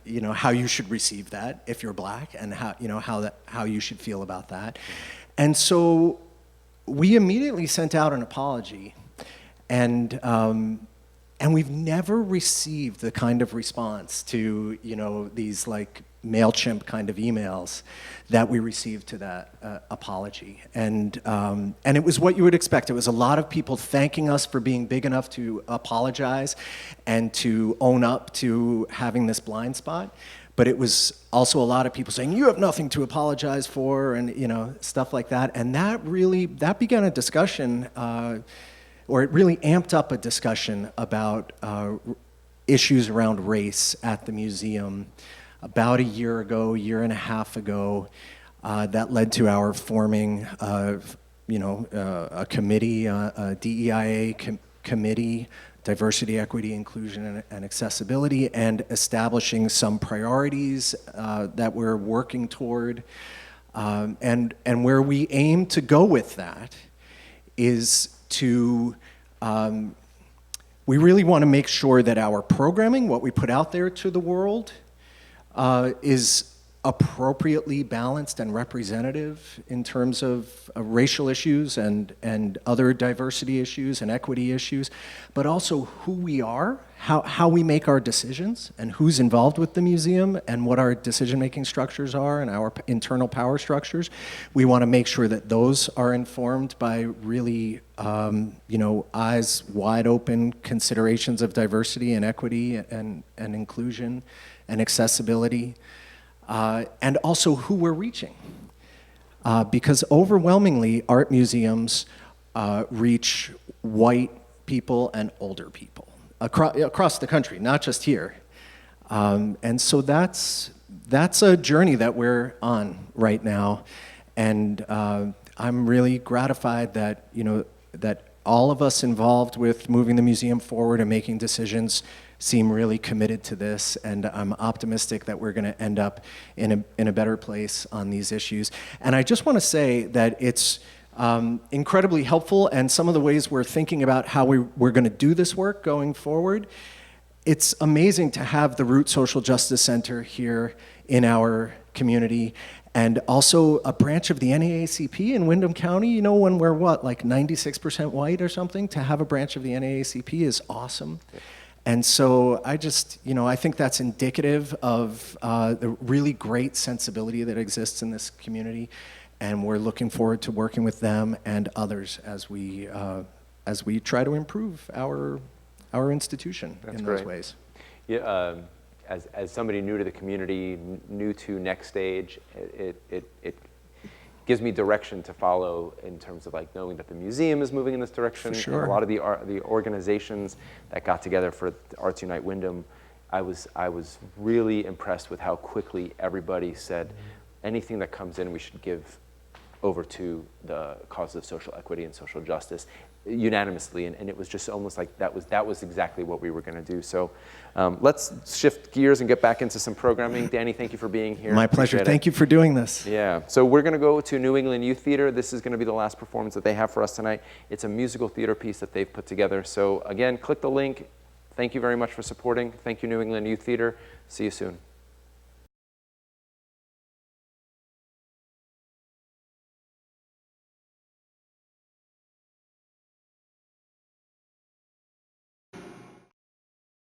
you should receive that if you're black, and how you should feel about that. And so we immediately sent out an apology, and we've never received the kind of response to, you know, these like MailChimp kind of emails that we received to that apology. And it was what you would expect. It was a lot of people thanking us for being big enough to apologize and to own up to having this blind spot. But it was also a lot of people saying, you have nothing to apologize for, and, you know, stuff like that. And that began a discussion, or it really amped up a discussion about issues around race at the museum about a year and a half ago. That led to our forming a committee, a DEIA committee, diversity, equity, inclusion, and accessibility, and establishing some priorities that we're working toward. And where we aim to go with that is to, we really want to make sure that our programming, what we put out there to the world, is appropriately balanced and representative in terms of racial issues and other diversity issues and equity issues, but also who we are, how we make our decisions, and who's involved with the museum, and what our decision-making structures are and our internal power structures. We want to make sure that those are informed by really, eyes wide open considerations of diversity and equity and inclusion and accessibility. And also who we're reaching. Because overwhelmingly, art museums reach white people and older people across the country, not just here. And so that's a journey that we're on right now. And I'm really gratified that, that all of us involved with moving the museum forward and making decisions seem really committed to this, and I'm optimistic that we're going to end up in a better place on these issues. And I just want to say that it's incredibly helpful, and some of the ways we're thinking about how we're going to do this work going forward. It's amazing to have the Root Social Justice Center here in our community, and also a branch of the NAACP in Windham County. When we're like 96% white or something, to have a branch of the NAACP is awesome. And so I just, I think that's indicative of the really great sensibility that exists in this community, and we're looking forward to working with them and others as we try to improve our institution in those ways. Yeah, as somebody new to the community, new to Next Stage, it gives me direction to follow in terms of knowing that the museum is moving in this direction. For sure. And a lot of the organizations that got together for Arts Unite Windham, I was really impressed with how quickly everybody said anything that comes in we should give over to the cause of social equity and social justice unanimously, and it was just almost like that was exactly what we were going to do. So let's shift gears and get back into some programming. Danny, thank you for being here. My pleasure. Thank you for doing this. Yeah. So we're going to go to New England Youth Theater. This is going to be the last performance that they have for us tonight. It's a musical theater piece that they've put together. So again, click the link. Thank you very much for supporting. Thank you, New England Youth Theater. See you soon.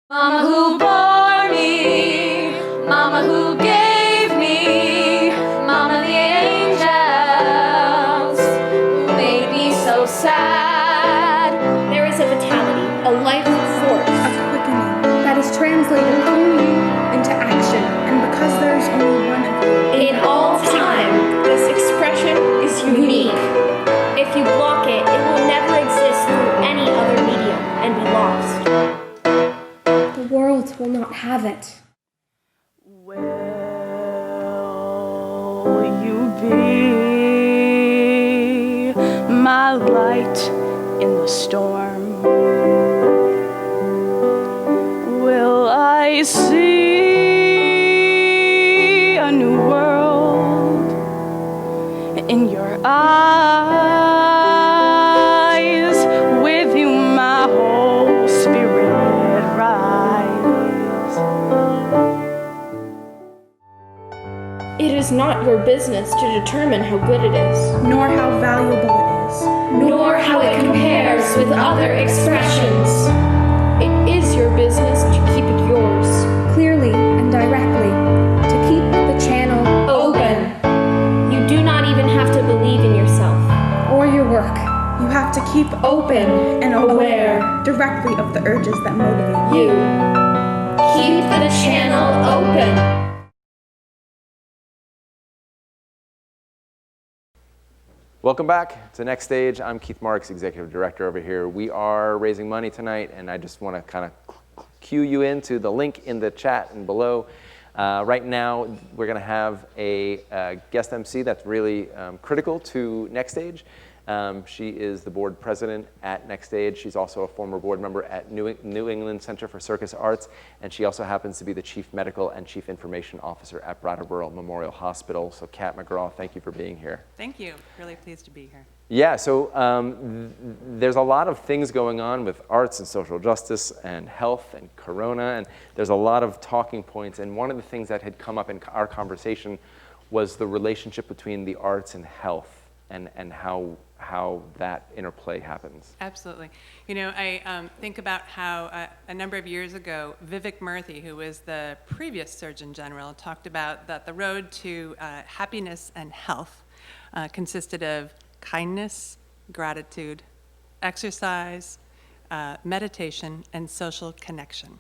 Mama who bore me, Mama who gave me, Mama the angels who made me so sad. There is a vitality, a life force, a quickening that is translated only into action, and because there is only one of you. In all time, this expression is unique. If you block it, it will never exist through any other medium and be lost. The world will not have it. Will you be my light in the storm? Will I see a new world in your eyes? With you, my whole spirit rise. It is not your business to determine how good it is, Nor how valuable it is. nor how it compares with other expressions. It is your business to keep it yours. Clearly and directly. To keep the channel Open. You do not even have to believe in yourself. or your work. You have to keep open and aware directly of the urges that motivate you. You. Keep the channel open. Welcome back to Next Stage. I'm Keith Marks, Executive Director over here. We are raising money tonight, and I just want to kind of cue you into the link in the chat and below. Right now, we're going to have a guest MC that's really critical to Next Stage. She is the board president at Next Stage. She's also a former board member at New England Center for Circus Arts, and she also happens to be the chief medical and chief information officer at Brattleboro Memorial Hospital. So Kat McGraw, thank you for being here. Thank you. Really pleased to be here. Yeah, so there's a lot of things going on with arts and social justice and health and corona, and there's a lot of talking points. And one of the things that had come up in our conversation was the relationship between the arts and health, and how that interplay happens. Absolutely. You know, I think about how a number of years ago, Vivek Murthy, who was the previous Surgeon General, talked about that the road to happiness and health consisted of kindness, gratitude, exercise, meditation, and social connection.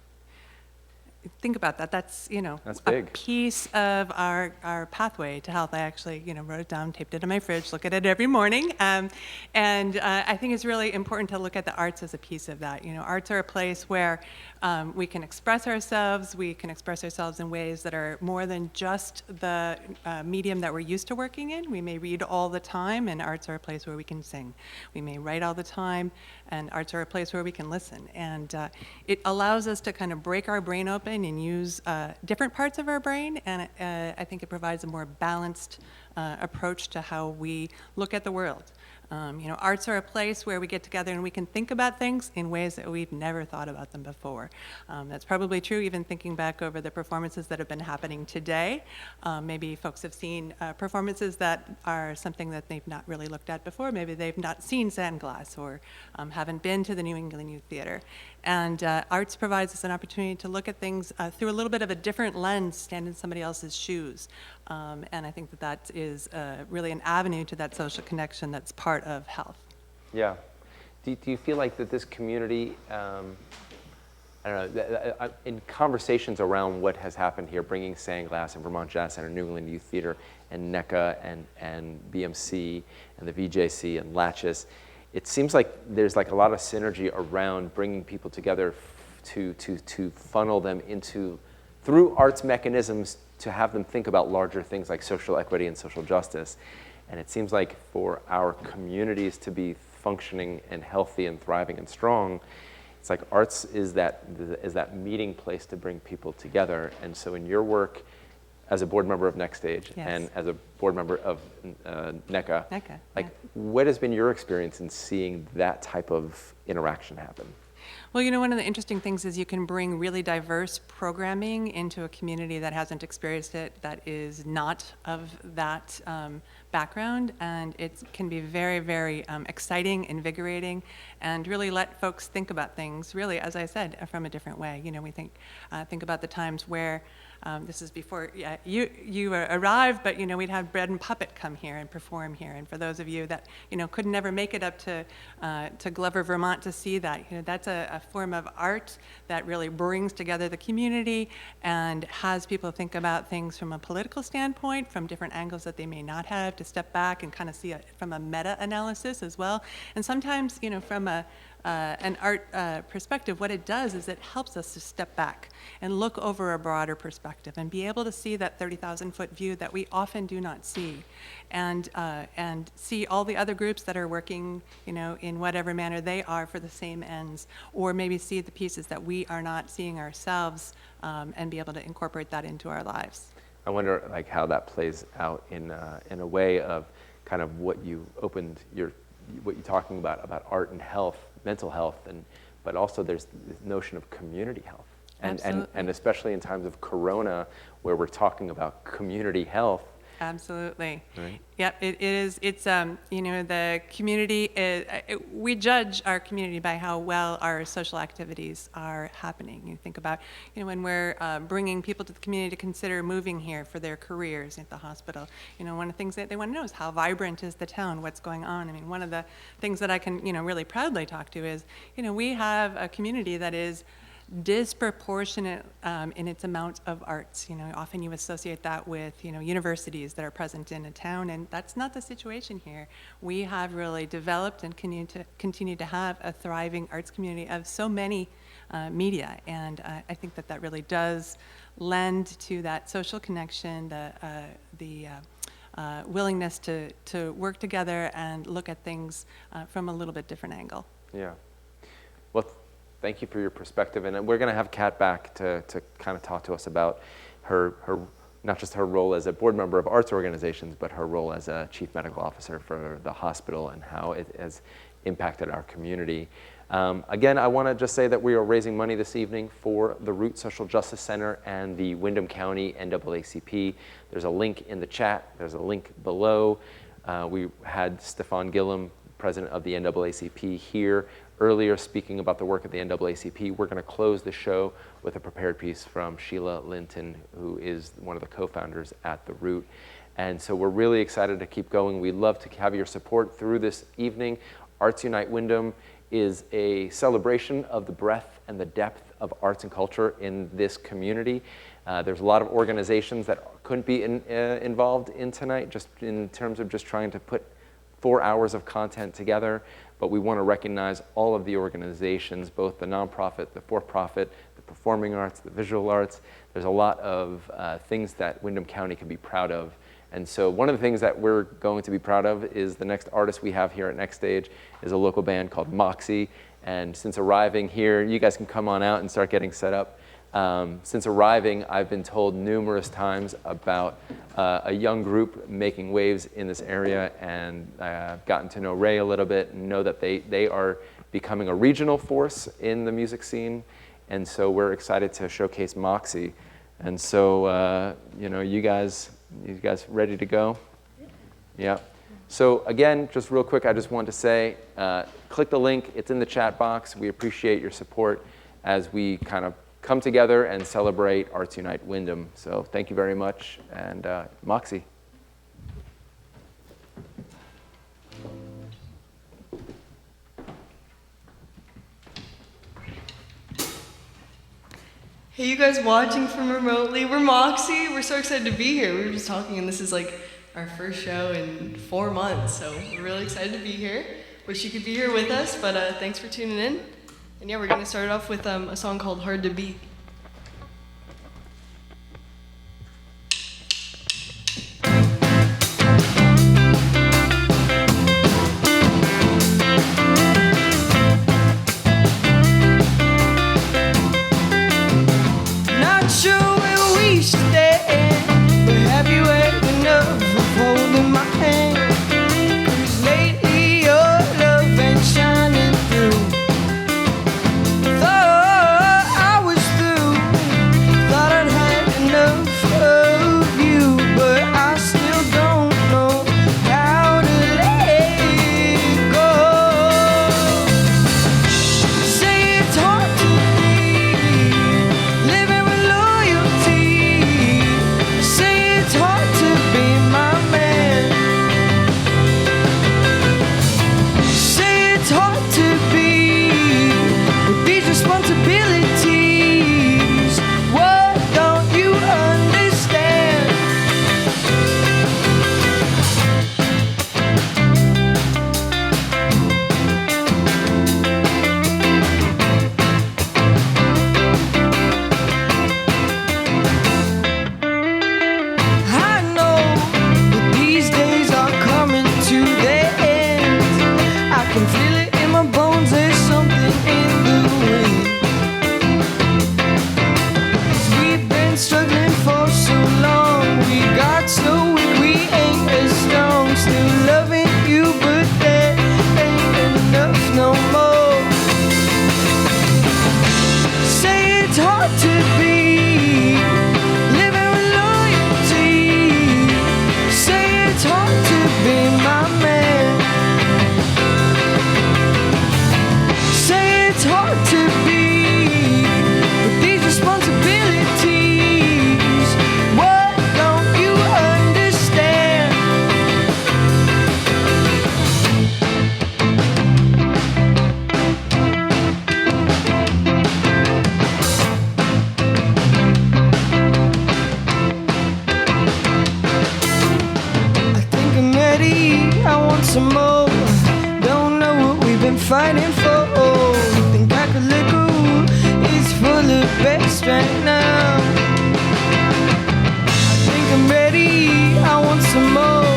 Think about that. That's, you know, that's big. A piece of our pathway to health. I actually, you know, wrote it down, taped it on my fridge, look at it every morning. And I think it's really important to look at the arts as a piece of that. You know, arts are a place where we can express ourselves. We can express ourselves in ways that are more than just the medium that we're used to working in. We may read all the time, and arts are a place where we can sing. We may write all the time, and arts are a place where we can listen. And it allows us to kind of break our brain open and use different parts of our brain, and I think it provides a more balanced approach to how we look at the world. You know, arts are a place where we get together and we can think about things in ways that we've never thought about them before. That's probably true even thinking back over the performances that have been happening today. Maybe folks have seen performances that are something that they've not really looked at before. Maybe they've not seen Sandglass or haven't been to the New England Youth Theater. And arts provides us an opportunity to look at things through a little bit of a different lens, stand in somebody else's shoes. And I think that that is really an avenue to that social connection that's part of health. Yeah. Do you feel like that this community, I don't know, in conversations around what has happened here, bringing Sandglass and Vermont Jazz Center, New England Youth Theater, and NECA, and BMC, and the VJC, and Latches, it seems like there's like a lot of synergy around bringing people together to funnel them into, through arts mechanisms, to have them think about larger things like social equity and social justice. And it seems like for our communities to be functioning and healthy and thriving and strong, it's like arts is that meeting place to bring people together. And so in your work as a board member of Next Stage, yes, and as a board member of NECA, like, what has been your experience in seeing that type of interaction happen? Well, you know, one of the interesting things is you can bring really diverse programming into a community that hasn't experienced it, that is not of that background, and it can be very, very exciting, invigorating, and really let folks think about things, really, as I said, from a different way. You know, we think about the times where this is before you arrived, but you know, we'd have Bread and Puppet come here and perform here. And for those of you that could never make it up to Glover, Vermont to see that, that's a form of art that really brings together the community and has people think about things from a political standpoint, from different angles that they may not have, to step back and kind of see it from a meta-analysis as well. And sometimes, from an art perspective, what it does is it helps us to step back and look over a broader perspective and be able to see that 30,000-foot view that we often do not see, and see all the other groups that are working, in whatever manner they are for the same ends, or maybe see the pieces that we are not seeing ourselves, and be able to incorporate that into our lives. I wonder, like, how that plays out in a way of kind of what you opened what you're talking about art and health, mental health, but also there's this notion of community health, and especially in times of corona, where we're talking about community health. Absolutely. Right. Yep, it is. It's the community. We judge our community by how well our social activities are happening. You think about when we're bringing people to the community to consider moving here for their careers at the hospital. One of the things that they want to know is how vibrant is the town, what's going on. I mean, one of the things that I can really proudly talk to is we have a community that is disproportionate in its amount of arts. Often you associate that with universities that are present in a town, and that's not the situation here. We have really developed and continue to have a thriving arts community of so many media, and I think that really does lend to that social connection, the willingness to work together and look at things from a little bit different angle. Yeah. Well, thank you for your perspective. And we're going to have Kat back to kind of talk to us about her not just her role as a board member of arts organizations, but her role as a chief medical officer for the hospital and how it has impacted our community. Again, I want to just say that we are raising money this evening for the Root Social Justice Center and the Windham County NAACP. There's a link in the chat. There's a link below. We had Stefan Gillum, president of the NAACP, here earlier speaking about the work of the NAACP. We're going to close the show with a prepared piece from Sheila Linton, who is one of the co-founders at the Root. And so we're really excited to keep going. We'd love to have your support through this evening. Arts Unite Windham is a celebration of the breadth and the depth of arts and culture in this community. There's a lot of organizations that couldn't be involved in tonight, just in terms of just trying to put 4 hours of content together. But we want to recognize all of the organizations, both the nonprofit, the for-profit, the performing arts, the visual arts. There's a lot of things that Windham County can be proud of. And so one of the things that we're going to be proud of is the next artist we have here at Next Stage is a local band called Moxie. And since arriving here, you guys can come on out and start getting set up. Since arriving, I've been told numerous times about a young group making waves in this area, and I've gotten to know Ray a little bit and know that they are becoming a regional force in the music scene. And so we're excited to showcase Moxie. And so, you guys ready to go? Yeah. So again, just real quick, I just want to say, click the link. It's in the chat box. We appreciate your support as we kind of come together and celebrate Arts Unite Windham. So thank you very much. And Moxie. Hey, you guys watching from remotely, we're Moxie. We're so excited to be here. We were just talking, and this is like our first show in 4 months, so we're really excited to be here. Wish you could be here with us, but thanks for tuning in. And yeah, we're gonna start off with a song called Hard to Beat. some more. Don't know what we've been fighting for. Think I could let go. It's full of best right now. I think I'm ready. I want some more.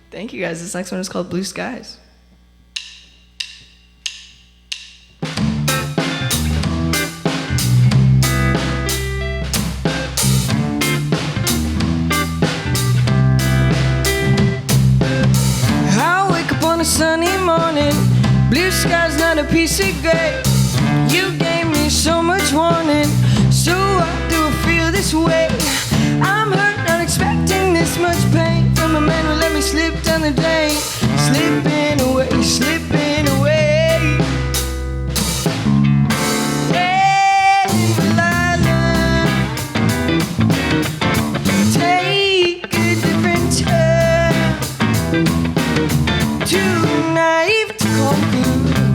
Thank you guys. This next one is called Blue Skies. I wake up on a sunny morning, blue sky's not a piece of gray. You gave me so much warning, so why do I feel this way? I'm hurt, not expecting this much pain from a man who let me slip down the drain. Slipping away, slipping away. When will I learn? Take a different turn. Too naive to conquer,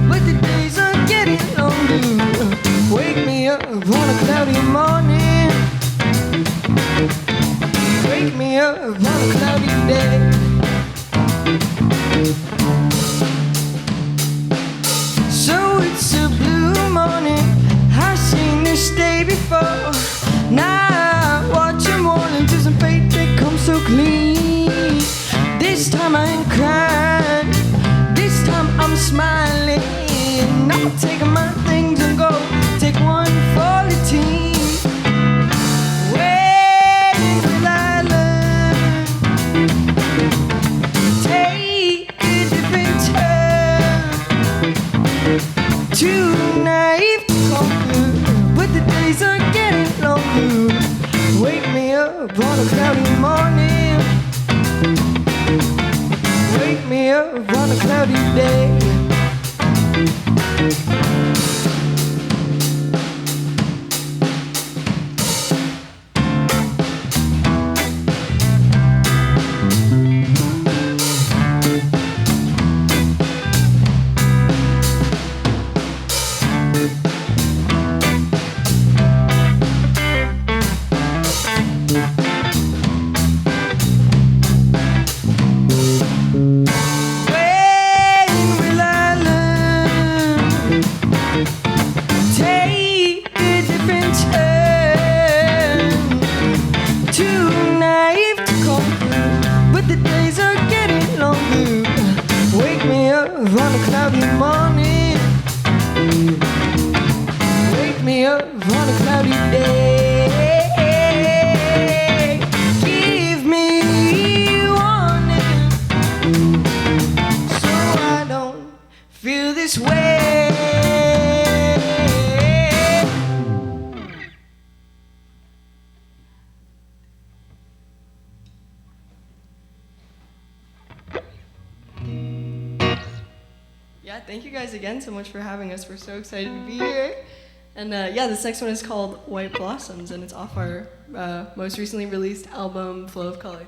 but the days are getting longer. Wake me up on a cloudy morning. Wake me up on a cloudy day. So it's a blue morning. I've seen this day before. Now I watch them all anticipate they come so clean. This time I ain't crying. This time I'm smiling. I'm taking my things and go. Take one for the team. When will I learn? Take a different turn. Too naive to conquer, but the days are getting longer. Wake me up on a cloudy morning. Wake me up on a cloudy day. Thank you guys again so much for having us. We're so excited to be here. And this next one is called White Blossoms, and it's off our most recently released album, Flow of Color.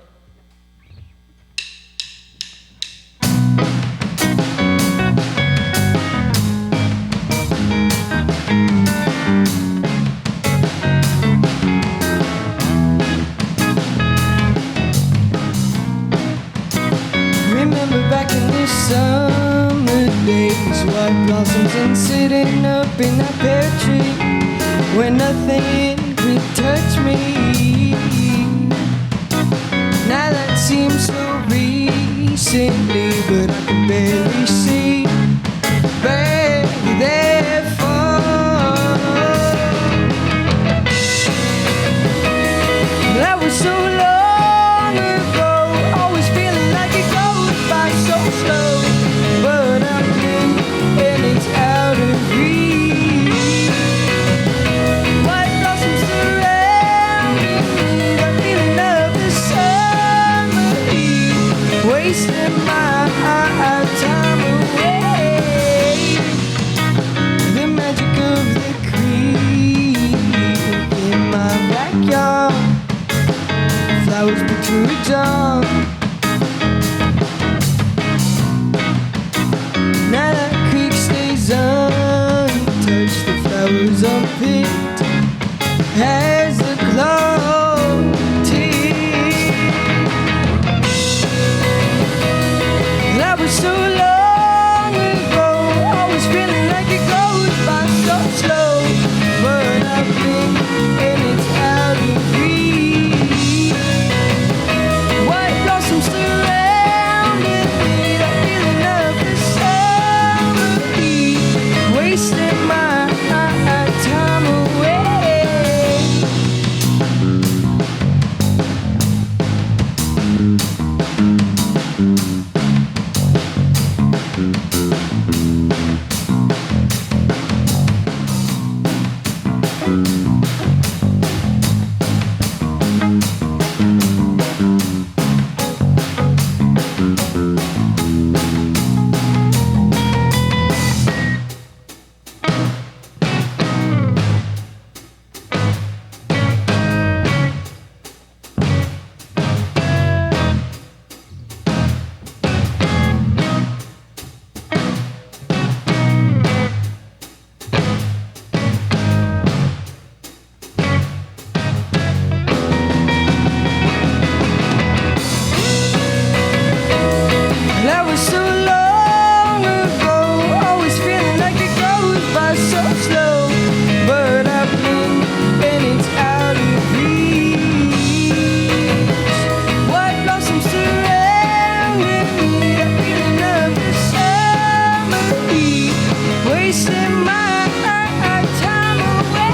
Remember back in the summer days, white blossoms and sitting up in that pear tree where nothing could touch me. Now that seems so recently, but I can barely see. Baby, therefore, that was so long ago. Always feeling like it goes by so slow, but I'm in and it's out of reach. White blossoms surrounding me, the feeling of the summer heat, wasting my time away. The magic of the creek in my backyard, flowers protrude on. Now that creek stays untouched, the flowers unpicked as the clothes. That was so long ago, always feeling like it goes by so slow, but I've been and it's out of reach. White blossoms surround far so slow, but I blink and it's out of reach. White blossoms surrounding me, that feeling of the summer heat, wasting my time away.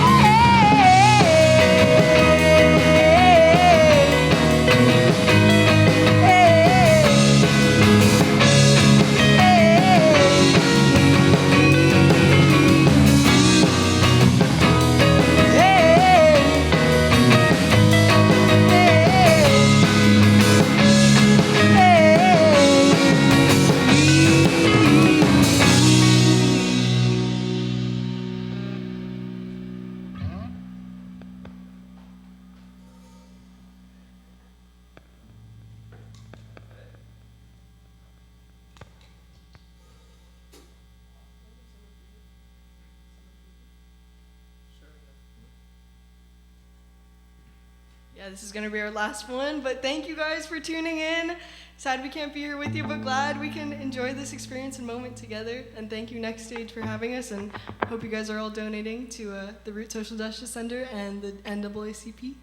Yeah, this is going to be our last one, but thank you guys for tuning in. Sad we can't be here with you, but glad we can enjoy this experience and moment together. And thank you, Next Stage, for having us, and hope you guys are all donating to the Root Social Justice Center and the NAACP.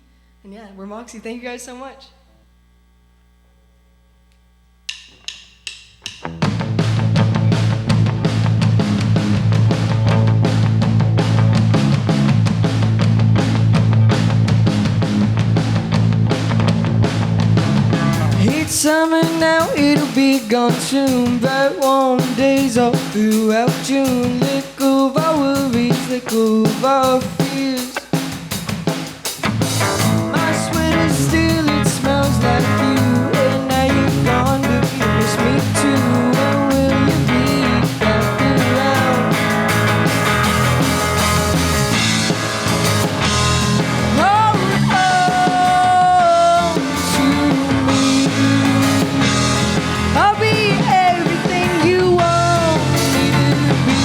And yeah, we're Moxie. Thank you guys so much. It's summer now, it'll be gone soon. Bright warm days all throughout June. Let go of our worries, let go of our fears. My sweater still, it smells like you. And now you're gone, but you miss me too. When will you be back around? Hold on to me. I'll be everything you want me to be.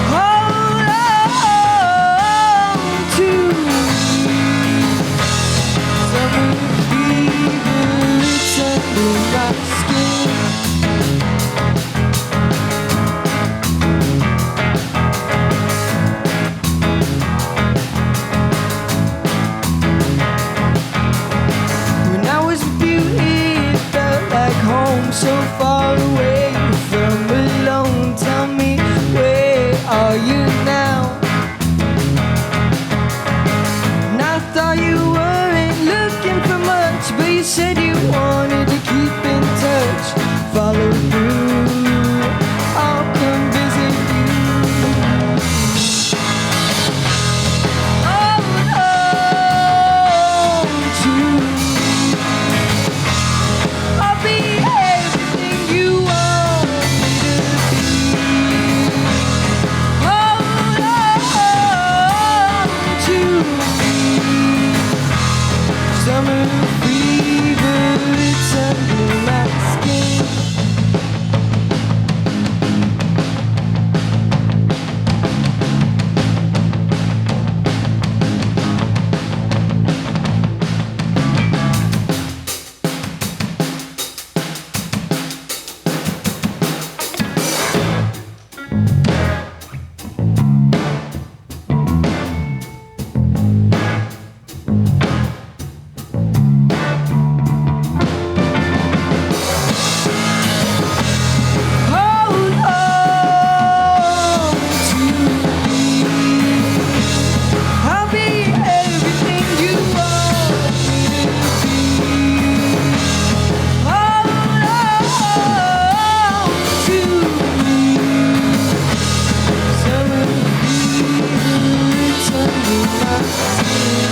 Hold on to me. Summer fever, it's under my skin. When I was with you, it felt like home, so far away from alone. Tell me, where are you now? And I thought you weren't looking for much, but you said you wanted to keep in touch. Follow through, I'll come visit you. Hold on to me. I'll be everything you want me to be. Hold on to me. Summer fever, it's under my skin. Hold on to me. I'll be everything you want me to be. Hold on to me. Summer fever, it's under my skin.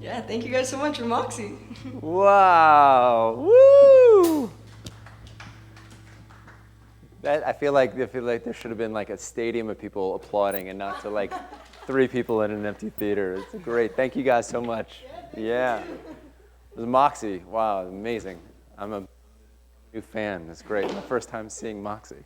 Yeah, thank you guys so much for Moxie. Wow! Woo! I feel like there should have been like a stadium of people applauding, and not to like 3 people in an empty theater. It's great. Thank you guys so much. Yeah. It was Moxie. Wow, amazing. I'm a new fan. It's great. My first time seeing Moxie.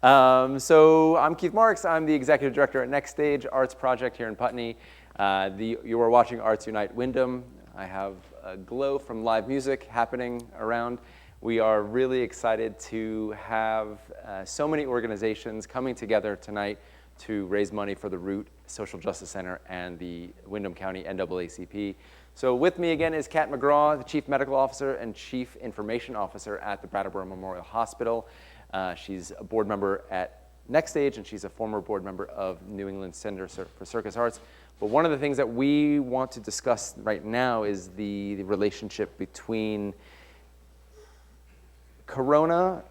So I'm Keith Marks. I'm the executive director at Next Stage Arts Project here in Putney. You are watching Arts Unite Windham. I have a glow from live music happening around. We are really excited to have so many organizations coming together tonight to raise money for the Root Social Justice Center and the Windham County NAACP. So with me again is Kat McGraw, the Chief Medical Officer and Chief Information Officer at the Brattleboro Memorial Hospital. She's a board member at Next Stage, and she's a former board member of New England Center for Circus Arts. But one of the things that we want to discuss right now is the relationship between Corona,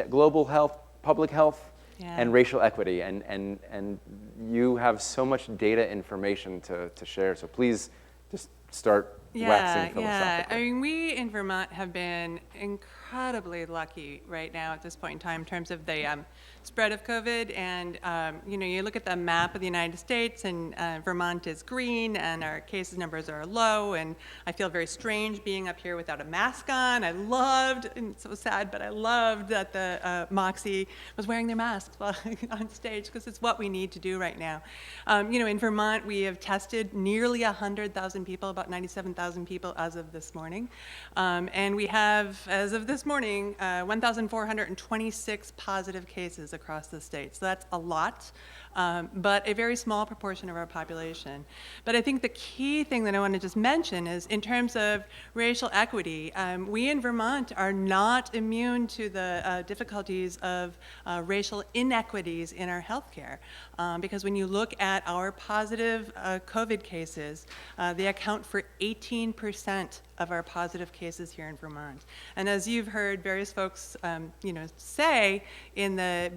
global health, public health, and racial equity. And you have so much data information to share, so please just start waxing philosophically. Yeah, I mean, we in Vermont have been incredibly lucky right now at this point in time in terms of the spread of COVID. And, you know, you look at the map of the United States, and Vermont is green, and our cases numbers are low, and I feel very strange being up here without a mask on. I loved, and it's so sad, but I loved that the Moxie was wearing their masks while on stage, because it's what we need to do right now. You know, in Vermont, we have tested nearly 100,000 people, about 97,000 people as of this morning. And we have, as of this morning, 1,426 positive cases across the state. So that's a lot, but a very small proportion of our population. But I think the key thing that I want to just mention is in terms of racial equity, we in Vermont are not immune to the difficulties of racial inequities in our healthcare. Because when you look at our positive COVID cases, they account for 18% of our positive cases here in Vermont. And as you've heard various folks you know, say in the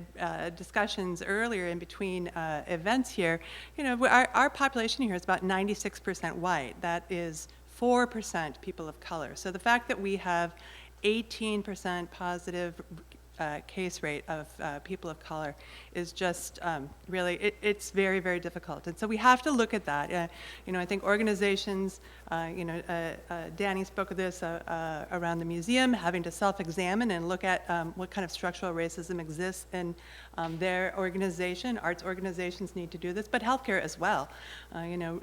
discussions earlier in between events here, you know, our population here is about 96% white. That is 4% people of color. So the fact that we have 18% positive case rate of people of color is just really, it's very, very difficult. And so we have to look at that. You know, I think organizations, you know, Danny spoke of this around the museum, having to self-examine and look at what kind of structural racism exists in their organization. Arts organizations need to do this, but healthcare as well. You know,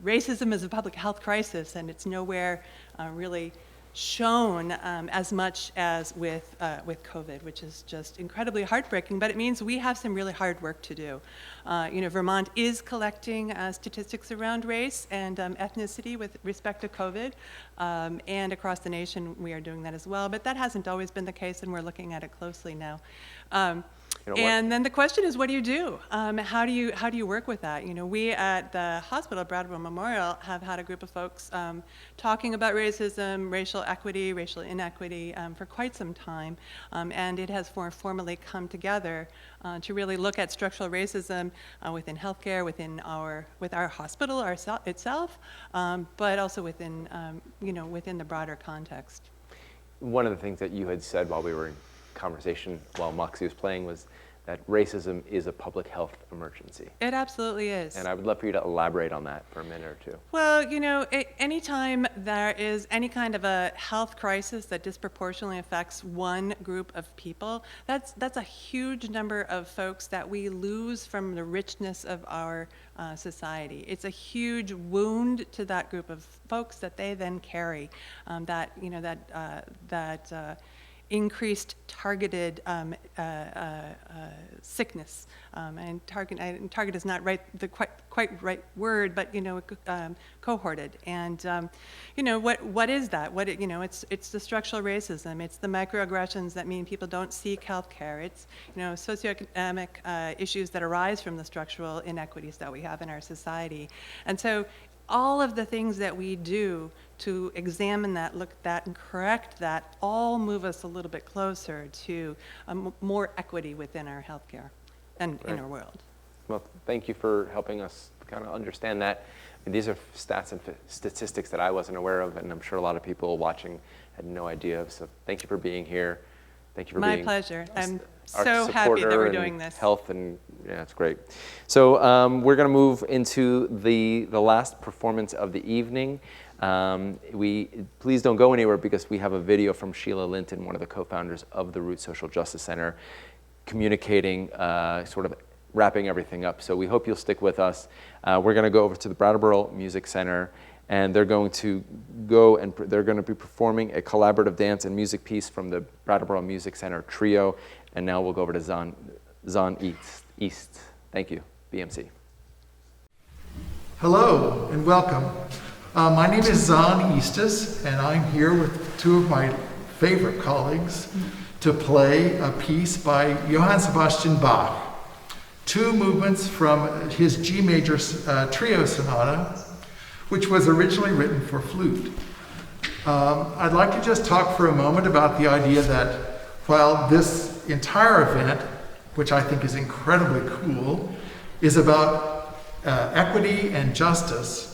racism is a public health crisis, and it's nowhere really shown as much as with COVID, which is just incredibly heartbreaking, but it means we have some really hard work to do. You know, Vermont is collecting statistics around race and ethnicity with respect to COVID, and across the nation we are doing that as well, but that hasn't always been the case, and we're looking at it closely now. You know, and then the question is, what do you do? How do you work with that? You know, we at the hospital, Brattleboro Memorial, have had a group of folks talking about racism, racial equity, racial inequity for quite some time, and it has formally come together to really look at structural racism within healthcare, with our hospital itself, but also within you know, within the broader context. One of the things that you had said while we were in conversation while Moxie was playing was that racism is a public health emergency. It absolutely is. And I would love for you to elaborate on that for a minute or two. Well, you know, anytime there is any kind of a health crisis that disproportionately affects one group of people, that's a huge number of folks that we lose from the richness of our society. It's a huge wound to that group of folks that they then carry. That, you know, increased targeted sickness, and target is not the quite right word, but you know, cohorted. And you know, what is that? You know, it's the structural racism. It's the microaggressions that mean people don't seek health care. It's, you know, socioeconomic issues that arise from the structural inequities that we have in our society. And so all of the things that we do to examine that, look at that, and correct that all move us a little bit closer to more equity within our healthcare and in our world. Well, thank you for helping us kind of understand that. And these are stats and statistics that I wasn't aware of, and I'm sure a lot of people watching had no idea of. So thank you for being here. Thank you for being my pleasure. I'm so happy that we're doing this. Health, and yeah, it's great. So we're going to move into the last performance of the evening. Please don't go anywhere, because we have a video from Sheila Linton, one of the co-founders of the Root Social Justice Center, communicating, sort of wrapping everything up. So we hope you'll stick with us. We're going to go over to the Brattleboro Music Center, and they're going to go and they're going to be performing a collaborative dance and music piece from the Brattleboro Music Center Trio. And now we'll go over to Zahn East. Thank you, BMC. Hello and welcome. My name is Zahn Eastis, and I'm here with two of my favorite colleagues to play a piece by Johann Sebastian Bach. Two movements from his G major trio sonata, which was originally written for flute. I'd like to just talk for a moment about the idea that while this entire event, which I think is incredibly cool, is about equity and justice,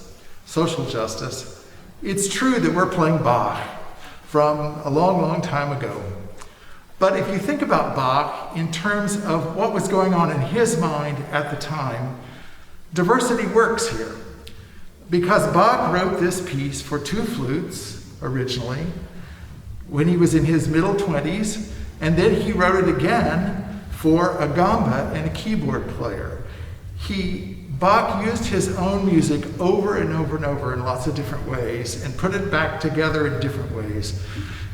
social justice, it's true that we're playing Bach from a long, long time ago. But if you think about Bach in terms of what was going on in his mind at the time, diversity works here. Because Bach wrote this piece for two flutes originally when he was in his middle 20s, and then he wrote it again for a gamba and a keyboard player. Bach used his own music over and over and over in lots of different ways and put it back together in different ways,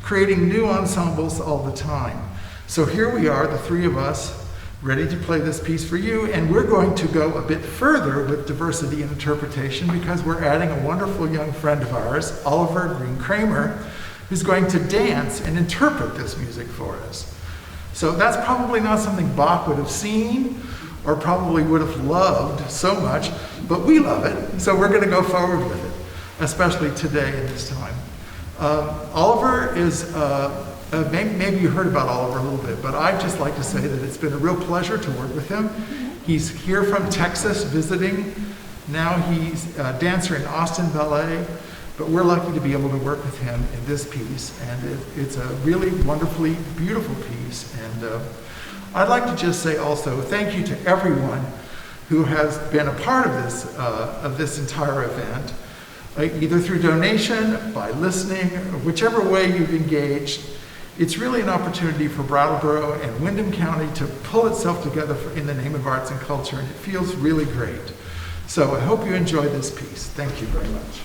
creating new ensembles all the time. So here we are, the three of us, ready to play this piece for you, and we're going to go a bit further with diversity in interpretation because we're adding a wonderful young friend of ours, Oliver Green Kramer, who's going to dance and interpret this music for us. So that's probably not something Bach would have seen or probably would have loved so much, but we love it, so we're going to go forward with it, especially today in this time. Oliver is, maybe you heard about Oliver a little bit, but I'd just like to say that it's been a real pleasure to work with him. He's here from Texas visiting. Now he's a dancer in Austin Ballet, but we're lucky to be able to work with him in this piece, and it's a really wonderfully beautiful piece. And I'd like to just say also thank you to everyone who has been a part of this entire event, either through donation, by listening, or whichever way you've engaged. It's really an opportunity for Brattleboro and Windham County to pull itself together in the name of arts and culture, and it feels really great. So I hope you enjoy this piece. Thank you very much.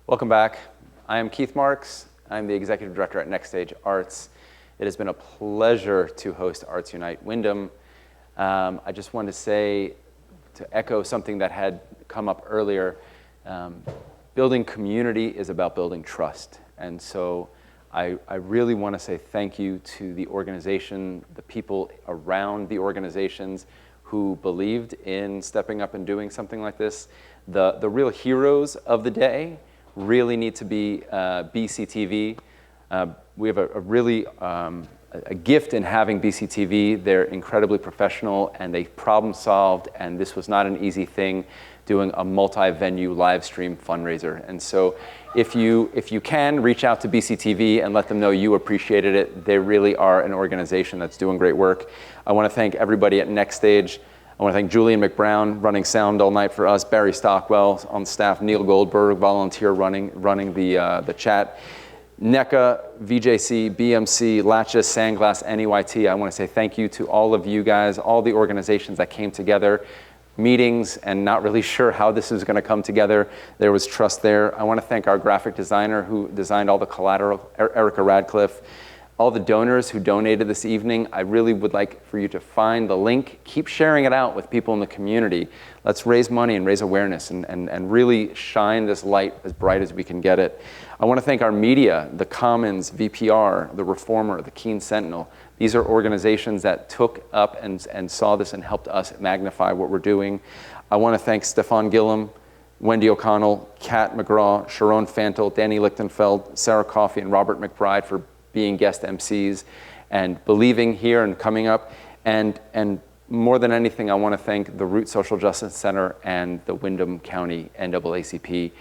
Welcome back. I am Keith Marks. I'm the Executive Director at Next Stage Arts. It has been a pleasure to host Arts Unite Windham. I just want to say, to echo something that had come up earlier, building community is about building trust. And so I really want to say thank you to the organization, the people around the organizations who believed in stepping up and doing something like this. The real heroes of the day really need to be BCTV. We have a really a gift in having BCTV. They're incredibly professional and they problem solved, and this was not an easy thing, doing a multi-venue live stream fundraiser. And so if you can, reach out to BCTV and let them know you appreciated it. They really are an organization that's doing great work. I want to thank everybody at Next Stage. I want to thank Julian McBrown, running sound all night for us, Barry Stockwell on staff, Neil Goldberg, volunteer running the chat, NECA, VJC, BMC, Latches, Sandglass, NEYT. I want to say thank you to all of you guys, all the organizations that came together, meetings, and not really sure how this is going to come together. There was trust there. I want to thank our graphic designer who designed all the collateral, Erica Radcliffe, all the donors who donated this evening. I really would like for you to find the link, keep sharing it out with people in the community. Let's raise money and raise awareness and really shine this light as bright as we can get it. I want to thank our media, the Commons, VPR, the Reformer, the Keene Sentinel. These are organizations that took up and saw this and helped us magnify what we're doing. I want to thank Stefan Gillum, Wendy O'Connell, Kat McGraw, Sharon Fantel, Danny Lichtenfeld, Sarah Coffey, and Robert McBride for being guest MCs and believing here and coming up. And more than anything, I want to thank the Root Social Justice Center and the Windham County NAACP.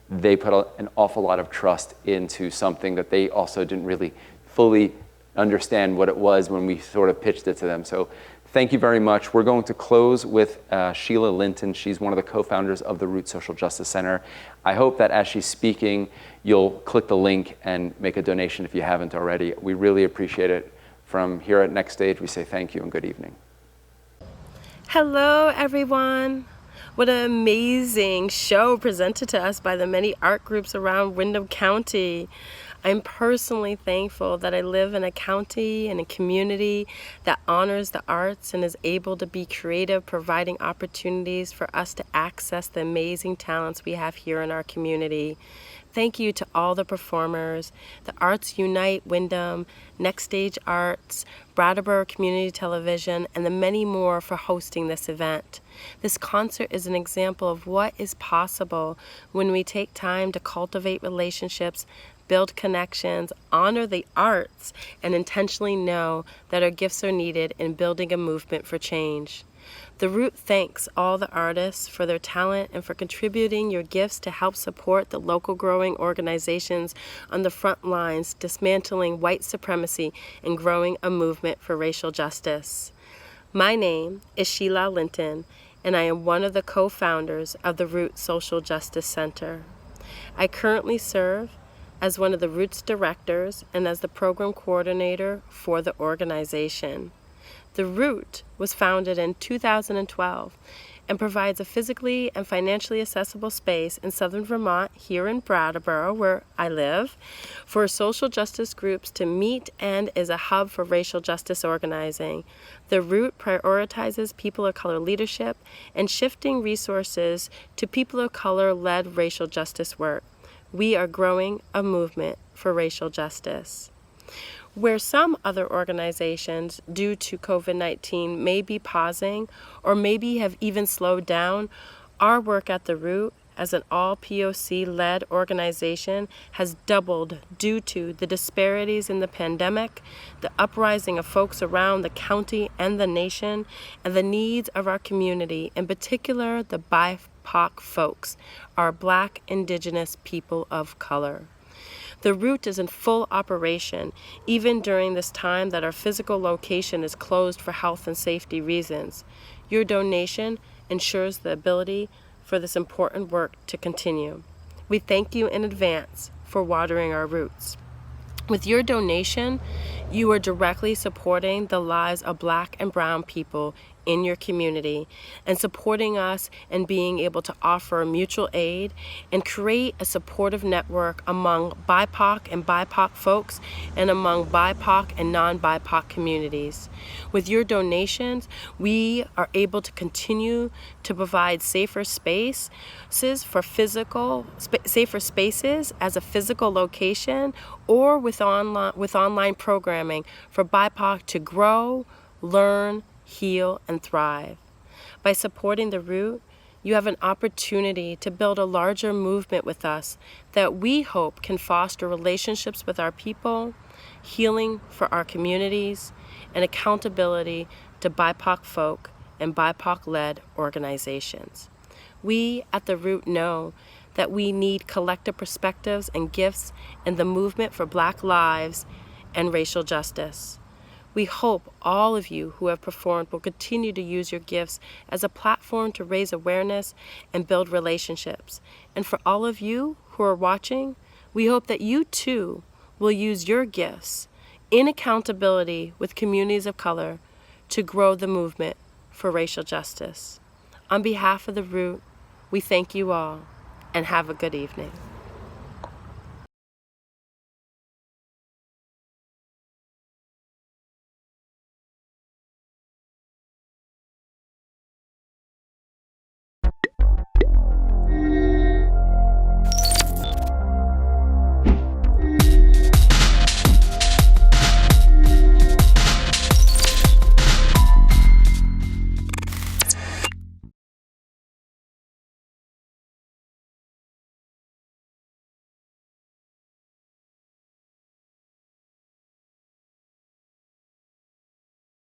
They put an awful lot of trust into something that they also didn't really fully understand what it was when we sort of pitched it to them. So thank you very much. We're going to close with Sheila Linton. She's one of the co-founders of the Root Social Justice Center. I hope that as she's speaking, you'll click the link and make a donation if you haven't already. We really appreciate it. From here at Next Stage, we say thank you and good evening. Hello, everyone. What an amazing show presented to us by the many art groups around Windham County. I'm personally thankful that I live in a county and a community that honors the arts and is able to be creative, providing opportunities for us to access the amazing talents we have here in our community. Thank you to all the performers, the Arts Unite Windham, Next Stage Arts, Brattleboro Community Television, and the many more for hosting this event. This concert is an example of what is possible when we take time to cultivate relationships, build connections, honor the arts, and intentionally know that our gifts are needed in building a movement for change. The Root thanks all the artists for their talent and for contributing your gifts to help support the local growing organizations on the front lines, dismantling white supremacy and growing a movement for racial justice. My name is Sheila Linton, and I am one of the co-founders of the Root Social Justice Center. I currently serve as one of the Root's directors and as the program coordinator for the organization. The Root was founded in 2012 and provides a physically and financially accessible space in southern Vermont, here in Brattleboro, where I live, for social justice groups to meet and is a hub for racial justice organizing. The Root prioritizes people of color leadership and shifting resources to people of color-led racial justice work. We are growing a movement for racial justice. Where some other organizations, due to COVID-19, may be pausing or maybe have even slowed down, our work at The Root as an all-POC-led organization has doubled due to the disparities in the pandemic, the uprising of folks around the county and the nation, and the needs of our community, in particular the BIPOC folks, our Black, Indigenous people of color. The Root is in full operation, even during this time that our physical location is closed for health and safety reasons. Your donation ensures the ability for this important work to continue. We thank you in advance for watering our roots. With your donation, you are directly supporting the lives of Black and Brown people in your community and supporting us and being able to offer mutual aid and create a supportive network among BIPOC and BIPOC folks and among BIPOC and non-BIPOC communities. With your donations, we are able to continue to provide safer spaces for safer spaces as a physical location or with online programming for BIPOC to grow, learn, heal, and thrive. By supporting the Root, you have an opportunity to build a larger movement with us that we hope can foster relationships with our people, healing for our communities, and accountability to BIPOC folk and BIPOC-led organizations. We at the Root know that we need collective perspectives and gifts in the movement for Black lives and racial justice. We hope all of you who have performed will continue to use your gifts as a platform to raise awareness and build relationships. And for all of you who are watching, we hope that you too will use your gifts in accountability with communities of color to grow the movement for racial justice. On behalf of the Root, we thank you all and have a good evening.